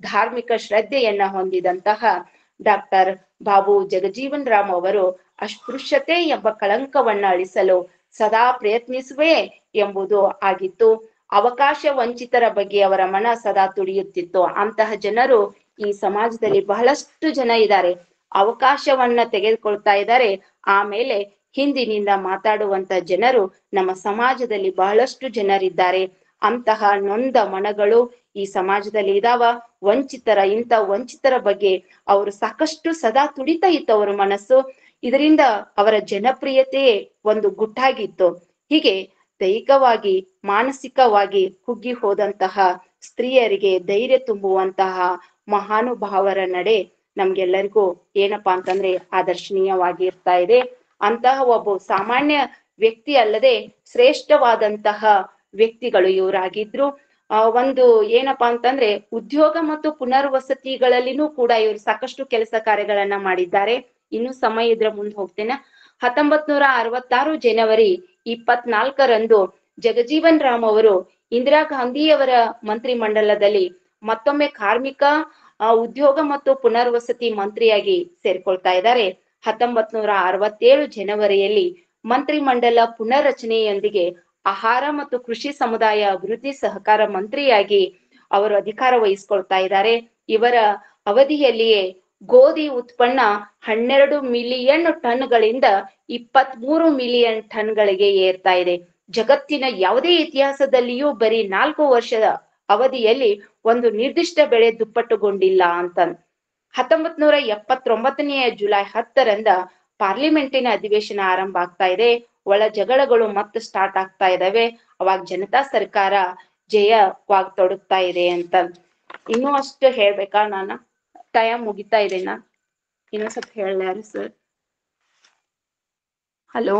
ಧಾರ್ಮಿಕ ಶ್ರದ್ಧೆಯನ್ನ ಹೊಂದಿದಂತಹ ಡಾಕ್ಟರ್ ಬಾಬು ಜಗಜೀವನ್ ರಾಮ್ ಅವರು ಅಸ್ಪೃಶ್ಯತೆ ಎಂಬ ಕಳಂಕವನ್ನ ಅಳಿಸಲು ಸದಾ ಪ್ರಯತ್ನಿಸುವೆ ಎಂಬುದು ಆಗಿತ್ತು. ಅವಕಾಶ ವಂಚಿತರ ಬಗ್ಗೆ ಅವರ ಮನ ಸದಾ ತುಡಿಯುತ್ತಿತ್ತು. ಅಂತಹ ಜನರು ಈ ಸಮಾಜದಲ್ಲಿ ಬಹಳಷ್ಟು ಜನ ಇದ್ದಾರೆ. ಅವಕಾಶವನ್ನ ತೆಗೆದುಕೊಳ್ತಾ ಇದ್ದಾರೆ, ಆಮೇಲೆ ಹಿಂದಿನಿಂದ ಮಾತಾಡುವಂತ ಜನರು ನಮ್ಮ ಸಮಾಜದಲ್ಲಿ ಬಹಳಷ್ಟು ಜನರಿದ್ದಾರೆ. ಅಂತಹ ನೊಂದ ಮನಗಳು ಈ ಸಮಾಜದಲ್ಲಿ ಇದಾವ. ಇಂಥ ವಂಚಿತರ ಬಗ್ಗೆ ಅವರು ಸಾಕಷ್ಟು ಸದಾ ತುಡಿತಾ ಇತ್ತು ಅವರ ಮನಸ್ಸು. ಇದರಿಂದ ಅವರ ಜನಪ್ರಿಯತೆಯೇ ಒಂದು ಗುಟ್ಟಾಗಿತ್ತು. ಹೀಗೆ ದೈಹಿಕವಾಗಿ ಮಾನಸಿಕವಾಗಿ ಕುಗ್ಗಿ ಹೋದಂತಹ ಸ್ತ್ರೀಯರಿಗೆ ಧೈರ್ಯ ತುಂಬುವಂತಹ ಮಹಾನುಭಾವರ ನಡೆ ನಮ್ಗೆಲ್ಲರಿಗೂ ಏನಪ್ಪಾ ಅಂತಂದ್ರೆ ಆದರ್ಶನೀಯವಾಗಿ ಇರ್ತಾ ಇದೆ. ಅಂತಹ ಒಬ್ಬ ಸಾಮಾನ್ಯ ವ್ಯಕ್ತಿ ಅಲ್ಲದೆ ಶ್ರೇಷ್ಠವಾದಂತಹ ವ್ಯಕ್ತಿಗಳು ಇವರಾಗಿದ್ರು. ಒಂದು ಏನಪ್ಪಾ ಅಂತಂದ್ರೆ ಉದ್ಯೋಗ ಮತ್ತು ಪುನರ್ವಸತಿಗಳಲ್ಲಿನೂ ಕೂಡ ಇವರು ಸಾಕಷ್ಟು ಕೆಲಸ ಕಾರ್ಯಗಳನ್ನ ಮಾಡಿದ್ದಾರೆ. ಇನ್ನು ಸಮಯ ಇದ್ರ ಮುಂದೆ ಹೋಗ್ತೇನೆ. 1966 ಜನವರಿ 24ರಂದು ಜಗಜೀವನ್ ರಾಮ್ ಅವರು ಇಂದಿರಾ ಗಾಂಧಿಯವರ ಮಂತ್ರಿ ಮಂಡಲದಲ್ಲಿ ಮತ್ತೊಮ್ಮೆ ಕಾರ್ಮಿಕ ಉದ್ಯೋಗ ಮತ್ತು ಪುನರ್ವಸತಿ ಮಂತ್ರಿಯಾಗಿ ಸೇರ್ಕೊಳ್ತಾ ಇದ್ದಾರೆ. 1967 ಜನವರಿಯಲ್ಲಿ ಮಂತ್ರಿ ಮಂಡಲ ಪುನರ್ರಚನೆಯೊಂದಿಗೆ ಆಹಾರ ಮತ್ತು ಕೃಷಿ ಸಮುದಾಯ ಅಭಿವೃದ್ಧಿ ಸಹಕಾರ ಮಂತ್ರಿಯಾಗಿ ಅವರು ಅಧಿಕಾರ ವಹಿಸ್ಕೊಳ್ತಾ ಇದ್ದಾರೆ. ಇವರ ಅವಧಿಯಲ್ಲಿಯೇ ಗೋಧಿ ಉತ್ಪನ್ನ 12 ಮಿಲಿಯನ್ ಟನ್ಗಳಿಂದ 23 ಮಿಲಿಯನ್ ಟನ್ಗಳಿಗೆ ಏರ್ತಾ ಇದೆ. ಜಗತ್ತಿನ ಯಾವುದೇ ಇತಿಹಾಸದಲ್ಲಿಯೂ ಬರೀ 4 ವರ್ಷದ ಅವಧಿಯಲ್ಲಿ ಒಂದು ನಿರ್ದಿಷ್ಟ ಬೆಳೆ ದುಪ್ಪಟ್ಟುಗೊಂಡಿಲ್ಲ ಅಂತ. 1979 ಜುಲೈ 10 ಪಾರ್ಲಿಮೆಂಟಿನ ಅಧಿವೇಶನ ಆರಂಭ ಆಗ್ತಾ ಇದೆ. ಒಳ ಜಗಳಗಳು ಮತ್ತೆ ಸ್ಟಾರ್ಟ್ ಆಗ್ತಾ ಇದಾವೆ. ಅವಾಗ ಜನತಾ ಸರ್ಕಾರ ಜಯವಾಗಿ ತೊಡಗ್ತಾ ಇದೆ ಅಂತ. ಇನ್ನೂ ಅಷ್ಟು ಹೇಳ್ಬೇಕಾ? ಟೈಮ್ ಮುಗಿತಾ ಇದೆನಾ? ಇನ್ನೊಂದ್ ಸ್ವಲ್ಪ ಹೇಳ್ಯಾರ ಸರ್. ಹಲೋ.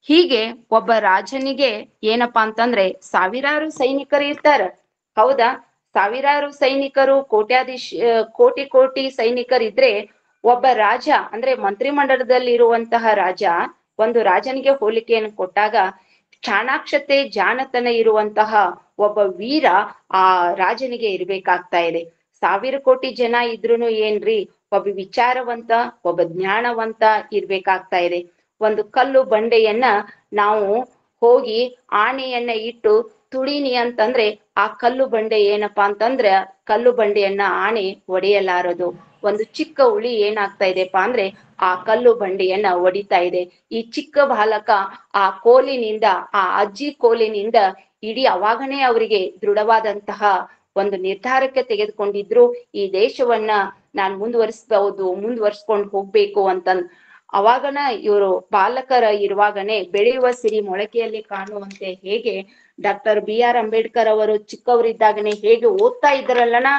ಹೀಗೆ ಒಬ್ಬ ರಾಜನಿಗೆ ಏನಪ್ಪಾ ಅಂತಂದ್ರೆ ಸಾವಿರಾರು ಸೈನಿಕರು ಇರ್ತಾರ, ಹೌದಾ? ಸಾವಿರಾರು ಸೈನಿಕರು, ಕೋಟಿ ಸೈನಿಕರಿದ್ರೆ ಒಬ್ಬ ರಾಜ ಅಂದ್ರೆ ಮಂತ್ರಿಮಂಡಲದಲ್ಲಿ ಇರುವಂತಹ ರಾಜ ಒಂದು ರಾಜನಿಗೆ ಹೋಲಿಕೆಯನ್ನು ಕೊಟ್ಟಾಗ ಚಾಣಾಕ್ಷತೆ ಜಾಣತನ ಇರುವಂತಹ ಒಬ್ಬ ವೀರ ಆ ರಾಜನಿಗೆ ಇರ್ಬೇಕಾಗ್ತಾ ಇದೆ. 1000 ಕೋಟಿ ಜನ ಇದ್ರೂನು ಏನ್ರಿ, ಒಬ್ಬ ವಿಚಾರವಂತ, ಒಬ್ಬ ಜ್ಞಾನವಂತ ಇರ್ಬೇಕಾಗ್ತಾ ಇದೆ. ಒಂದು ಕಲ್ಲು ಬಂಡೆಯನ್ನ ನಾವು ಹೋಗಿ ಆಣೆಯನ್ನ ಇಟ್ಟು ತುಳಿನಿ ಅಂತಂದ್ರೆ ಆ ಕಲ್ಲು ಬಂಡೆ ಏನಪ್ಪಾ ಅಂತಂದ್ರೆ ಕಲ್ಲು ಬಂಡೆಯನ್ನ ಆಣೆ ಒಡೆಯಲಾರದು. ಒಂದು ಚಿಕ್ಕ ಹುಳಿ ಏನಾಗ್ತಾ ಇದೆಪಾ ಅಂದ್ರೆ ಆ ಕಲ್ಲು ಬಂಡೆಯನ್ನ ಒಡಿತಾ ಇದೆ. ಈ ಚಿಕ್ಕ ಬಾಲಕ ಆ ಕೋಲಿನಿಂದ, ಆ ಅಜ್ಜಿ ಕೋಲಿನಿಂದ ಇಡೀ ಅವಾಗನೇ ಅವರಿಗೆ ದೃಢವಾದಂತಹ ಒಂದು ನಿರ್ಧಾರಕ್ಕೆ ತೆಗೆದುಕೊಂಡಿದ್ರು. ಈ ದೇಶವನ್ನ ನಾನ್ ಮುಂದುವರ್ಸ್ಕೊಂಡು ಹೋಗ್ಬೇಕು ಅಂತ. ಅವಾಗನ ಇವರು ಬಾಲಕರ ಇರುವಾಗನೇ ಬೆಳೆಯುವ ಸಿರಿ ಮೊಳಕೆಯಲ್ಲಿ ಕಾಣುವಂತೆ ಹೇಗೆ ಡಾಕ್ಟರ್ BR ಅಂಬೇಡ್ಕರ್ ಅವರು ಚಿಕ್ಕವರಿದ್ದಾಗನೇ ಹೇಗೆ ಓದ್ತಾ ಇದ್ರಲ್ಲನ,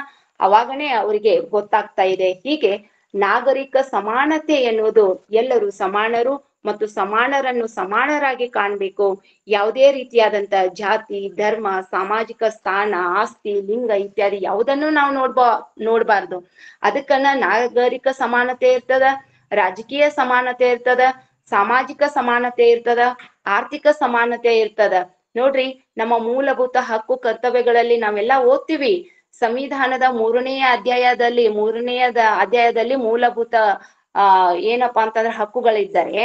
ಅವಾಗನೇ ಅವರಿಗೆ ಗೊತ್ತಾಗ್ತಾ ಇದೆ. ಹೀಗೆ ನಾಗರಿಕ ಸಮಾನತೆ ಎನ್ನುವುದು ಎಲ್ಲರೂ ಸಮಾನರು ಮತ್ತು ಸಮಾನರನ್ನು ಸಮಾನರಾಗಿ ಕಾಣ್ಬೇಕು. ಯಾವುದೇ ರೀತಿಯಾದಂತ ಜಾತಿ, ಧರ್ಮ, ಸಾಮಾಜಿಕ ಸ್ಥಾನ, ಆಸ್ತಿ, ಲಿಂಗ ಇತ್ಯಾದಿ ಯಾವುದನ್ನು ನಾವು ನೋಡ್ಬಾರ್ದು. ಅದಕ್ಕನ್ನ ನಾಗರಿಕ ಸಮಾನತೆ ಇರ್ತದ, ರಾಜಕೀಯ ಸಮಾನತೆ ಇರ್ತದ, ಸಾಮಾಜಿಕ ಸಮಾನತೆ ಇರ್ತದ, ಆರ್ಥಿಕ ಸಮಾನತೆ ಇರ್ತದ. ನೋಡ್ರಿ, ನಮ್ಮ ಮೂಲಭೂತ ಹಕ್ಕು ಕರ್ತವ್ಯಗಳಲ್ಲಿ ನಾವೆಲ್ಲ ಓದ್ತೀವಿ. ಸಂವಿಧಾನದ 3ನೇ ಅಧ್ಯಾಯದಲ್ಲಿ ಮೂಲಭೂತ ಏನಪ್ಪಾ ಅಂತಂದ್ರೆ ಹಕ್ಕುಗಳಿದ್ದಾರೆ.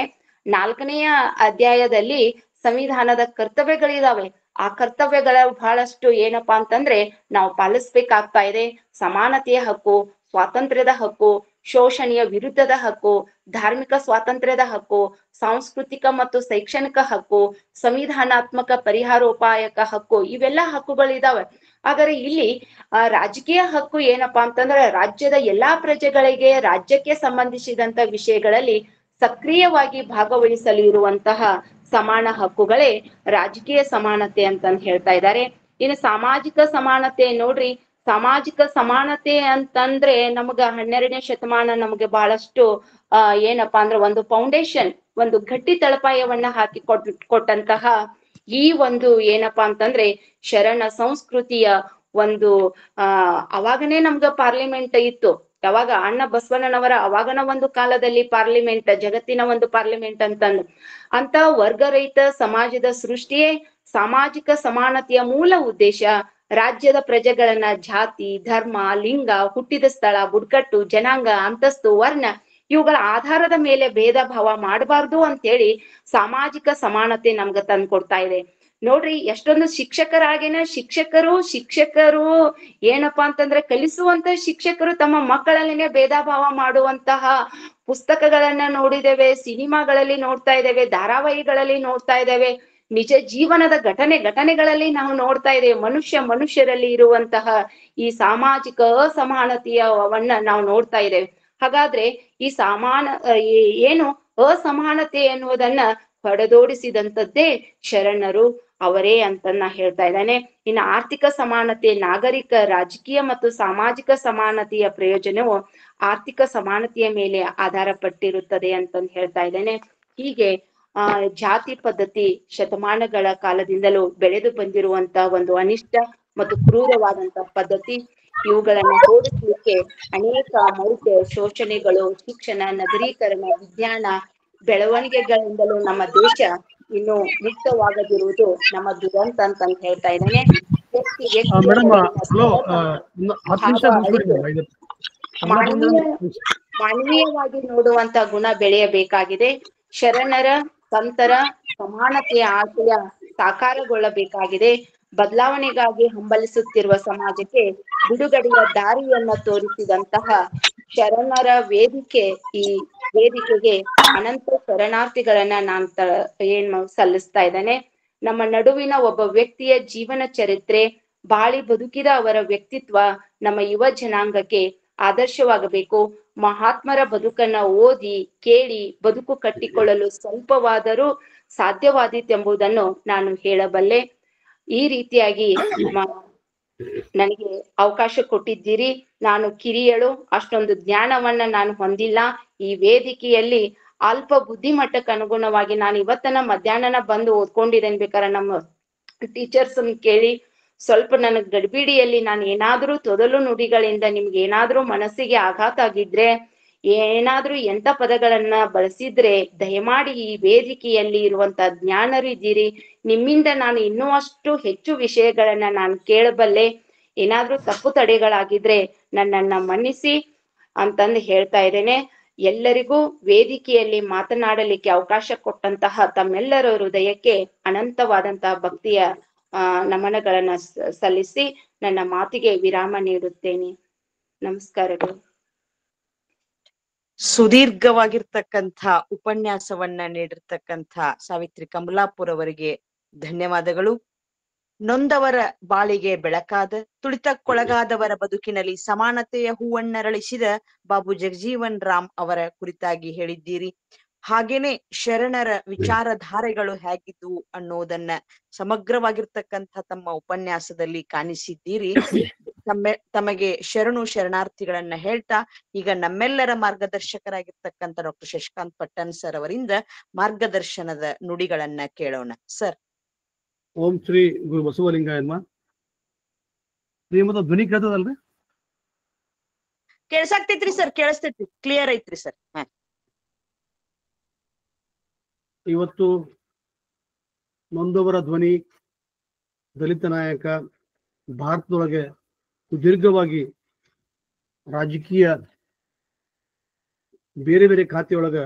4ನೇ ಅಧ್ಯಾಯದಲ್ಲಿ ಸಂವಿಧಾನದ ಕರ್ತವ್ಯಗಳಿದಾವೆ. ಆ ಕರ್ತವ್ಯಗಳ ಬಹಳಷ್ಟು ಏನಪ್ಪಾ ಅಂತಂದ್ರೆ ನಾವು ಪಾಲಿಸ್ಬೇಕಾಗ್ತಾ ಇದೆ. ಸಮಾನತೆಯ ಹಕ್ಕು, ಸ್ವಾತಂತ್ರ್ಯದ ಹಕ್ಕು, ಶೋಷಣೆಯ ವಿರುದ್ಧದ ಹಕ್ಕು, ಧಾರ್ಮಿಕ ಸ್ವಾತಂತ್ರ್ಯದ ಹಕ್ಕು, ಸಾಂಸ್ಕೃತಿಕ ಮತ್ತು ಶೈಕ್ಷಣಿಕ ಹಕ್ಕು, ಸಂವಿಧಾನಾತ್ಮಕ ಪರಿಹಾರೋಪಾಯಕ ಹಕ್ಕು, ಇವೆಲ್ಲ ಹಕ್ಕುಗಳಿದಾವೆ. ಆದರೆ ಇಲ್ಲಿ ರಾಜಕೀಯ ಹಕ್ಕು ಏನಪ್ಪಾ ಅಂತಂದ್ರೆ ರಾಜ್ಯದ ಎಲ್ಲಾ ಪ್ರಜೆಗಳಿಗೆ ರಾಜ್ಯಕ್ಕೆ ಸಂಬಂಧಿಸಿದಂತ ವಿಷಯಗಳಲ್ಲಿ ಸಕ್ರಿಯವಾಗಿ ಭಾಗವಹಿಸಲು ಇರುವಂತಹ ಸಮಾನ ಹಕ್ಕುಗಳೇ ರಾಜಕೀಯ ಸಮಾನತೆ ಅಂತ ಹೇಳ್ತಾ ಇದ್ದಾರೆ. ಇನ್ನು ಸಾಮಾಜಿಕ ಸಮಾನತೆ ನೋಡ್ರಿ, ಸಾಮಾಜಿಕ ಸಮಾನತೆ ಅಂತಂದ್ರೆ ನಮಗ 12ನೇ ಶತಮಾನ ನಮಗೆ ಬಹಳಷ್ಟು ಏನಪ್ಪಾ ಅಂದ್ರೆ ಒಂದು ಫೌಂಡೇಶನ್, ಒಂದು ಗಟ್ಟಿ ತಳಪಾಯವನ್ನ ಹಾಕಿ ಕೊಟ್ಟಂತಹ ಈ ಒಂದು ಏನಪ್ಪಾ ಅಂತಂದ್ರೆ ಶರಣ ಸಂಸ್ಕೃತಿಯ ಒಂದು ಅವಾಗನೇ ನಮ್ಗ ಪಾರ್ಲಿಮೆಂಟ್ ಇತ್ತು. ಯಾವಾಗ ಅಣ್ಣ ಬಸವಣ್ಣನವರ ಅವಾಗನ ಒಂದು ಕಾಲದಲ್ಲಿ ಪಾರ್ಲಿಮೆಂಟ್, ಜಗತ್ತಿನ ಒಂದು ಪಾರ್ಲಿಮೆಂಟ್ ಅಂತ ವರ್ಗರಹಿತ ಸಮಾಜದ ಸೃಷ್ಟಿಯೇ ಸಾಮಾಜಿಕ ಸಮಾನತೆಯ ಮೂಲ ಉದ್ದೇಶ. ರಾಜ್ಯದ ಪ್ರಜೆಗಳನ್ನ ಜಾತಿ, ಧರ್ಮ, ಲಿಂಗ, ಹುಟ್ಟಿದ ಸ್ಥಳ, ಬುಡಕಟ್ಟು, ಜನಾಂಗ, ಅಂತಸ್ತು, ವರ್ಣ ಇವುಗಳ ಆಧಾರದ ಮೇಲೆ ಭೇದ ಭಾವ ಮಾಡಬಾರ್ದು ಅಂತೇಳಿ ಸಾಮಾಜಿಕ ಸಮಾನತೆ ನಮ್ಗ ತಂದು ಕೊಡ್ತಾ ಇದೆ. ನೋಡ್ರಿ, ಎಷ್ಟೊಂದು ಶಿಕ್ಷಕರಾಗೇನ ಶಿಕ್ಷಕರು ಏನಪ್ಪಾ ಅಂತಂದ್ರೆ ಕಲಿಸುವಂತ ಶಿಕ್ಷಕರು ತಮ್ಮ ಮಕ್ಕಳಲ್ಲಿನೇ ಭೇದ ಭಾವ ಮಾಡುವಂತಹ ಪುಸ್ತಕಗಳನ್ನ ನೋಡಿದ್ದೇವೆ, ಸಿನಿಮಾಗಳಲ್ಲಿ ನೋಡ್ತಾ ಇದ್ದೇವೆ, ಧಾರಾವಾಹಿಗಳಲ್ಲಿ ನೋಡ್ತಾ ಇದ್ದೇವೆ, ನಿಜ ಜೀವನದ ಘಟನೆಗಳಲ್ಲಿ ನಾವು ನೋಡ್ತಾ ಇದ್ದೇವೆ. ಮನುಷ್ಯರಲ್ಲಿ ಇರುವಂತಹ ಈ ಸಾಮಾಜಿಕ ಅಸಮಾನತೆಯವನ್ನ ನಾವು ನೋಡ್ತಾ ಇದ್ದೇವೆ. ಹಾಗಾದ್ರೆ ಈ ಏನು ಅಸಮಾನತೆ ಎನ್ನುವುದನ್ನ ಹೊಡೆದೋಡಿಸಿದಂಥದ್ದೇ ಶರಣರು ಅವರೇ ಅಂತ ನಾ ಹೇಳ್ತಾ ಇದ್ದಾನೆ. ಇನ್ನು ಆರ್ಥಿಕ ಸಮಾನತೆ, ನಾಗರಿಕ, ರಾಜಕೀಯ ಮತ್ತು ಸಾಮಾಜಿಕ ಸಮಾನತೆಯ ಪ್ರಯೋಜನವು ಆರ್ಥಿಕ ಸಮಾನತೆಯ ಮೇಲೆ ಆಧಾರ ಪಟ್ಟಿರುತ್ತದೆ ಅಂತಂದು ಹೇಳ್ತಾ ಇದ್ದೇನೆ. ಹೀಗೆ ಜಾತಿ ಪದ್ಧತಿ ಶತಮಾನಗಳ ಕಾಲದಿಂದಲೂ ಬೆಳೆದು ಬಂದಿರುವಂತ ಒಂದು ಅನಿಷ್ಟ ಮತ್ತು ಕ್ರೂರವಾದಂತ ಪದ್ಧತಿ. ಇವುಗಳನ್ನ ಓಡಿಸ್ಲಿಕ್ಕೆ ಅನೇಕ ಮೌಲ್ಯ ಶೋಷಣೆಗಳು, ಶಿಕ್ಷಣ, ನಗರೀಕರಣ, ವಿಜ್ಞಾನ ಬೆಳವಣಿಗೆಗಳಿಂದಲೂ ನಮ್ಮ ದೇಶ ಇನ್ನು ಮುಕ್ತವಾಗದಿರುವುದು ನಮ್ಮ ದುರಂತ ಅಂತ ಹೇಳ್ತಾ ಇದ್ದೇನೆ. ಮಾನವೀಯವಾಗಿ ನೋಡುವಂತ ಗುಣ ಬೆಳೆಯಬೇಕಾಗಿದೆ. ಶರಣರ ಸಂತರ ಸಮಾನತೆಯ ಆಶಯ ಸಾಕಾರಗೊಳ್ಳಬೇಕಾಗಿದೆ. ಬದಲಾವಣೆಗಾಗಿ ಹಂಬಲಿಸುತ್ತಿರುವ ಸಮಾಜಕ್ಕೆ ಬಿಡುಗಡೆಯ ದಾರಿಯನ್ನ ತೋರಿಸಿದಂತಹ ಶರಣರ ವೇದಿಕೆ, ಈ ವೇದಿಕೆಗೆ ಅನಂತ ಶರಣಾರ್ಥಿಗಳನ್ನ ನಾನ್ ಸಲ್ಲಿಸ್ತಾ ಇದ್ದೇನೆ. ನಮ್ಮ ನಡುವಿನ ಒಬ್ಬ ವ್ಯಕ್ತಿಯ ಜೀವನ ಚರಿತ್ರೆ, ಬಾಳಿ ಬದುಕಿದ ಅವರ ವ್ಯಕ್ತಿತ್ವ ನಮ್ಮ ಯುವ ಜನಾಂಗಕ್ಕೆ ಆದರ್ಶವಾಗಬೇಕು. ಮಹಾತ್ಮರ ಬದುಕನ್ನ ಓದಿ ಕೇಳಿ ಬದುಕು ಕಟ್ಟಿಕೊಳ್ಳಲು ಸ್ವಲ್ಪವಾದರೂ ಸಾಧ್ಯವಾದೀತೆಂಬುದನ್ನು ನಾನು ಹೇಳಬಲ್ಲೆ. ಈ ರೀತಿಯಾಗಿ ನನಗೆ ಅವಕಾಶ ಕೊಟ್ಟಿದ್ದೀರಿ. ನಾನು ಕಿರಿಯಳು, ಅಷ್ಟೊಂದು ಜ್ಞಾನವನ್ನ ನಾನು ಹೊಂದಿಲ್ಲ. ಈ ವೇದಿಕೆಯಲ್ಲಿ ಅಲ್ಪ ಬುದ್ಧಿಮಟ್ಟಕ್ಕೆ ಅನುಗುಣವಾಗಿ ನಾನು ಇವತ್ತನ ಮಧ್ಯಾಹ್ನನ ಬಂದು ಓದ್ಕೊಂಡಿದ್ದೇನೆ. ಬೇಕಾದ್ರೆ ನಮ್ಮ ಟೀಚರ್ಸ್ ಕೇಳಿ ಸ್ವಲ್ಪ ನನಗ್ ಗಡಿಬಿಡಿಯಲ್ಲಿ ನಾನು ಏನಾದ್ರೂ ತೊದಲು ನುಡಿಗಳಿಂದ ನಿಮ್ಗೆ ಏನಾದ್ರೂ ಮನಸ್ಸಿಗೆ ಆಘಾತ ಆಗಿದ್ರೆ, ಏನಾದ್ರೂ ಎಂತ ಪದಗಳನ್ನ ಬಳಸಿದ್ರೆ ದಯಮಾಡಿ ಈ ವೇದಿಕೆಯಲ್ಲಿ ಇರುವಂತ ಜ್ಞಾನರು ಇದ್ದೀರಿ, ನಿಮ್ಮಿಂದ ನಾನು ಇನ್ನೂ ಅಷ್ಟು ಹೆಚ್ಚು ವಿಷಯಗಳನ್ನ ನಾನು ಕೇಳಬಲ್ಲೆ. ಏನಾದ್ರೂ ತಪ್ಪು ತಡೆಗಳಾಗಿದ್ರೆ ನನ್ನನ್ನ ಮನ್ನಿಸಿ ಅಂತಂದು ಹೇಳ್ತಾ ಇದ್ದೇನೆ. ಎಲ್ಲರಿಗೂ ವೇದಿಕೆಯಲ್ಲಿ ಮಾತನಾಡಲಿಕ್ಕೆ ಅವಕಾಶ ಕೊಟ್ಟಂತಹ ತಮ್ಮೆಲ್ಲರ ಹೃದಯಕ್ಕೆ ಅನಂತವಾದಂತಹ ಭಕ್ತಿಯ ನಮನಗಳನ್ನ ಸಲ್ಲಿಸಿ ನನ್ನ ಮಾತಿಗೆ ವಿರಾಮ ನೀಡುತ್ತೇನೆ. ನಮಸ್ಕಾರಗಳು. ಸುದೀರ್ಘವಾಗಿರ್ತಕ್ಕಂಥ ಉಪನ್ಯಾಸವನ್ನ ನೀಡಿರ್ತಕ್ಕಂಥ ಸಾವಿತ್ರಿ ಕಮಲಾಪುರ್ ಅವರಿಗೆ ಧನ್ಯವಾದಗಳು. ನೊಂದವರ ಬಾಳಿಗೆ ಬೆಳಕಾದ, ತುಳಿತಕ್ಕೊಳಗಾದವರ ಬದುಕಿನಲ್ಲಿ ಸಮಾನತೆಯ ಹೂವನ್ನರಳಿಸಿದ ಬಾಬು ಜಗಜೀವನ್ ರಾಮ್ ಅವರ ಕುರಿತಾಗಿ ಹೇಳಿದ್ದೀರಿ. ಹಾಗೇನೆ ಶರಣರ ವಿಚಾರಧಾರೆಗಳು ಹೇಗಿದ್ವು ಅನ್ನೋದನ್ನ ಸಮಗ್ರವಾಗಿರ್ತಕ್ಕಂಥ ತಮ್ಮ ಉಪನ್ಯಾಸದಲ್ಲಿ ಕಾಣಿಸಿದ್ದೀರಿ. ತಮಗೆ ಶರಣಾರ್ಥಿಗಳನ್ನ ಹೇಳ್ತಾ ಈಗ ನಮ್ಮೆಲ್ಲರ ಮಾರ್ಗದರ್ಶಕರಾಗಿರ್ತಕ್ಕಂಥ ಡಾಕ್ಟರ್ ಶಶಿಕಾಂತ್ ಪಟ್ಟಣ್ ಸರ್ ಅವರಿಂದ ಮಾರ್ಗದರ್ಶನದ ನುಡಿಗಳನ್ನ ಕೇಳೋಣ. ಸರ್. ಓಂ ಶ್ರೀ ಗುರು ಬಸವಲಿಂಗಾಯನ್ಮ. ಶ್ರೀಮದ ಧ್ವನಿ ಕೇಳ್ತದಲ್ರಿ? ಕೇಳ್ಸಾಕ್ತೈತ್ರಿ ಸರ್, ಕೇಳಿಸ್ತೈತ್ರಿ, ಕ್ಲಿಯರ್ ಐತ್ರಿ ಸರ್. ಇವತ್ತು ನೊಂದವರ ಧ್ವನಿ, ದಲಿತ ನಾಯಕ, ಭಾರತದೊಳಗೆ ಸುದೀರ್ಘವಾಗಿ ರಾಜಕೀಯ ಬೇರೆ ಬೇರೆ ಖಾತೆಯೊಳಗ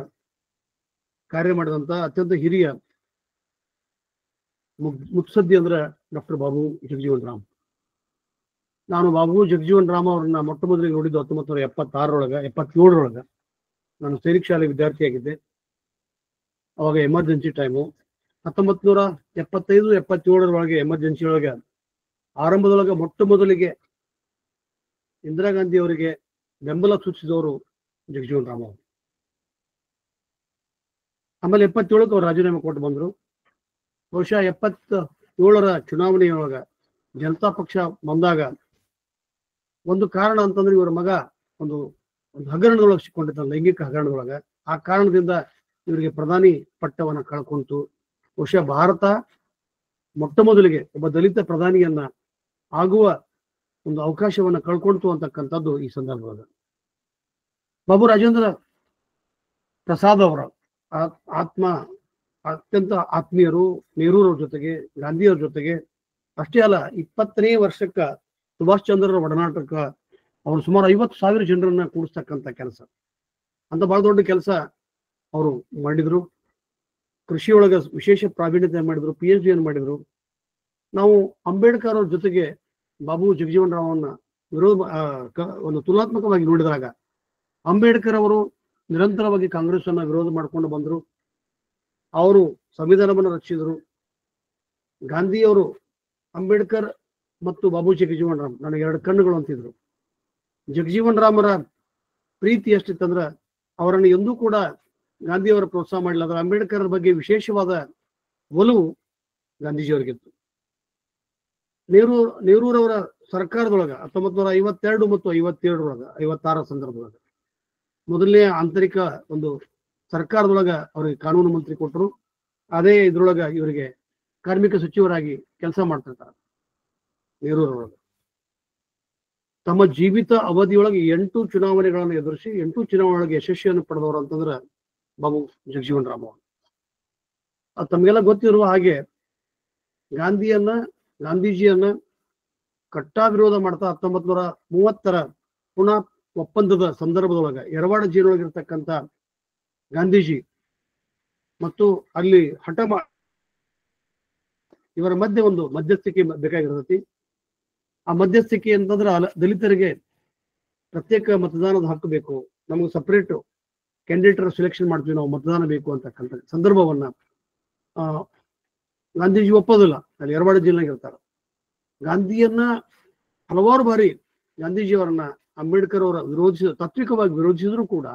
ಕಾರ್ಯ ಮಾಡಿದಂತ ಅತ್ಯಂತ ಹಿರಿಯ ಮುತ್ಸದ್ದಿ ಅಂದ್ರೆ ಡಾಕ್ಟರ್ ಬಾಬು ಜಗಜೀವನ್ ರಾಮ್. ನಾನು ಬಾಬು ಜಗಜೀವನ್ ರಾಮ್ ಅವ್ರನ್ನ ಮೊಟ್ಟ ಮೊದಲಿಗೆ ನೋಡಿದ್ದು 1976 ನಾನು ಸೈನಿಕ ಶಾಲೆ ವಿದ್ಯಾರ್ಥಿಯಾಗಿದ್ದೆ. ಅವಾಗ ಎಮರ್ಜೆನ್ಸಿ ಟೈಮು. 1975-77 ಎಮರ್ಜೆನ್ಸಿ ಒಳಗೆ ಆರಂಭದೊಳಗೆ ಮೊಟ್ಟ ಮೊದಲಿಗೆ ಇಂದಿರಾ ಗಾಂಧಿ ಅವರಿಗೆ ಬೆಂಬಲ ಸೂಚಿಸಿದವರು ಜಗಜೀವನ್ ರಾಮ್ ಅವರು. ಆಮೇಲೆ 77ಕ್ಕೆ ಅವ್ರು ರಾಜೀನಾಮೆ ಕೊಟ್ಟು ಬಂದರು. ಬಹುಶಃ 77ರ ಚುನಾವಣೆಯೊಳಗ ಜನತಾ ಪಕ್ಷ ಬಂದಾಗ ಒಂದು ಕಾರಣ ಅಂತಂದ್ರೆ ಇವರ ಮಗ ಒಂದು ಹಗರಣದೊಳಗೆ ಸಿಕ್ಕೊಂಡಿದ್ದ, ಲೈಂಗಿಕ ಹಗರಣದೊಳಗ. ಆ ಕಾರಣದಿಂದ ಇವರಿಗೆ ಪ್ರಧಾನಿ ಪಟ್ಟವನ್ನ ಕಳ್ಕೊಂತು. ಬಹುಶಃ ಭಾರತ ಮೊಟ್ಟ ಮೊದಲಿಗೆ ಒಬ್ಬ ದಲಿತ ಪ್ರಧಾನಿಯನ್ನ ಆಗುವ ಒಂದು ಅವಕಾಶವನ್ನ ಕಳ್ಕೊಳ್ತು ಅಂತಕ್ಕಂಥದ್ದು ಈ ಸಂದರ್ಭದಾಗ. ಬಾಬು ರಾಜೇಂದ್ರ ಪ್ರಸಾದ್ ಅವರ ಅತ್ಯಂತ ಆತ್ಮೀಯರು, ನೆಹರೂರವ್ರ ಜೊತೆಗೆ, ಗಾಂಧಿಯವ್ರ ಜೊತೆಗೆ. ಅಷ್ಟೇ ಅಲ್ಲ, 20ನೇ ವರ್ಷಕ್ಕ ಸುಭಾಷ್ ಚಂದ್ರರ ಒಡನಾಟಕ್ಕ ಅವರು ಸುಮಾರು 50,000 ಜನರನ್ನ ಕೂಡಿಸ್ತಕ್ಕಂಥ ಕೆಲಸ, ಅಂತ ಬಹಳ ದೊಡ್ಡ ಕೆಲಸ ಅವರು ಮಾಡಿದ್ರು. ಕೃಷಿಯೊಳಗ ವಿಶೇಷ ಪ್ರಾವೀಣ್ಯತೆ ಮಾಡಿದ್ರು, PhD ಅನ್ನು ಮಾಡಿದ್ರು. ನಾವು ಅಂಬೇಡ್ಕರ್ ಅವ್ರ ಜೊತೆಗೆ ಬಾಬು ಜಗಜೀವನ್ ರಾಮನ್ನ ಒಂದು ತುಲನಾತ್ಮಕವಾಗಿ ನೋಡಿದಾಗ ಅಂಬೇಡ್ಕರ್ ಅವರು ನಿರಂತರವಾಗಿ ಕಾಂಗ್ರೆಸ್ ಅನ್ನ ವಿರೋಧ ಮಾಡ್ಕೊಂಡು ಬಂದ್ರು. ಅವರು ಸಂವಿಧಾನವನ್ನು ರಚಿಸಿದ್ರು. ಗಾಂಧಿಯವರು ಅಂಬೇಡ್ಕರ್ ಮತ್ತು ಬಾಬು ಜಗಜೀವನ್ ರಾಮ್ ನನಗೆ 2 ಕಣ್ಣುಗಳು ಅಂತಿದ್ರು. ಜಗಜೀವನ್ ರಾಮರ ಪ್ರೀತಿ ಎಷ್ಟಿತ್ತಂದ್ರ ಅವರನ್ನು ಎಂದೂ ಕೂಡ ಗಾಂಧಿಯವರ ಪ್ರೋತ್ಸಾಹ ಮಾಡಲಿಲ್ಲ. ಅದರ ಅಂಬೇಡ್ಕರ್ ಬಗ್ಗೆ ವಿಶೇಷವಾದ ಒಲವು ಗಾಂಧೀಜಿಯವರಿಗಿತ್ತು. ನೆಹರೂರವರ ಸರ್ಕಾರದೊಳಗ 1952 ಮತ್ತು 56 ಸಂದರ್ಭದೊಳಗ ಮೊದಲನೇ ಆಂತರಿಕ ಒಂದು ಸರ್ಕಾರದೊಳಗ ಅವರಿಗೆ ಕಾನೂನು ಮಂತ್ರಿ ಕೊಟ್ಟರು. ಅದೇ ಇದ್ರೊಳಗ ಇವರಿಗೆ ಕಾರ್ಮಿಕ ಸಚಿವರಾಗಿ ಕೆಲಸ ಮಾಡ್ತಿರ್ತಾರೆ. ನೆಹರೂರೊಳಗ ತಮ್ಮ ಜೀವಿತ ಅವಧಿಯೊಳಗೆ 8 ಚುನಾವಣೆಗಳನ್ನು ಎದುರಿಸಿ 8 ಚುನಾವಣೆಗಳಿಗೆ ಯಶಸ್ವಿಯನ್ನು ಪಡೆದವರು ಅಂತಂದ್ರೆ ಬಾಬು ಜಗಜೀವನ್ ರಾಮ್ ಅವರು. ತಮಗೆಲ್ಲ ಗೊತ್ತಿರುವ ಹಾಗೆ ಗಾಂಧೀಜಿಯನ್ನ ಕಟ್ಟಾ ವಿರೋಧ ಮಾಡ್ತಾ 1930ರ ಪುನಃ ಒಪ್ಪಂದದ ಸಂದರ್ಭದೊಳಗ ಯರವಾಡ ಜೈಲೊಳಗಿರ್ತಕ್ಕಂಥ ಗಾಂಧೀಜಿ ಮತ್ತು ಅಲ್ಲಿ ಇವರ ಮಧ್ಯೆ ಒಂದು ಮಧ್ಯಸ್ಥಿಕೆ ಬೇಕಾಗಿರ್ತೈತಿ. ಆ ಮಧ್ಯಸ್ಥಿಕೆ ಅಂತಂದ್ರೆ ದಲಿತರಿಗೆ ಪ್ರತ್ಯೇಕ ಮತದಾನದ ಹಕ್ಕು ಬೇಕು, ನಮಗೆ ಸಪರೇಟ್ ಕ್ಯಾಂಡಿಡೇಟರ್ ಸೆಲೆಕ್ಷನ್ ಮಾಡ್ತೀವಿ, ನಾವು ಮತದಾನ ಬೇಕು ಅಂತಕ್ಕಂಥ ಸಂದರ್ಭವನ್ನ ಗಾಂಧೀಜಿ ಒಪ್ಪೋದಿಲ್ಲ. ಅಲ್ಲಿ ಎರವಾಡ ಜಿಲ್ಲೆಗೆ ಇರ್ತಾರೆ. ಗಾಂಧಿಯನ್ನ ಹಲವಾರು ಬಾರಿ ಗಾಂಧೀಜಿಯವರನ್ನ ಅಂಬೇಡ್ಕರ್ ಅವರ ತಾತ್ವಿಕವಾಗಿ ವಿರೋಧಿಸಿದ್ರು ಕೂಡ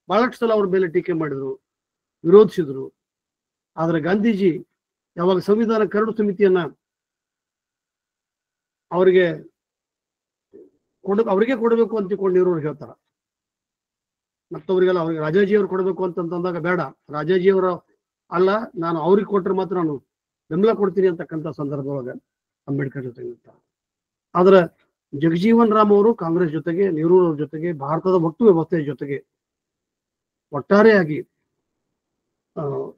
ಬಹಳಷ್ಟು ಸಲ ಅವ್ರ ಮೇಲೆ ಟೀಕೆ ಮಾಡಿದ್ರು, ವಿರೋಧಿಸಿದ್ರು. ಆದ್ರೆ ಗಾಂಧೀಜಿ ಯಾವಾಗ ಸಂವಿಧಾನ ಕರಡು ಸಮಿತಿಯನ್ನ ಅವರಿಗೆ ಕೊಡಬೇಕು ಅಂತ ಕೊಂಡಿರೋರು ಹೇಳ್ತಾರ. ಮತ್ತವರಿಗೆಲ್ಲ ಅವ್ರಿಗೆ ರಾಜಾಜಿಯವ್ರು ಕೊಡಬೇಕು ಅಂತಂದಾಗ ಬೇಡ, ರಾಜಾಜಿಯವರ ಅಲ್ಲ, ನಾನು ಅವ್ರಿಗೆ ಕೊಟ್ಟರೆ ಮಾತ್ರ ನಾನು ಬೆಂಬಲ ಕೊಡ್ತೀನಿ ಅಂತಕ್ಕಂಥ ಸಂದರ್ಭದೊಳಗೆ ಅಂಬೇಡ್ಕರ್ ಜೊತೆಗೆ ಇರ್ತಾರೆ. ಆದ್ರೆ ಜಗಜೀವನ್ ರಾಮ್ ಅವರು ಕಾಂಗ್ರೆಸ್ ಜೊತೆಗೆ, ನೆಹರು ಅವ್ರ ಜೊತೆಗೆ, ಭಾರತದ ಒಟ್ಟು ವ್ಯವಸ್ಥೆಯ ಜೊತೆಗೆ ಒಟ್ಟಾರೆಯಾಗಿ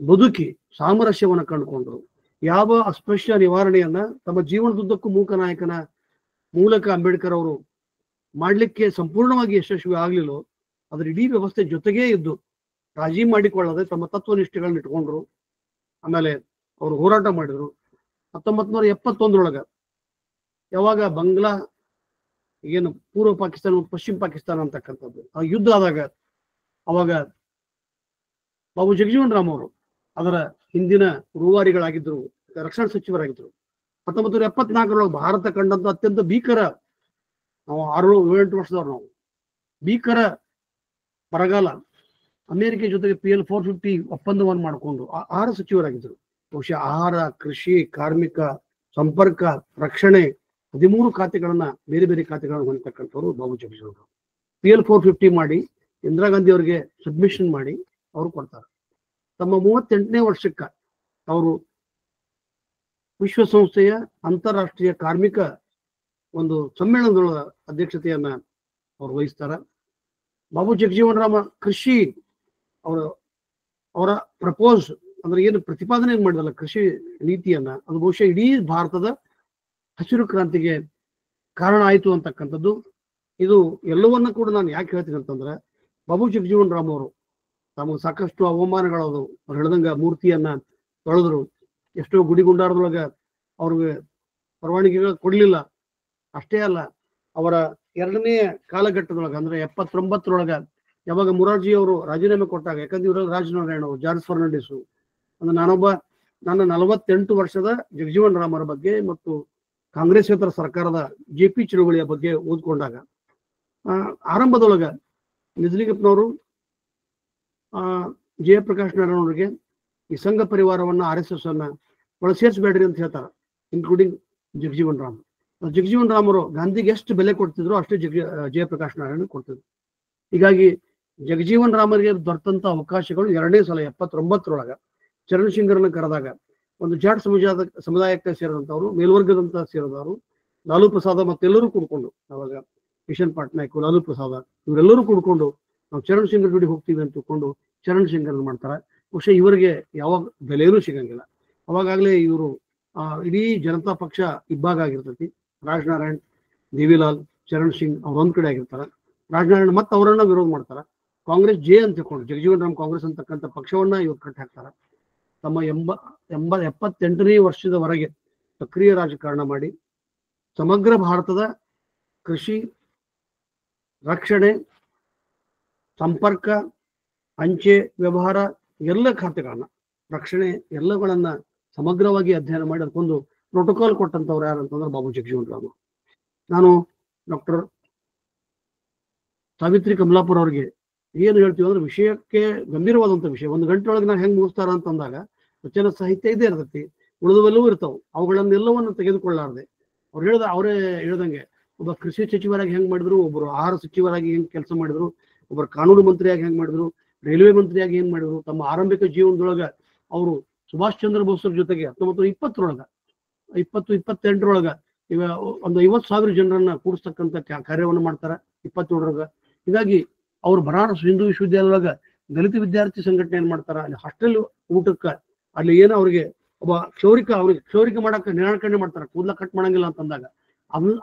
ಬದುಕಿ ಸಾಮರಸ್ಯವನ್ನು ಕಂಡುಕೊಂಡ್ರು. ಯಾವ ಅಸ್ಪೃಶ್ಯ ನಿವಾರಣೆಯನ್ನ ತಮ್ಮ ಜೀವನದುದ್ದಕ್ಕೂ ಮೂಕನಾಯಕನ ಮೂಲಕ ಅಂಬೇಡ್ಕರ್ ಅವರು ಮಾಡ್ಲಿಕ್ಕೆ ಸಂಪೂರ್ಣವಾಗಿ ಯಶಸ್ವಿ ಆಗ್ಲಿಲ್ಲೋ ಅದ್ರ ಇಡೀ ವ್ಯವಸ್ಥೆ ಜೊತೆಗೇ ಇದ್ದು ರಾಜಿ ಮಾಡಿಕೊಳ್ಳದೆ ತಮ್ಮ ತತ್ವನಿಷ್ಠೆಗಳನ್ನ ಇಟ್ಕೊಂಡ್ರು. ಆಮೇಲೆ ಅವರು ಹೋರಾಟ ಮಾಡಿದ್ರು. 1971 ಯಾವಾಗ ಬಾಂಗ್ಲಾ ಏನು ಪೂರ್ವ ಪಾಕಿಸ್ತಾನ ಮತ್ತು ಪಶ್ಚಿಮ ಪಾಕಿಸ್ತಾನ ಅಂತಕ್ಕಂಥದ್ದು ಆ ಯುದ್ಧ ಆದಾಗ ಅವಾಗ ಬಾಬು ಜಗಜೀವನ್ ರಾಮ್ ಅವರು ಅದರ ಹಿಂದಿನ ರೂವಾರಿಗಳಾಗಿದ್ರು, ರಕ್ಷಣಾ ಸಚಿವರಾಗಿದ್ರು. 1974 ಭಾರತ ಕಂಡಂತ ಅತ್ಯಂತ ಭೀಕರ, ನಾವು 6-7 ವರ್ಷದವ್ರು, ನಾವು ಭೀಕರ ಬರಗಾಲ, ಅಮೆರಿಕ ಜೊತೆಗೆ PL-450 ಒಪ್ಪಂದವನ್ನು ಮಾಡಿಕೊಂಡು ಆಹಾರ ಸಚಿವರಾಗಿದ್ರು. ಬಹುಶಃ ಆಹಾರ, ಕೃಷಿ, ಕಾರ್ಮಿಕ, ಸಂಪರ್ಕ, ರಕ್ಷಣೆ 13 ಖಾತೆಗಳನ್ನ ಬೇರೆ ಬೇರೆ ಖಾತೆಗಳನ್ನ ಹೊಂದತಕ್ಕಂಥವ್ರು ಬಾಬು ಜಗಜೀವನ್ ರಾಮ್. PL-450 ಮಾಡಿ ಇಂದಿರಾ ಗಾಂಧಿ ಅವರಿಗೆ ಸಬ್ಮಿಷನ್ ಮಾಡಿ ಅವರು ಕೊಡ್ತಾರೆ. ತಮ್ಮ 38ನೇ ವರ್ಷಕ್ಕ ಅವರು ವಿಶ್ವಸಂಸ್ಥೆಯ ಅಂತಾರಾಷ್ಟ್ರೀಯ ಕಾರ್ಮಿಕ ಒಂದು ಸಮ್ಮೇಳನದ ಅಧ್ಯಕ್ಷತೆಯನ್ನ ಅವ್ರು ವಹಿಸ್ತಾರ. ಬಾಬು ಜಗಜೀವನ್ ರಾಮ್ ಕೃಷಿ ಅವರ ಪ್ರಪೋಸ್ ಅಂದ್ರೆ ಏನು ಪ್ರತಿಪಾದನೆ ಮಾಡಿದಲ್ಲ ಕೃಷಿ ನೀತಿಯನ್ನ, ಅದು ಬಹುಶಃ ಇಡೀ ಭಾರತದ ಹಸಿರು ಕ್ರಾಂತಿಗೆ ಕಾರಣ ಆಯಿತು ಅಂತಕ್ಕಂಥದ್ದು. ಇದು ಎಲ್ಲವನ್ನ ಕೂಡ ನಾನು ಯಾಕೆ ಹೇಳ್ತೀನಿ ಅಂತಂದ್ರೆ, ಬಾಬು ಜಗಜೀವನ್ ರಾಮ್ ಅವರು ತಮಗೆ ಸಾಕಷ್ಟು ಅವಮಾನಗಳದು. ಅವ್ರು ಹೇಳ್ದಂಗ ಮೂರ್ತಿಯನ್ನ ತೊಳೆದ್ರು, ಎಷ್ಟೋ ಗುಡಿಗುಂಡಾರದೊಳಗ ಅವ್ರಿಗೆ ಪರವಾನಗಿಗಳು ಕೊಡ್ಲಿಲ್ಲ. ಅಷ್ಟೇ ಅಲ್ಲ, ಅವರ 2ನೇ ಕಾಲಘಟ್ಟದೊಳಗ ಅಂದ್ರೆ 79 ಯಾವಾಗ ಮುರಾರ್ಜಿ ಅವರು ರಾಜೀನಾಮೆ ಕೊಟ್ಟಾಗ, ಯಾಕಂದ್ರೆ ಇವರಲ್ಲಿ ರಾಜನಾರಾಯಣ, ಜಾರ್ಜ್ ಫರ್ನಾಂಡಿಸು, ಅಂದ್ರೆ ನನ್ನ 48 ವರ್ಷದ ಜಗಜೀವನ್ ರಾಮ್ ಅವರ ಬಗ್ಗೆ ಮತ್ತು ಕಾಂಗ್ರೆಸ್ಸೇತರ ಸರ್ಕಾರದ JP ಚಳುವಳಿಯ ಬಗ್ಗೆ ಓದ್ಕೊಂಡಾಗ ಆರಂಭದೊಳಗ ನಿಜಲಿಂಗಪ್ಪನವರು ಜಯಪ್ರಕಾಶ್ ನಾರಾಯಣ ಅವರಿಗೆ ಈ ಸಂಘ ಪರಿವಾರವನ್ನ RSS ಅನ್ನ ಸೇರಿಸಬೇಡ್ರಿ ಅಂತ ಹೇಳ್ತಾರೆ, ಇನ್ಕ್ಲೂಡಿಂಗ್ ಜಗಜೀವನ್ ರಾಮ್. ಜಗಜೀವನ್ ರಾಮ್ ಅವರು ಗಾಂಧಿಗೆ ಎಷ್ಟು ಬೆಲೆ ಕೊಡ್ತಿದ್ರು ಅಷ್ಟೇ ಜಯಪ್ರಕಾಶ್ ನಾರಾಯಣ ಕೊಡ್ತಿದ್ರು. ಹೀಗಾಗಿ ಜಗಜೀವನ್ ರಾಮರಿಗೆ ದೊರೆತಂತ ಅವಕಾಶಗಳು 2ನೇ ಸಲ 79 ಚರಣ್ ಸಿಂಗರನ್ನ ಕರೆದಾಗ ಒಂದು ಜಾಟ್ ಸಮುದಾಯಕ್ಕೆ ಸೇರಿದಂತವ್ರು, ಮೇಲ್ವರ್ಗದಂತ ಸೇರಿದವರು, ಲಾಲೂ ಪ್ರಸಾದ ಮತ್ತೆಲ್ಲರೂ ಕೂಡ್ಕೊಂಡು, ಅವಾಗ ಕಿಶನ್ ಪಟ್ನಾಯಕ್, ಲಾಲೂ ಪ್ರಸಾದ ಇವರೆಲ್ಲರೂ ಕೂಡ್ಕೊಂಡು ನಾವು ಚರಣ್ ಸಿಂಗರ್ ಜೋಡಿ ಹೋಗ್ತೀವಿ ಅಂತ ತಿಳ್ಕೊಂಡು ಚರಣ್ ಸಿಂಗರ್ ಮಾಡ್ತಾರೆ. ಬಹುಶಃ ಇವರಿಗೆ ಯಾವಾಗ ಬೆಲೆಯೂ ಸಿಗಂಗಿಲ್ಲ. ಅವಾಗಲೇ ಇವರು ಇಡೀ ಜನತಾ ಪಕ್ಷ ಇಬ್ಬಾಗ ಆಗಿರ್ತೈತಿ. ರಾಜನಾರಾಯಣ್, ದೇವಿಲಾಲ್, ಚರಣ್ ಸಿಂಗ್ ಅವ್ರೊಂದ್ ಕಡೆ ಆಗಿರ್ತಾರ. ರಾಜನಾರಾಯಣ್ ಮತ್ತೆ ಅವರನ್ನ ವಿರೋಧ ಮಾಡ್ತಾರ. ಕಾಂಗ್ರೆಸ್ ಜೆ ಅಂತ ತಿಳ್ಕೊಂಡು ಜಗಜೀವನ್ ರಾಮ್ ಕಾಂಗ್ರೆಸ್ ಅಂತಕ್ಕಂಥ ಪಕ್ಷವನ್ನ ಇವ್ರು ಕಟ್ಟಿ ಹಾಕ್ತಾರ. ತಮ್ಮ 78ನೇ ವರ್ಷದವರೆಗೆ ಸಕ್ರಿಯ ರಾಜಕಾರಣ ಮಾಡಿ ಸಮಗ್ರ ಭಾರತದ ಕೃಷಿ, ರಕ್ಷಣೆ, ಸಂಪರ್ಕ, ಅಂಚೆ ವ್ಯವಹಾರ ಎಲ್ಲ ಖಾತೆಗಳನ್ನ, ರಕ್ಷಣೆ ಎಲ್ಲಗಳನ್ನ ಸಮಗ್ರವಾಗಿ ಅಧ್ಯಯನ ಮಾಡಿ ಅದಕ್ಕೊಂದು ಪ್ರೋಟೋಕಾಲ್ ಕೊಟ್ಟಂತವ್ರು ಯಾರಂತಂದ್ರೆ ಬಾಬು ಜಗಜೀವನ್ ರಾಮ್. ನಾನು ಡಾಕ್ಟರ್ ಸಾವಿತ್ರಿ ಕಮಲಾಪುರ ಅವ್ರಿಗೆ ಏನು ಹೇಳ್ತೀವಿ ಅಂದ್ರೆ, ವಿಷಯಕ್ಕೆ ಗಂಭೀರವಾದಂಥ ವಿಷಯ 1 ಗಂಟೆ ಒಳಗೆ ನಾನು ಹೆಂಗ್ ಮುಗಿಸ್ತಾರ ಅಂತಂದಾಗ ವಚನ ಸಾಹಿತ್ಯ ಇದೇ ಇರ್ತೈತಿ, ಉಳಿದವೆಲ್ಲವೂ ಇರ್ತಾವ. ಅವುಗಳನ್ನೆಲ್ಲವನ್ನು ತೆಗೆದುಕೊಳ್ಳಾರ್ದೆ ಅವರೇ ಹೇಳ್ದಂಗೆ ಒಬ್ಬ ಕೃಷಿ ಸಚಿವರಾಗಿ ಹೆಂಗ್ ಮಾಡಿದ್ರು, ಒಬ್ಬರು ಆಹಾರ ಸಚಿವರಾಗಿ ಹೆಂಗ್ ಕೆಲಸ ಮಾಡಿದ್ರು, ಒಬ್ಬರು ಕಾನೂನು ಮಂತ್ರಿಯಾಗಿ ಹೆಂಗ್ ಮಾಡಿದ್ರು, ರೈಲ್ವೆ ಮಂತ್ರಿಯಾಗಿ ಏನ್ ಮಾಡಿದ್ರು. ತಮ್ಮ ಆರಂಭಿಕ ಜೀವನದೊಳಗ ಅವರು ಸುಭಾಷ್ ಚಂದ್ರ ಬೋಸ್ ಜೊತೆಗೆ 1920-28 ಇವ ಒಂದು 50,000 ಜನರನ್ನ ಕೂಡಿಸ್ತಕ್ಕಂಥ ಕಾರ್ಯವನ್ನು ಮಾಡ್ತಾರ 27. ಹೀಗಾಗಿ ಅವ್ರು ಬನಾರಸ್ ಹಿಂದೂ ವಿಶ್ವವಿದ್ಯಾಲಯದೊಳಗ ದಲಿತ ವಿದ್ಯಾರ್ಥಿ ಸಂಘಟನೆ ಏನ್ ಮಾಡ್ತಾರ, ಅಲ್ಲಿ ಹಾಸ್ಟೆಲ್ ಊಟಕ್ಕ ಅಲ್ಲಿ ಏನೋ ಅವ್ರಿಗೆ ಒಬ್ಬ ಕ್ಷೌರಿಕ ಮಾಡಕ್ಕೆ ನಿರಾಕರಣೆ ಮಾಡ್ತಾರ, ಕೂದಲ ಕಟ್ ಮಾಡಂಗಿಲ್ಲ ಅಂತಂದಾಗ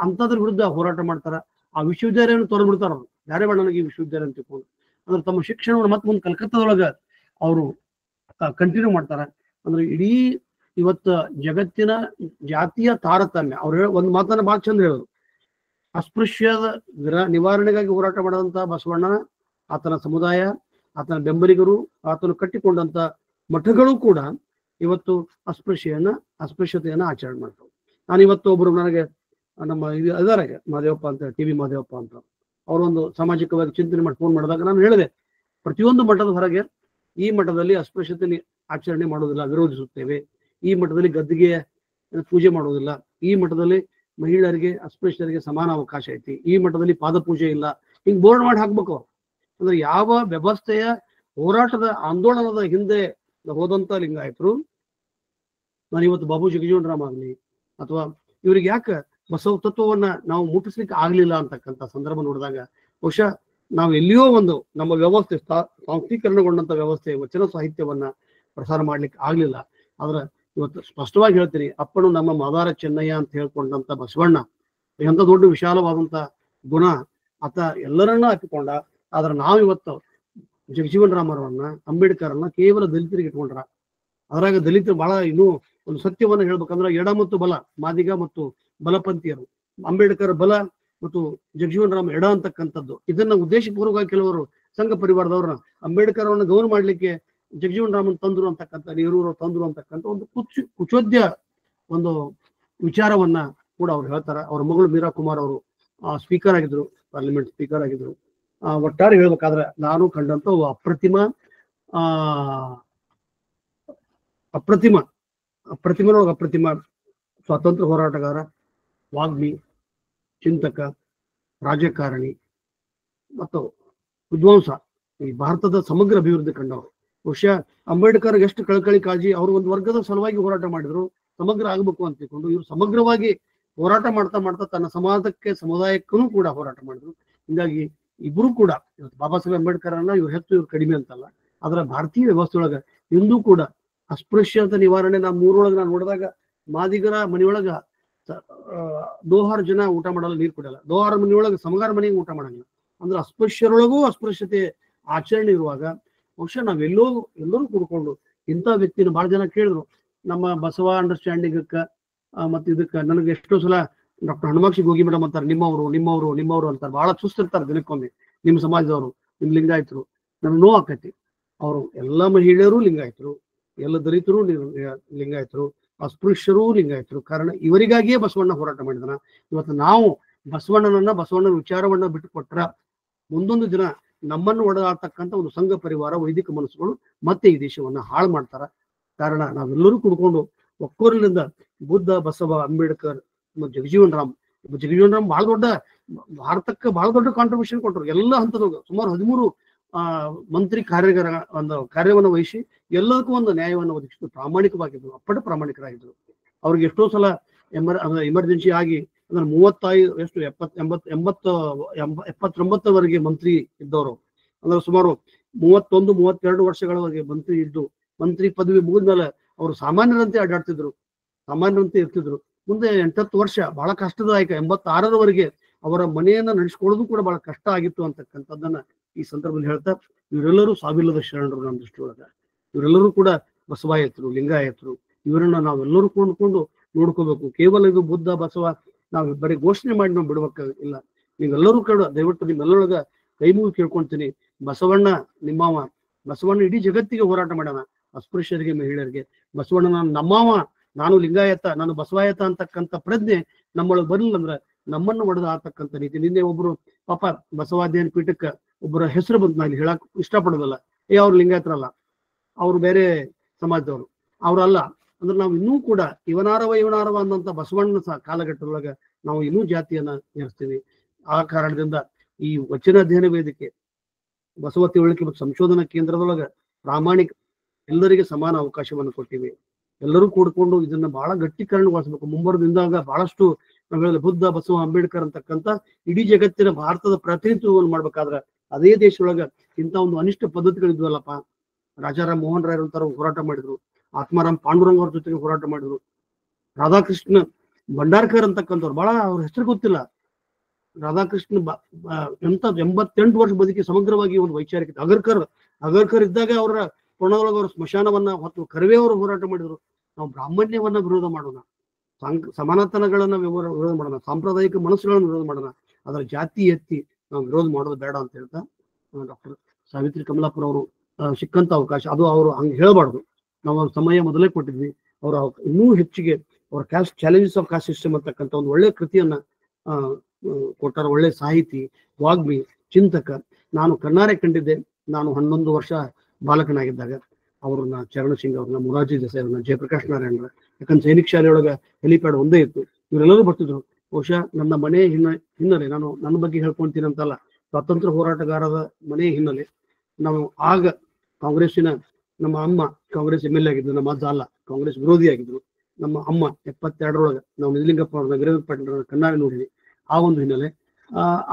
ಅಂತದ್ರ ವಿರುದ್ಧ ಹೋರಾಟ ಮಾಡ್ತಾರ. ಆ ವಿಶ್ವವಿದ್ಯಾಲಯವನ್ನು ತೊರೆದು ಬಿಡ್ತಾರ. ಅವ್ರು ಯಾರೇ ಬೇಡ ನನಗೆ ಈ ವಿಶ್ವವಿದ್ಯಾಲಯ ಅಂತ ತಿಳ್ಕೊಂಡು ಅಂದ್ರೆ ತಮ್ಮ ಶಿಕ್ಷಣವನ್ನು ಮತ್ತೆ ಮುಂದೆ ಕಲ್ಕತ್ತಾದೊಳಗ ಅವರು ಕಂಟಿನ್ಯೂ ಮಾಡ್ತಾರ. ಅಂದ್ರೆ ಇಡೀ ಇವತ್ತ ಜಗತ್ತಿನ ಜಾತಿಯ ತಾರತಮ್ಯ, ಅವ್ರು ಒಂದು ಮಾತನ್ನ ಬಹಳ ಚಂದ ಹೇಳೋದು, ಅಸ್ಪೃಶ್ಯದ ನಿವಾರಣೆಗಾಗಿ ಹೋರಾಟ ಮಾಡಿದಂತಹ ಬಸವಣ್ಣ, ಆತನ ಸಮುದಾಯ, ಆತನ ಬೆಂಬಲಿಗರು, ಆತನು ಕಟ್ಟಿಕೊಂಡಂತ ಮಠಗಳು ಕೂಡ ಇವತ್ತು ಅಸ್ಪೃಶ್ಯತೆಯನ್ನ ಆಚರಣೆ ಮಾಡ್ತಾವೆ. ನಾನು ಇವತ್ತು ಒಬ್ರು ನನಗೆ ನಮ್ಮ ಇದಾರೆ ಮಾದೇವಪ್ಪ ಅಂತ, ಟಿವಿ ಮಾದೇವಪ್ಪ ಅಂತ, ಅವರೊಂದು ಸಾಮಾಜಿಕವಾಗಿ ಚಿಂತನೆ ಮಾಡಿ ಫೋನ್ ಮಾಡಿದಾಗ ನಾನು ಹೇಳಿದೆ, ಪ್ರತಿಯೊಂದು ಮಠದ ಹೊರಗೆ ಈ ಮಠದಲ್ಲಿ ಅಸ್ಪೃಶ್ಯತೆ ಆಚರಣೆ ಮಾಡುವುದಿಲ್ಲ, ವಿರೋಧಿಸುತ್ತೇವೆ. ಈ ಮಠದಲ್ಲಿ ಗದ್ದಿಗೆ ಪೂಜೆ ಮಾಡುವುದಿಲ್ಲ. ಈ ಮಠದಲ್ಲಿ ಮಹಿಳೆಯರಿಗೆ ಅಸ್ಪೃಶ್ಯರಿಗೆ ಸಮಾನ ಅವಕಾಶ ಐತಿ. ಈ ಮಠದಲ್ಲಿ ಪಾದಪೂಜೆ ಇಲ್ಲ. ಹಿಂಗ್ ಬೋರ್ಡ್ ಮಾಡಿ ಹಾಕ್ಬೇಕು. ಅಂದ್ರೆ ಯಾವ ವ್ಯವಸ್ಥೆಯ ಹೋರಾಟದ ಆಂದೋಲನದ ಹಿಂದೆ ಹೋದಂತ ಲಿಂಗಾಯತರು, ನಾನು ಇವತ್ತು ಬಾಬು ಜಗಜೀವನರಾಮ್ ಆಗ್ಲಿ ಅಥವಾ ಇವ್ರಿಗೆ ಯಾಕೆ ಬಸವ ತತ್ವವನ್ನ ನಾವು ಮುಟ್ಟಿಸ್ಲಿಕ್ಕೆ ಆಗ್ಲಿಲ್ಲ ಅಂತಕ್ಕಂಥ ಸಂದರ್ಭ ನೋಡಿದಾಗ ಬಹುಶಃ ನಾವು ಎಲ್ಲಿಯೋ ಒಂದು ನಮ್ಮ ವ್ಯವಸ್ಥೆ ಸಾಂಸ್ಥೀಕರಣಗೊಂಡಂತ ವ್ಯವಸ್ಥೆ ವಚನ ಸಾಹಿತ್ಯವನ್ನ ಪ್ರಸಾರ ಮಾಡ್ಲಿಕ್ಕೆ ಆಗ್ಲಿಲ್ಲ. ಆದ್ರೆ ಇವತ್ತು ಸ್ಪಷ್ಟವಾಗಿ ಹೇಳ್ತೀನಿ, ಅಪ್ಪನು ನಮ್ಮ ಮಾದಾರ ಚೆನ್ನಯ್ಯ ಅಂತ ಹೇಳ್ಕೊಂಡಂತ ಬಸವಣ್ಣ ಎಂತ ದೊಡ್ಡ ವಿಶಾಲವಾದಂತ ಗುಣ ಆತ ಎಲ್ಲರನ್ನ ಹಾಕಿಕೊಂಡ. ಆದ್ರೆ ನಾವು ಇವತ್ತು ಜಗಜೀವನರಾಮರವನ್ನ, ಅಂಬೇಡ್ಕರ್ನ ಕೇವಲ ದಲಿತರಿಗೆ ಇಟ್ಕೊಂಡ್ರ. ಅದ್ರಾಗ ದಲಿತರು ಬಹಳ ಇನ್ನೂ ಒಂದು ಸತ್ಯವನ್ನ ಹೇಳ್ಬೇಕಂದ್ರೆ ಎಡ ಮತ್ತು ಬಲ, ಮಾದಿಗ ಮತ್ತು ಬಲಪಂಥೀಯರು, ಅಂಬೇಡ್ಕರ್ ಬಲ ಮತ್ತು ಜಗಜೀವನರಾಮ್ ಎಡ ಅಂತಕ್ಕಂಥದ್ದು. ಇದನ್ನ ಉದ್ದೇಶಪೂರ್ವಕವಾಗಿ ಕೆಲವರು ಸಂಘ ಪರಿವಾರದವ್ರನ್ನ ಅಂಬೇಡ್ಕರ್ ಅವನ್ನ ಗೌರವ ಮಾಡ್ಲಿಕ್ಕೆ ಜಗಜೀವನರಾಮನ್ ತಂದ್ರು ಅಂತಕ್ಕಂಥ, ನೆಹರೂರು ತಂದ್ರು ಅಂತಕ್ಕಂಥ ಒಂದು ಕುಚೋದ್ಯ ಒಂದು ವಿಚಾರವನ್ನ ಕೂಡ ಅವ್ರು ಹೇಳ್ತಾರೆ. ಅವ್ರ ಮಗಳು ಮೀರಾ ಕುಮಾರ್ ಅವರು ಸ್ಪೀಕರ್ ಆಗಿದ್ರು, ಪಾರ್ಲಿಮೆಂಟ್ ಸ್ಪೀಕರ್ ಆಗಿದ್ರು. ಒಟ್ಟಾರೆ ಹೇಳ್ಬೇಕಾದ್ರೆ ನಾನು ಕಂಡಂತ ಅಪ್ರತಿಮ ಸ್ವಾತಂತ್ರ್ಯ ಹೋರಾಟಗಾರ, ವಾಗ್ಮಿ, ಚಿಂತಕ, ರಾಜಕಾರಣಿ ಮತ್ತು ವಿದ್ವಾಂಸ, ಈ ಭಾರತದ ಸಮಗ್ರ ಅಭಿವೃದ್ಧಿ ಕಂಡವರು. ಬಹುಶಃ ಅಂಬೇಡ್ಕರ್ ಎಷ್ಟು ಕಳಕಳಿ ಕಾಳಜಿ, ಅವರು ಒಂದು ವರ್ಗದ ಸಲುವಾಗಿ ಹೋರಾಟ ಮಾಡಿದ್ರು, ಸಮಗ್ರ ಆಗ್ಬೇಕು ಅಂತ ತಿಳ್ಕೊಂಡು ಇವರು ಸಮಗ್ರವಾಗಿ ಹೋರಾಟ ಮಾಡ್ತಾ ಮಾಡ್ತಾ ತನ್ನ ಸಮುದಾಯಕ್ಕೂ ಕೂಡ ಹೋರಾಟ ಮಾಡಿದ್ರು. ಹಿಂಗಾಗಿ ಇಬ್ರು ಕೂಡ ಇವತ್ತು ಬಾಬಾ ಸಾಹೇಬ್ ಅಂಬೇಡ್ಕರ್ ಅನ್ನ ಇವ್ರು ಹೆಚ್ಚು ಇವ್ರು ಕಡಿಮೆ ಅಂತಲ್ಲ, ಆದ್ರ ಭಾರತೀಯ ವ್ಯವಸ್ಥೆ ಒಳಗ ಇಂದೂ ಕೂಡ ಅಸ್ಪೃಶ್ಯತೆ ನಿವಾರಣೆ ನಾನು ನೋಡಿದಾಗ ಮಾದಿಗರ ಮನೆಯೊಳಗ 2000 ಜನ ಊಟ ಮಾಡಲ್ಲ, ನೀರು ಕುಡಿಯಲ್ಲ. 2000 ಮನೆಯೊಳಗೆ ಸಮಗಾರ ಮನೆಗೆ ಊಟ ಮಾಡಂಗಿಲ್ಲ. ಅಂದ್ರೆ ಅಸ್ಪೃಶ್ಯರೊಳಗೂ ಅಸ್ಪೃಶ್ಯತೆ ಆಚರಣೆ ಇರುವಾಗ ಬಹುಶಃ ಎಲ್ಲರೂ ಕೂಡ್ಕೊಂಡು ಇಂಥ ವ್ಯಕ್ತಿನ ಬಹಳ ಜನ ಕೇಳಿದ್ರು. ನಮ್ಮ ಬಸವ ಅಂಡರ್ಸ್ಟ್ಯಾಂಡಿಂಗಕ್ಕ ಮತ್ತೆ ಇದಕ್ಕ ನನಗೆ ಎಷ್ಟೋ ಸಲ ಡಾಕ್ಟರ್ ಹನುಮಾಕ್ಷಿ ಗೋಗಿ ಮೇಡಮ್ ಅಂತಾರೆ, ನಿಮ್ಮವರು ಅಂತಾರೆ. ಬಹಳ ಚುಸ್ತಿರ್ತಾರೆ ದಿನಕ್ಕೊಮ್ಮೆ. ನಿಮ್ಮ ಸಮಾಜದವರು, ನಿಮ್ ಲಿಂಗಾಯತರು, ನಮ್ಗೆ ನೋವು ಆಕೈತಿ. ಅವರು ಎಲ್ಲ ಮಹಿಳೆಯರು ಲಿಂಗಾಯತರು, ಎಲ್ಲ ದಲಿತರು ಲಿಂಗಾಯತರು, ಅಸ್ಪೃಶ್ಯರೂ ಲಿಂಗಾಯತರು. ಕಾರಣ ಇವರಿಗಾಗಿಯೇ ಬಸವಣ್ಣ ಹೋರಾಟ ಮಾಡಿದನ. ಇವತ್ತು ನಾವು ಬಸವಣ್ಣನ ವಿಚಾರವನ್ನ ಬಿಟ್ಟು ಕೊಟ್ರ ಮುಂದೊಂದು ದಿನ ನಮ್ಮನ್ನು ಒಡೆದಾಡ್ತಕ್ಕಂಥ ಒಂದು ಸಂಘ ಪರಿವಾರ, ವೈದಿಕ ಮನಸ್ಸುಗಳು ಮತ್ತೆ ಈ ದೇಶವನ್ನ ಹಾಳು ಮಾಡ್ತಾರ. ಕಾರಣ ನಾವೆಲ್ಲರೂ ಕುಡ್ಕೊಂಡು ಒಕ್ಕೋರಿನಿಂದ ಬುದ್ಧ, ಬಸವ, ಅಂಬೇಡ್ಕರ್, ಜಗಜೀವನರಾಮ್ ಭಾರತಕ್ಕೆ ಬಹಳ ದೊಡ್ಡ ಕಾಂಟ್ರಿಬ್ಯೂಷನ್ ಕೊಟ್ಟರು. ಎಲ್ಲ ಹಂತದಾಗ ಸುಮಾರು 13 ಮಂತ್ರಿ ಕಾರ್ಯವನ್ನು ವಹಿಸಿ ಎಲ್ಲದಕ್ಕೂ ಒಂದು ನ್ಯಾಯವನ್ನು ಒದಗಿಸಿದ್ರು. ಪ್ರಾಮಾಣಿಕವಾಗಿದ್ರು, ಅಪ್ಪಟ ಪ್ರಾಮಾಣಿಕರಾಗಿದ್ರು. ಅವ್ರಿಗೆ ಎಷ್ಟೋ ಸಲ ಎಮರ್ಜೆನ್ಸಿ ಆಗಿ ಅಂದ್ರೆ 79ವರೆಗೆ ಮಂತ್ರಿ ಇದ್ದವರು, ಅಂದ್ರೆ ಸುಮಾರು 31-32 ವರ್ಷಗಳವರೆಗೆ ಮಂತ್ರಿ ಇದ್ದು, ಮಂತ್ರಿ ಪದವಿ ಮುಗಿದ್ಮೇಲೆ ಅವರು ಸಾಮಾನ್ಯರಂತೆ ಇರ್ತಿದ್ರು. ಮುಂದೆ 8-10 ವರ್ಷ ಬಹಳ ಕಷ್ಟದಾಯಕ, 86ರವರೆಗೆ ಅವರ ಮನೆಯನ್ನ ನಡೆಸ್ಕೊಳ್ಳೋದು ಕೂಡ ಬಹಳ ಕಷ್ಟ ಆಗಿತ್ತು ಅಂತಕ್ಕಂಥದ್ದನ್ನ ಈ ಸಂದರ್ಭದಲ್ಲಿ ಹೇಳ್ತಾ, ಇವರೆಲ್ಲರೂ ಸಾವಿಲ್ಲದ ಶರಣರು ನಮ್ಮ ದೃಷ್ಟಿಯೊಳಗ. ಇವರೆಲ್ಲರೂ ಕೂಡ ಬಸವಾಯತರು, ಲಿಂಗಾಯತರು. ಇವರನ್ನ ನಾವೆಲ್ಲರೂ ಕೊಂಡ್ಕೊಂಡು ನೋಡ್ಕೋಬೇಕು. ಕೇವಲ ಇದು ಬುದ್ಧ, ಬಸವ ನಾವು ಬರೀ ಘೋಷಣೆ ಮಾಡಿ ನಾವು ಬಿಡ್ಬೇಕಾಗಿಲ್ಲ. ನೀವೆಲ್ಲರೂ ಕೂಡ ದಯವಿಟ್ಟು ನಿಮ್ಮೆಲ್ಲರೊಳಗ ಕೈ ಮುಗಿ ಕೇಳ್ಕೊಂತೀನಿ, ಬಸವಣ್ಣ ನಿಮ್ಮವ. ಬಸವಣ್ಣ ಇಡೀ ಜಗತ್ತಿಗೆ ಹೋರಾಟ ಮಾಡ್ಯಾನ, ಅಸ್ಪೃಶ್ಯರಿಗೆ, ಮಹಿಳೆಯರಿಗೆ. ಬಸವಣ್ಣ ನಮ್ಮವ, ನಾನು ಲಿಂಗಾಯತ, ನಾನು ಬಸವಾಯತ ಅಂತಕ್ಕಂಥ ಪ್ರಜ್ಞೆ ನಮ್ಮೊಳಗೆ ಬರಲಿಲ್ಲ ಅಂದ್ರೆ ನಮ್ಮನ್ನು ಒಡೆದ ಆಗ್ತಕ್ಕಂಥ ನೀತಿ. ನಿನ್ನೆ ಒಬ್ರು ಪಾಪ ಬಸವಾಧ್ಯಯನ ಪೀಠಕ್ಕೆ ಒಬ್ಬರ ಹೆಸರು ಬಂತು, ನಾನು ಹೇಳಕ್ ಇಷ್ಟಪಡೋದಲ್ಲ. ಅವ್ರು ಲಿಂಗಾಯತರಲ್ಲ, ಅವ್ರು ಬೇರೆ ಸಮಾಜದವರು, ಅವ್ರಲ್ಲ. ಅಂದ್ರೆ ನಾವು ಇನ್ನೂ ಕೂಡ ಇವನಾರವ ಅನ್ನೋಂಥ ಬಸವಣ್ಣ ಕಾಲಘಟ್ಟದೊಳಗ ನಾವು ಇನ್ನೂ ಜಾತಿಯನ್ನ ಏರಿಸ್ತೀವಿ. ಆ ಕಾರಣದಿಂದ ಈ ವಚನ ಅಧ್ಯಯನ ವೇದಿಕೆ, ಬಸವ ತಿಳುವಳಿಕೆ ಮತ್ತು ಸಂಶೋಧನಾ ಕೇಂದ್ರದೊಳಗ ಪ್ರಾಮಾಣಿಕ ಎಲ್ಲರಿಗೆ ಸಮಾನ ಅವಕಾಶವನ್ನು ಕೊಟ್ಟಿವಿ. ಎಲ್ಲರೂ ಕೂಡ್ಕೊಂಡು ಇದನ್ನ ಬಹಳ ಗಟ್ಟಿಕರಣಗೊಳಿಸ್ಬೇಕು. ಮುಂಬರದಿಂದಾಗ ಬಹಳಷ್ಟು ನಾವು ಹೇಳಿದ ಬುದ್ಧ, ಬಸವ, ಅಂಬೇಡ್ಕರ್ ಅಂತಕ್ಕಂಥ ಇಡೀ ಜಗತ್ತಿನ ಭಾರತದ ಪ್ರಾತಿನಿಧ್ಯವನ್ನು ಮಾಡ್ಬೇಕಾದ್ರೆ ಅದೇ ದೇಶದೊಳಗ ಇಂಥ ಒಂದು ಅನಿಷ್ಟ ಪದ್ಧತಿಗಳಿದ್ವಲ್ಲಪ್ಪ. ರಾಜಾರಾಮ್ ಮೋಹನ್ ರಾಯ್ ಅಂತಾರ ಹೋರಾಟ ಮಾಡಿದ್ರು, ಆತ್ಮಾರಾಮ್ ಪಾಂಡುರಂಗ್ ಅವ್ರ ಜೊತೆಗೆ ಹೋರಾಟ ಮಾಡಿದ್ರು, ರಾಧಾಕೃಷ್ಣ ಭಂಡಾರ್ಕರ್ ಅಂತಕ್ಕಂಥವ್ರು, ಬಹಳ ಅವ್ರ ಹೆಸರು ಗೊತ್ತಿಲ್ಲ. ರಾಧಾಕೃಷ್ಣ 88 ವರ್ಷ ಬದುಕಿ ಸಮಗ್ರವಾಗಿ ಒಂದು ವೈಚಾರಿಕ. ಅಗರ್ಕರ್ ಇದ್ದಾಗ ಅವರ ಕೊಣದೊಳಗೆ ಅವ್ರ ಸ್ಮಶಾನವನ್ನ ಹೊತ್ತು ಕರವೇ ಅವರು ಹೋರಾಟ ಮಾಡಿದ್ರು. ನಾವು ಬ್ರಾಹ್ಮಣ್ಯವನ್ನ ವಿರೋಧ ಮಾಡೋಣ, ಸಮಾನತನಗಳನ್ನ ವಿರೋಧ ಮಾಡೋಣ, ಸಾಂಪ್ರದಾಯಿಕ ಮನಸ್ಸುಗಳನ್ನ ವಿರೋಧ ಮಾಡೋಣ. ಅದರ ಜಾತಿ ಎತ್ತಿ ನಾವು ವಿರೋಧ ಮಾಡೋದು ಬೇಡ ಅಂತ ಹೇಳ್ತಾ ಡಾಕ್ಟರ್ ಸಾವಿತ್ರಿ ಕಮಲಾಪುರ ಅವರು ಸಿಕ್ಕಂತ ಅವಕಾಶ ಅದು ಅವರು ಹಂಗೆ ಹೇಳಬಾರ್ದು. ನಾವು ಅವ್ರ ಸಮಯ ಮೊದಲೇ ಕೊಟ್ಟಿದ್ವಿ. ಅವರು ಇನ್ನೂ ಹೆಚ್ಚಿಗೆ ಅವ್ರ caste challenges of caste system ಅಂತಕ್ಕಂಥ ಒಂದು ಒಳ್ಳೆ ಕೃತಿಯನ್ನ ಕೊಟ್ಟಾರ. ಒಳ್ಳೆ ಸಾಹಿತಿ, ವಾಗ್ಮಿ, ಚಿಂತಕ. ನಾನು ಕಣ್ಣಾರೆ ಕಂಡಿದ್ದೆ. ನಾನು 11 ವರ್ಷ ಬಾಲಕನಾಗಿದ್ದಾಗ ಅವ್ರನ್ನ ಚರಣ ಸಿಂಗ್ ಅವ್ರನ್ನ, ಮೊರಾರ್ಜಿ ದೇಸಾಯಿ ಅವ್ರನ್ನ, ಜಯಪ್ರಕಾಶ್ ನಾರಾಯಣರ. ಯಾಕಂದ್ರೆ ಸೈನಿಕ ಶಾಲೆಯೊಳಗೆ ಹೆಲಿಪ್ಯಾಡ್ ಒಂದೇ ಇತ್ತು. ಇವರೆಲ್ಲರೂ ಬರ್ತಿದ್ರು. ಬಹುಶಃ ನನ್ನ ಮನೆ ಹಿನ್ನೆಲೆ ನಾನು ನನ್ನ ಬಗ್ಗೆ ಹೇಳ್ಕೊಂತೀನಿ ಅಂತಲ್ಲ, ಸ್ವಾತಂತ್ರ್ಯ ಹೋರಾಟಗಾರರ ಮನೆ ಹಿನ್ನೆಲೆ. ನಾವು ಆಗ ಕಾಂಗ್ರೆಸ್ಸಿನ ನಮ್ಮ ಅಮ್ಮ ಕಾಂಗ್ರೆಸ್ MLA ಆಗಿದ್ರು, ನಮ್ಮ ಅಜ್ಜ ಅಲ್ಲ ಕಾಂಗ್ರೆಸ್ ವಿರೋಧಿ ಆಗಿದ್ರು. ನಮ್ಮ ಅಮ್ಮ 72ರೊಳಗೆ ನಾವು ನಿಜಲಿಂಗಪ್ಪ ಅವ್ರನ್ನ, ವೀರೇಂದ್ರ ಪಾಟೀಲ್ ಕಣ್ಣಾರೆ ನೋಡಿದ್ವಿ. ಆ ಒಂದು ಹಿನ್ನೆಲೆ.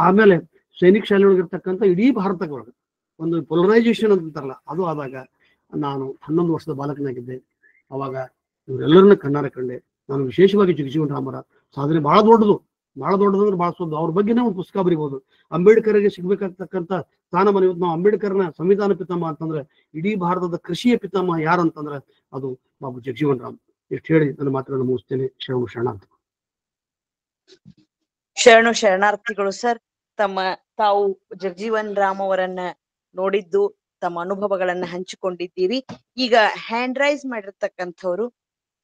ಆಮೇಲೆ ಸೈನಿಕ ಶಾಲೆಯೊಳಗಿರ್ತಕ್ಕಂಥ ಇಡೀ ಭಾರತದೊಳಗೆ ಒಂದು ಪೊಲರೈಸೇಷನ್ ಅಂತಾರಲ್ಲ, ಅದು ಆದಾಗ ನಾನು 11 ವರ್ಷದ ಬಾಲಕನಾಗಿದ್ದೆ. ಅವಾಗ ಇವರೆಲ್ಲರನ್ನ ಕಣ್ಣಾರೆ ಕಂಡೆ. ನಾನು ವಿಶೇಷವಾಗಿ ಜಗಜೀವನ್ ರಾಮರ ಸಾಧನೆ ಬಹಳ ದೊಡ್ಡದು ಅಂದ್ರೆ ಬಹಳ ಸೊದ್ದು. ಅವ್ರ ಬಗ್ಗೆನೇ ಒಂದು ಪುಸ್ತಕ ಬರೀಬಹುದು. ಅಂಬೇಡ್ಕರ್ಗೆ ಸಿಗ್ಬೇಕಾಗ್ತಕ್ಕಂಥ ಸ್ಥಾನಮಾನ ಇವತ್ತು ನಾವು ಅಂಬೇಡ್ಕರ್ನ ಸಂವಿಧಾನ ಪಿತಾಮಹ ಅಂತಂದ್ರೆ, ಇಡೀ ಭಾರತದ ಕೃಷಿಯ ಪಿತಾಮಹ ಯಾರಂತಂದ್ರೆ ಅದು ಬಾಬು ಜಗಜೀವನ್ ರಾಮ್. ಎಷ್ಟು ಹೇಳಿ ನನ್ನ ಮಾತುಗಳನ್ನು ಮುಗಿಸ್ತೇನೆ. ಶರಣಾರ್ಥಿ. ಶರಣಾರ್ಥಿಗಳು ಸರ್. ತಾವು ಜಗಜೀವನ್ ರಾಮ್ ಅವರನ್ನ ನೋಡಿದ್ದು, ತಮ್ಮ ಅನುಭವಗಳನ್ನ ಹಂಚಿಕೊಂಡಿದ್ದೀರಿ. ಈಗ ಹ್ಯಾಂಡ್ ರೈಸ್ ಮಾಡಿರ್ತಕ್ಕಂಥವ್ರು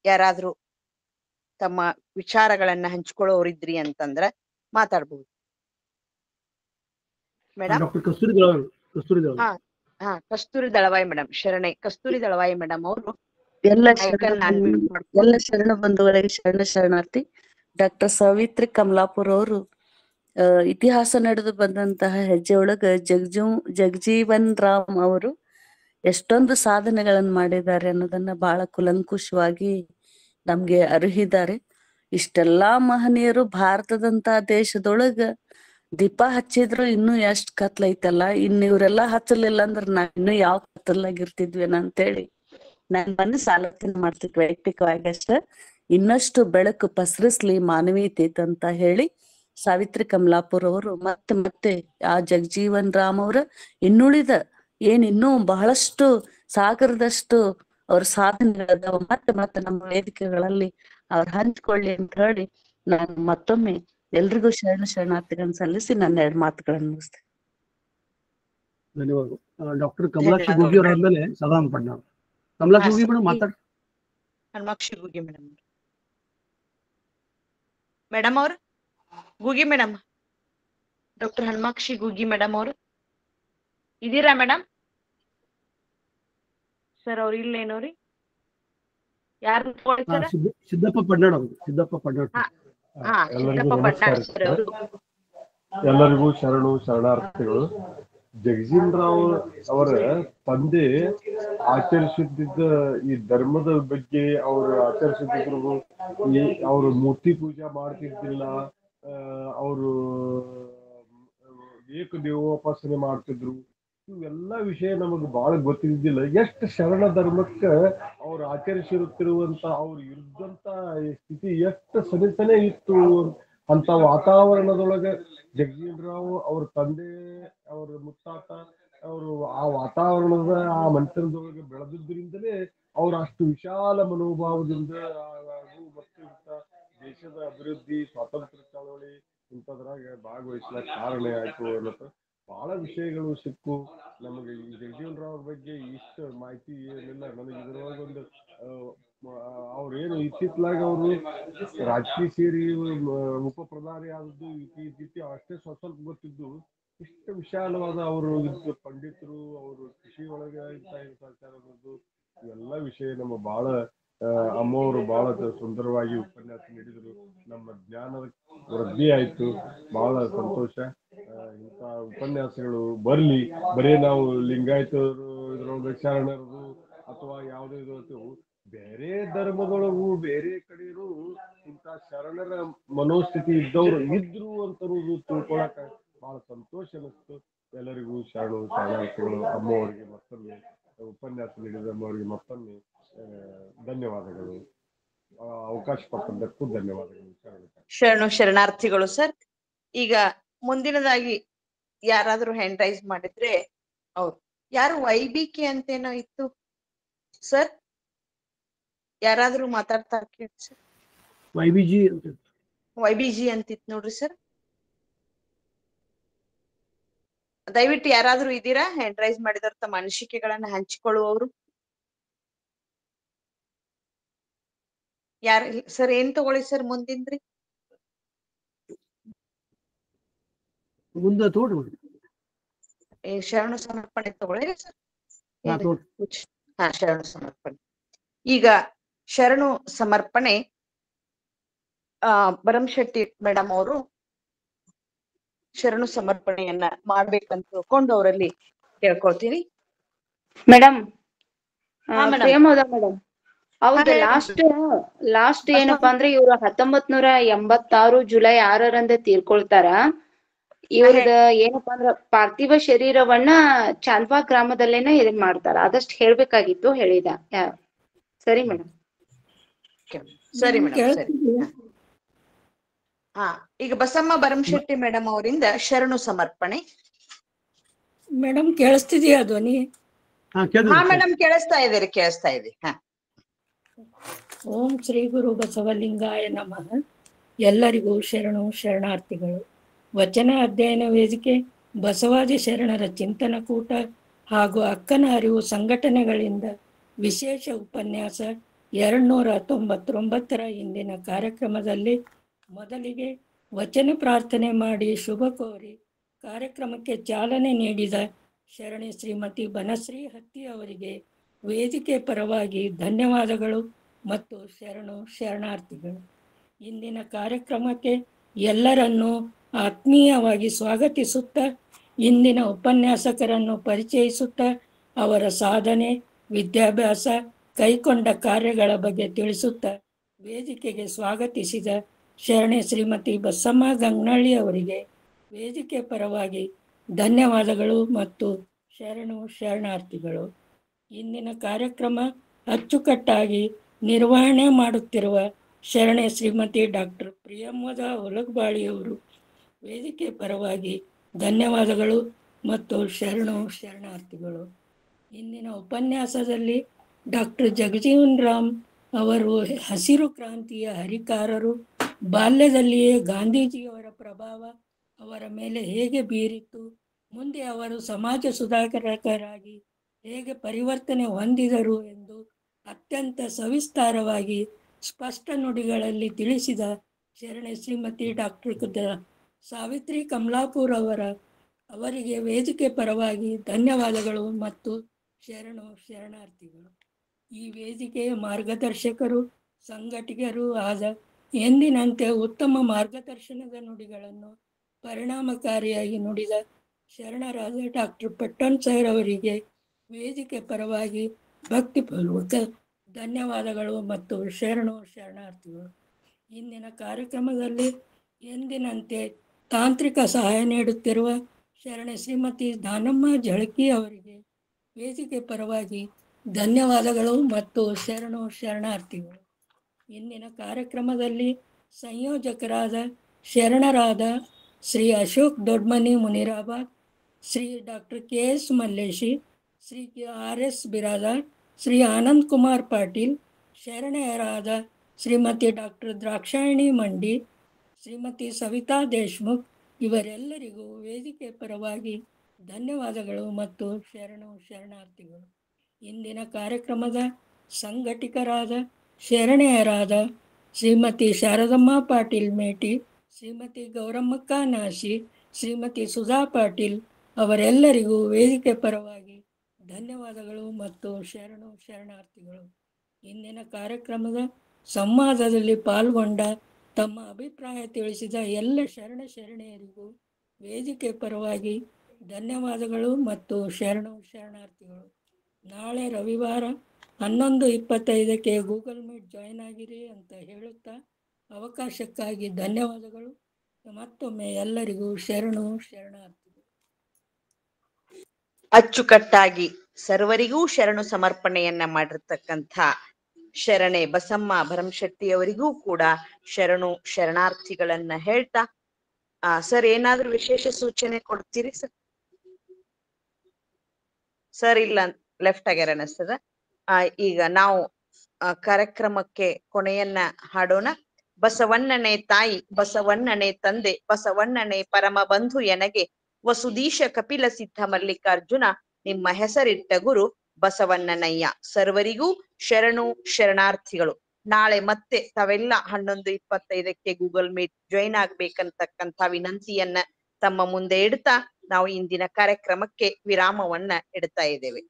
ಯಾರಾದ್ರೂ ತಮ್ಮ ವಿಚಾರಗಳನ್ನ ಹಂಚ್ಕೊಳ್ಳೋರಿದ್ರಿ ಅಂತಂದ್ರ ಮಾತಾಡ್ಬಹುದು ಮೇಡಮ್. ಡಾಕ್ಟರ್ ಕಸ್ತೂರಿ ದಳವಾಯಿ ಮೇಡಮ್, ಕಸ್ತೂರಿ ದಳವಾಯಿ ಮೇಡಮ್ ಅವರು ಎಲ್ಲ ಶರಣ ಬಂಧುಗಳಿಗೆ ಶರಣಾರ್ಥಿ. ಡಾಕ್ಟರ್ ಸಾವಿತ್ರಿ ಕಮಲಾಪುರ ಅವರು ಇತಿಹಾಸ ನಡೆದು ಬಂದಂತಹ ಹೆಜ್ಜೆ ಒಳಗ ಜಗಜೀವನ್ ರಾಮ್ ಅವರು ಎಷ್ಟೊಂದು ಸಾಧನೆಗಳನ್ನು ಮಾಡಿದ್ದಾರೆ ಅನ್ನೋದನ್ನ ಬಹಳ ಕುಲಂಕುಷವಾಗಿ ನಮ್ಗೆ ಅರಿಹಿದ್ದಾರೆ. ಇಷ್ಟೆಲ್ಲಾ ಮಹನೀಯರು ಭಾರತದಂತ ದೇಶದೊಳಗ ದೀಪ ಹಚ್ಚಿದ್ರು ಇನ್ನೂ ಎಷ್ಟ್ ಕತ್ಲೈತಲ್ಲ, ಇನ್ನು ಇವ್ರೆಲ್ಲಾ ಹಚ್ಚಲಿಲ್ಲ ಅಂದ್ರ ನಾವ್ ಇನ್ನೂ ಯಾವ ಕತ್ತಲಾಗಿರ್ತಿದ್ವೇನ ಅಂತೇಳಿ ನನ್ ಮನಸ್ಸು ಆಲೋಚನೆ ಮಾಡ್ತಿದ್ವಿ ವೈಯಕ್ತಿಕವಾಗಿ ಅಷ್ಟ. ಇನ್ನಷ್ಟು ಬೆಳಕು ಪಸರಿಸ್ಲಿ ಮಾನವೀಯತೆ ಅಂತ ಹೇಳಿ ಸಾವಿತ್ರಿ ಕಮಲಾಪುರ್ ಅವರು ಮತ್ತೆ ಆ ಜಗಜೀವನ್ ರಾಮ್ ಅವರ ಇನ್ನುಳಿದ ಇನ್ನೂ ಬಹಳಷ್ಟು ಸಾಗರದಷ್ಟು ಅವ್ರ ಸಾಧನೆಗಳದಾವ. ಮತ್ತೆ ನಮ್ಮ ವೇದಿಕೆಗಳಲ್ಲಿ ಅವ್ರು ಹಂಚ್ಕೊಳ್ಳಿ ಅಂತ ಹೇಳಿ ನಾನು ಮತ್ತೊಮ್ಮೆ ಎಲ್ರಿಗೂ ಶರಣಾರ್ಥಿಗಳನ್ನ ಸಲ್ಲಿಸಿ ನನ್ನ 2 ಮಾತುಗಳನ್ನು ಮುಗಿಸ್ತೇನೆ. ಧನ್ಯವಾದ. ಡಾಕ್ಟರ್ ಕಮಲಾಕ್ಷಿ ಗುಗಿ ಅವರ ಆದ್ಮೇಲೆ ಸದಾನಂದ ಪಡ್ನಾಳ್. ಕಮಲಾಕ್ಷಿ ಗುಗಿ ಮೇಡಮ್ ಮಾತಾಡಿ. ಹನುಮಾಕ್ಷಿ ಗುಗಿ ಮೇಡಮ್ ಅವ್ರು ಗುಗಿ ಮೇಡಮ್, ಡಾಕ್ಟರ್ ಹನುಮಾಕ್ಷಿ ಗುಗಿ ಮೇಡಮ್ ಅವರು ಇದೀರಾ ಮೇಡಮ್? ಸರ್ ಅವ್ರು ಇಲ್ಲೇನೋರಿ? ಯಾರು ಸಿದ್ದಪ್ಪ ಪಡ್ನಾಳ್ ಅವರು. ಸಿದ್ದಪ್ಪ ಪಡ್ನಾಳ್. ಎಲ್ಲರಿಗೂ ಶರಣಾರ್ಥಿಗಳು. ಜಗಜೀವನ್ ರಾವ್ ಅವರ ತಂದೆ ಆಚರಿಸುತ್ತಿದ್ದ ಈ ಧರ್ಮದ ಬಗ್ಗೆ ಅವರು ಆಚರಿಸುತ್ತಿದ್ರು. ಅವರು ಮೂರ್ತಿ ಪೂಜೆ ಮಾಡ್ತಿದ್ದಿಲ್ಲ, ಅವರು ಏಕ ದೇವೋಪಾಸನೆ ಮಾಡ್ತಿದ್ರು. ಇವೆಲ್ಲ ವಿಷಯ ನಮಗೆ ಬಹಳ ಗೊತ್ತಿದ್ದಿಲ್ಲ. ಎಷ್ಟು ಶರಣ ಧರ್ಮಕ್ಕ ಅವ್ರು ಆಚರಿಸಿರುತ್ತಿರುವಂತ ಅವ್ರು ಇದ್ದಂತ ಸ್ಥಿತಿ ಎಷ್ಟು ಸನಿಸನೆ ಇತ್ತು ಅಂತ ವಾತಾವರಣದೊಳಗೆ ಜಗಜೀವನ್ ರಾವ್ ಅವ್ರ ತಂದೆ, ಅವ್ರ ಮುತ್ತಾತ ಅವರು ಆ ವಾತಾವರಣದ ಆ ಮಂಟನದೊಳಗೆ ಬೆಳೆದಿದ್ದರಿಂದಲೇ ಅವ್ರು ಅಷ್ಟು ವಿಶಾಲ ಮನೋಭಾವದಿಂದ ಮತ್ತು ದೇಶದ ಅಭಿವೃದ್ಧಿ, ಸ್ವಾತಂತ್ರ್ಯ ಚಳವಳಿ ಇಂಥದ್ರಾಗ ಭಾಗವಹಿಸ್ಲಿಕ್ಕೆ ಕಾರಣ ಆಯ್ತು ಅನ್ನೋದು ಬಹಳ ವಿಷಯಗಳು ಸಿಕ್ಕು ನಮಗೆ. ಈ ಜಗಜೀವನ್ ರಾವ್ ಬಗ್ಗೆ ಇಷ್ಟು ಮಾಹಿತಿ ಏನಿಲ್ಲ ನನಗೆ. ಇದ್ರೊಳಗೆ ಒಂದು ಅವ್ರೇನು ಇತ್ತಿತ್ತಲಾಗ ಅವರು ರಾಜಕೀಯ ಸೇರಿ ಉಪ ಪ್ರಧಾನಿ ಆದದ್ದು ಇತ್ತೀಚೆಗೆ ಅಷ್ಟೇ ಸ್ವಲ್ಪ ಗೊತ್ತಿದ್ದು. ಇಷ್ಟು ವಿಶಾಲವಾದ ಅವರು ಪಂಡಿತರು, ಅವರು ಕೃಷಿ ಒಳಗೆ ಇವೆಲ್ಲ ವಿಷಯ ನಮ್ಮ ಬಹಳ ಅಮ್ಮವರು ಬಹಳ ಸುಂದರವಾಗಿ ಉಪನ್ಯಾಸ ನೀಡಿದರು. ನಮ್ಮ ಜ್ಞಾನದ ವೃದ್ಧಿ ಆಯ್ತು. ಬಹಳ ಸಂತೋಷ. ಇಂಥ ಉಪನ್ಯಾಸಗಳು ಬರ್ಲಿ. ಬರೀ ನಾವು ಲಿಂಗಾಯತರು ಇದ್ರೊಳಗೆ ಶರಣರದು ಅಥವಾ ಯಾವುದೇ ಬೇರೆ ಧರ್ಮದೊಳಗೂ ಬೇರೆ ಕಡೆಯೂ ಇಂಥ ಶರಣರ ಮನೋಸ್ಥಿತಿ ಇದ್ದವರು ಇದ್ರು ಅಂತ ತಿಳ್ಕೊಳಕ ಬಹಳ ಸಂತೋಷ ಅನಿಸ್ತು. ಎಲ್ಲರಿಗೂ ಶರಣಾರ್ಥಿಗಳು. ಅಮ್ಮವರಿಗೆ ಮತ್ತೊಮ್ಮೆ ಉಪನ್ಯಾಸ ನೀಡಿದ ಅಮ್ಮವರಿಗೆ ಮತ್ತೊಮ್ಮೆ ಧನ್ಯವಾದಗಳು. ಅವಕಾಶ ಕೊಟ್ಟದ್ದಕ್ಕೂ ಧನ್ಯವಾದಗಳು. ಶರಣಾರ್ಥಿಗಳು ಸರ್. ಈಗ ಮುಂದಿನದಾಗಿ ಯಾರಾದ್ರೂ ಹ್ಯಾಂಡ್ ರೈಸ್ ಮಾಡಿದ್ರೆ ಅವ್ರು ಯಾರು YBK ಅಂತೇನೋ ಇತ್ತು ಸರ್, ಯಾರಾದ್ರೂ ಮಾತಾಡ್ತಾ ಕೇಳಿ ಸರ್. YBG ಅಂತಿತ್ತು ನೋಡ್ರಿ ಸರ್. ದಯವಿಟ್ಟು ಯಾರಾದ್ರೂ ಇದ್ದೀರಾ ಹ್ಯಾಂಡ್ ರೈಸ್ ಮಾಡಿದವ್ರು ತಮ್ಮ ಅನಿಸಿಕೆಗಳನ್ನ ಹಂಚಿಕೊಳ್ಳುವವರು? ಯಾರ ಸರ್ ಏನ್ ತಗೊಳ್ಳಿ ಸರ್ ಮುಂದಿಂದ್ರಿ? ಮುಂದೆ ತೋಡ್ರಿ. ಶರಣ ಸಮರ್ಪಣೆ ತಗೊಳ್ಳಿ ಸರ್. ಹಾ, ತೋಡ್ರಿ. ಹಾ, ಶರಣ ಸಮರ್ಪಣೆ. ಈಗ ಶರಣು ಸಮರ್ಪಣೆ ಭರಮಶೆಟ್ಟಿ ಮೇಡಮ್ ಅವರು ಶರಣು ಸಮರ್ಪಣೆಯನ್ನ ಮಾಡ್ಬೇಕಂತ ತಿಳ್ಕೊಂಡು ಅವರಲ್ಲಿ ಕೇಳ್ಕೊಳ್ತೀನಿ. ಮೇಡಮ್ ಹಾ, madam. ಪ್ರೇಮೋದ ಮೇಡಮ್, ಹೌದು. ಹೇಳಿ ಲಾಸ್ಟ್ ಏನಪ್ಪಾ ಅಂದ್ರೆ ಇವ್ರು 1986 ಜುಲೈ 6ರಂದು ತೀರ್ಕೊಳ್ತಾರ. ಇವ್ರದ ಏನಪ್ಪಾ ಅಂದ್ರ ಪಾರ್ಥಿವ ಶರೀರವನ್ನ ಚಾಂದ್ವಾ ಗ್ರಾಮದಲ್ಲೇನೆ ಇದನ್ ಮಾಡ್ತಾರ. ಅದಷ್ಟು ಹೇಳ್ಬೇಕಾಗಿತ್ತು, ಹೇಳಿದ. ಸರಿ ಮೇಡಮ್. ಸರಿ ಮೇಡಮ್, ಸರಿ. ಹಾ, ಈಗ ಬಸಮ್ಮ ಭರಮಶೆಟ್ಟಿ ಮೇಡಮ್ ಅವರಿಂದ ಶರಣು ಸಮರ್ಪಣೆ. ಮೇಡಮ್ ಕೇಳಿಸ್ತಿದೆಯಾ ಧ್ವನಿ? ಹಾ, ಹಾ ಮೇಡಮ್, ಕೇಳಿಸ್ತಾ ಇದೆ. ಹಾ. ಓಂ ಶ್ರೀ ಗುರು ಬಸವಲಿಂಗಾಯ ನಮಃ. ಎಲ್ಲರಿಗೂ ಶರಣು ಶರಣಾರ್ಥಿಗಳು. ವಚನ ಅಧ್ಯಯನ ವೇದಿಕೆ, ಬಸವಾದಿ ಶರಣರ ಚಿಂತನ ಕೂಟ ಹಾಗೂ ಅಕ್ಕನ ಅರಿವು ಸಂಘಟನೆಗಳಿಂದ ವಿಶೇಷ ಉಪನ್ಯಾಸ 299ರ ಇಂದಿನ ಕಾರ್ಯಕ್ರಮದಲ್ಲಿ ಮೊದಲಿಗೆ ವಚನ ಪ್ರಾರ್ಥನೆ ಮಾಡಿ ಶುಭ ಕೋರಿ ಕಾರ್ಯಕ್ರಮಕ್ಕೆ ಚಾಲನೆ ನೀಡಿದ ಶರಣೆ ಶ್ರೀಮತಿ ಬನಶ್ರೀ ಹತ್ತಿ ಅವರಿಗೆ ವೇದಿಕೆ ಪರವಾಗಿ ಧನ್ಯವಾದಗಳು ಮತ್ತು ಶರಣು ಶರಣಾರ್ಥಿಗಳು. ಇಂದಿನ ಕಾರ್ಯಕ್ರಮಕ್ಕೆ ಎಲ್ಲರನ್ನೂ ಆತ್ಮೀಯವಾಗಿ ಸ್ವಾಗತಿಸುತ್ತಾ, ಇಂದಿನ ಉಪನ್ಯಾಸಕರನ್ನು ಪರಿಚಯಿಸುತ್ತಾ, ಅವರ ಸಾಧನೆ, ವಿದ್ಯಾಭ್ಯಾಸ, ಕೈಕೊಂಡ ಕಾರ್ಯಗಳ ಬಗ್ಗೆ ತಿಳಿಸುತ್ತಾ ವೇದಿಕೆಗೆ ಸ್ವಾಗತಿಸಿದ ಶರಣೆ ಶ್ರೀಮತಿ ಬಸಮ್ಮ ಗಂಗನಳ್ಳಿ ಅವರಿಗೆ ವೇದಿಕೆ ಪರವಾಗಿ ಧನ್ಯವಾದಗಳು ಮತ್ತು ಶರಣು ಶರಣಾರ್ಥಿಗಳು. ಇಂದಿನ ಕಾರ್ಯಕ್ರಮ ಅಚ್ಚುಕಟ್ಟಾಗಿ ನಿರ್ವಹಣೆ ಮಾಡುತ್ತಿರುವ ಶರಣೆ ಶ್ರೀಮತಿ ಡಾಕ್ಟರ್ ಪ್ರಿಯಮ್ಮದ ಹೊಲಗಬಾಳಿಯವರು ವೇದಿಕೆ ಪರವಾಗಿ ಧನ್ಯವಾದಗಳು ಮತ್ತು ಶರಣು ಶರಣಾರ್ಥಿಗಳು. ಇಂದಿನ ಉಪನ್ಯಾಸದಲ್ಲಿ ಡಾಕ್ಟರ್ ಜಗಜೀವನ್ ರಾಮ್ ಅವರು ಹಸಿರು ಕ್ರಾಂತಿಯ ಹರಿಕಾರರು, ಬಾಲ್ಯದಲ್ಲಿಯೇ ಗಾಂಧೀಜಿಯವರ ಪ್ರಭಾವ ಅವರ ಮೇಲೆ ಹೇಗೆ ಬೀರಿತು, ಮುಂದೆ ಅವರು ಸಮಾಜ ಸುಧಾರಕರಾಗಿ ಹೇಗೆ ಪರಿವರ್ತನೆ ಹೊಂದಿದರು ಎಂದು ಅತ್ಯಂತ ಸವಿಸ್ತಾರವಾಗಿ ಸ್ಪಷ್ಟ ನುಡಿಗಳಲ್ಲಿ ತಿಳಿಸಿದ ಶರಣೆ ಶ್ರೀಮತಿ ಡಾಕ್ಟರ್ ಸಾವಿತ್ರಿ ಕಮಲಾಪುರ್ ಅವರಿಗೆ ವೇದಿಕೆ ಪರವಾಗಿ ಧನ್ಯವಾದಗಳು ಮತ್ತು ಶರಣು ಶರಣಾರ್ಥಿಗಳು. ಈ ವೇದಿಕೆಯ ಮಾರ್ಗದರ್ಶಕರು, ಸಂಘಟಕರು ಆದ ಎಂದಿನಂತೆ ಉತ್ತಮ ಮಾರ್ಗದರ್ಶನದ ನುಡಿಗಳನ್ನು ಪರಿಣಾಮಕಾರಿಯಾಗಿ ನುಡಿದ ಶರಣರಾದ ಡಾಕ್ಟರ್ ಪಟ್ಟಣ್ ಸರ್ ಅವರಿಗೆ ವೇದಿಕೆ ಪರವಾಗಿ ಭಕ್ತಿಪೂರ್ವಕ ಧನ್ಯವಾದಗಳು ಮತ್ತು ಶರಣು ಶರಣಾರ್ಥಿಗಳು. ಇಂದಿನ ಕಾರ್ಯಕ್ರಮದಲ್ಲಿ ಎಂದಿನಂತೆ ತಾಂತ್ರಿಕ ಸಹಾಯ ನೀಡುತ್ತಿರುವ ಶರಣೆ ಶ್ರೀಮತಿ ದಾನಮ್ಮ ಜಳಕಿ ಅವರಿಗೆ ವೇದಿಕೆ ಪರವಾಗಿ ಧನ್ಯವಾದಗಳು ಮತ್ತು ಶರಣು ಶರಣಾರ್ಥಿಗಳು. ಇಂದಿನ ಕಾರ್ಯಕ್ರಮದಲ್ಲಿ ಸಂಯೋಜಕರಾದ ಶರಣರಾದ Shri Ashok Dodmani Munirabad, Shri doctor KS Malleshi, Shri RS Biradar, Shri Anand Kumar Patil, ಶರಣೆಯರಾದ ಶ್ರೀಮತಿ ಡಾಕ್ಟರ್ ದ್ರಾಕ್ಷಾಯಣಿ ಮಂಡಿ, ಶ್ರೀಮತಿ ಸವಿತಾ ದೇಶ್ಮುಖ್ ಇವರೆಲ್ಲರಿಗೂ ವೇದಿಕೆ ಪರವಾಗಿ ಧನ್ಯವಾದಗಳು ಮತ್ತು ಶರಣು ಶರಣಾರ್ಥಿಗಳು. ಇಂದಿನ ಕಾರ್ಯಕ್ರಮದ ಸಂಘಟಕರಾದ ಶರಣೆಯರಾದ ಶ್ರೀಮತಿ ಶಾರದಮ್ಮ ಪಾಟೀಲ್ ಮೇಟಿ, ಶ್ರೀಮತಿ ಗೌರಮ್ಮಕ್ಕ ನಾಶಿ, ಶ್ರೀಮತಿ ಸುಧಾ ಪಾಟೀಲ್ ಅವರೆಲ್ಲರಿಗೂ ವೇದಿಕೆ ಪರವಾಗಿ ಧನ್ಯವಾದಗಳು ಮತ್ತು ಶರಣು ಶರಣಾರ್ಥಿಗಳು. ಇಂದಿನ ಕಾರ್ಯಕ್ರಮದ ಸಂವಾದದಲ್ಲಿ ಪಾಲ್ಗೊಂಡ ತಮ್ಮ ಅಭಿಪ್ರಾಯ ತಿಳಿಸಿದ ಎಲ್ಲ ಶರಣೆಯರಿಗೂ ವೇದಿಕೆ ಪರವಾಗಿ ಧನ್ಯವಾದಗಳು ಮತ್ತು ಶರಣು ಶರಣಾರ್ಥಿಗಳು. ನಾಳೆ ರವಿವಾರ 11:25ಕ್ಕೆ ಗೂಗಲ್ ಮೀಟ್ ಜಾಯಿನ್ ಆಗಿರಿ ಅಂತ ಹೇಳುತ್ತಾ ಅವಕಾಶಕ್ಕಾಗಿ ಧನ್ಯವಾದಗಳು. ಮತ್ತೊಮ್ಮೆ ಎಲ್ಲರಿಗೂ ಶರಣು ಶರಣಾರ್ಥಿಗಳು. ಅಚ್ಚುಕಟ್ಟಾಗಿ ಸರ್ವರಿಗೂ ಶರಣು ಸಮರ್ಪಣೆಯನ್ನ ಮಾಡಿರ್ತಕ್ಕಂಥ ಶರಣೆ ಬಸಮ್ಮ ಭರಮಶೆಟ್ಟಿ ಅವರಿಗೂ ಕೂಡ ಶರಣು ಶರಣಾರ್ಥಿಗಳನ್ನ ಹೇಳ್ತಾ, ಸರ್ ಏನಾದ್ರೂ ವಿಶೇಷ ಸೂಚನೆ ಕೊಡ್ತೀರಿ ಸರ್? ಸರ್ ಇಲ್ಲ, ಲೆಫ್ಟ್ ಆಗ್ಯಾರ ಅನಿಸ್ತದ. ಈಗ ನಾವು ಕಾರ್ಯಕ್ರಮಕ್ಕೆ ಕೊನೆಯನ್ನ ಹಾಡೋಣ. ಬಸವಣ್ಣನೇ ತಾಯಿ, ಬಸವಣ್ಣನೇ ತಂದೆ, ಬಸವಣ್ಣನೇ ಪರಮ ಬಂಧು ಎನಗೆ, ವಸುದೀಶ ಕಪಿಲ ಸಿದ್ಧ ಮಲ್ಲಿಕಾರ್ಜುನ ನಿಮ್ಮ ಹೆಸರಿಟ್ಟ ಗುರು ಬಸವಣ್ಣನಯ್ಯ. ಸರ್ವರಿಗೂ ಶರಣು ಶರಣಾರ್ಥಿಗಳು. ನಾಳೆ ಮತ್ತೆ ತಾವೆಲ್ಲ 11:25 ಗೂಗಲ್ ಮೀಟ್ ಜಾಯಿನ್ ಆಗ್ಬೇಕಂತಕ್ಕಂಥ ವಿನಂತಿಯನ್ನ ತಮ್ಮ ಮುಂದೆ ಇಡ್ತಾ ನಾವು ಇಂದಿನ ಕಾರ್ಯಕ್ರಮಕ್ಕೆ ವಿರಾಮವನ್ನ ಇಡ್ತಾ ಇದ್ದೇವೆ.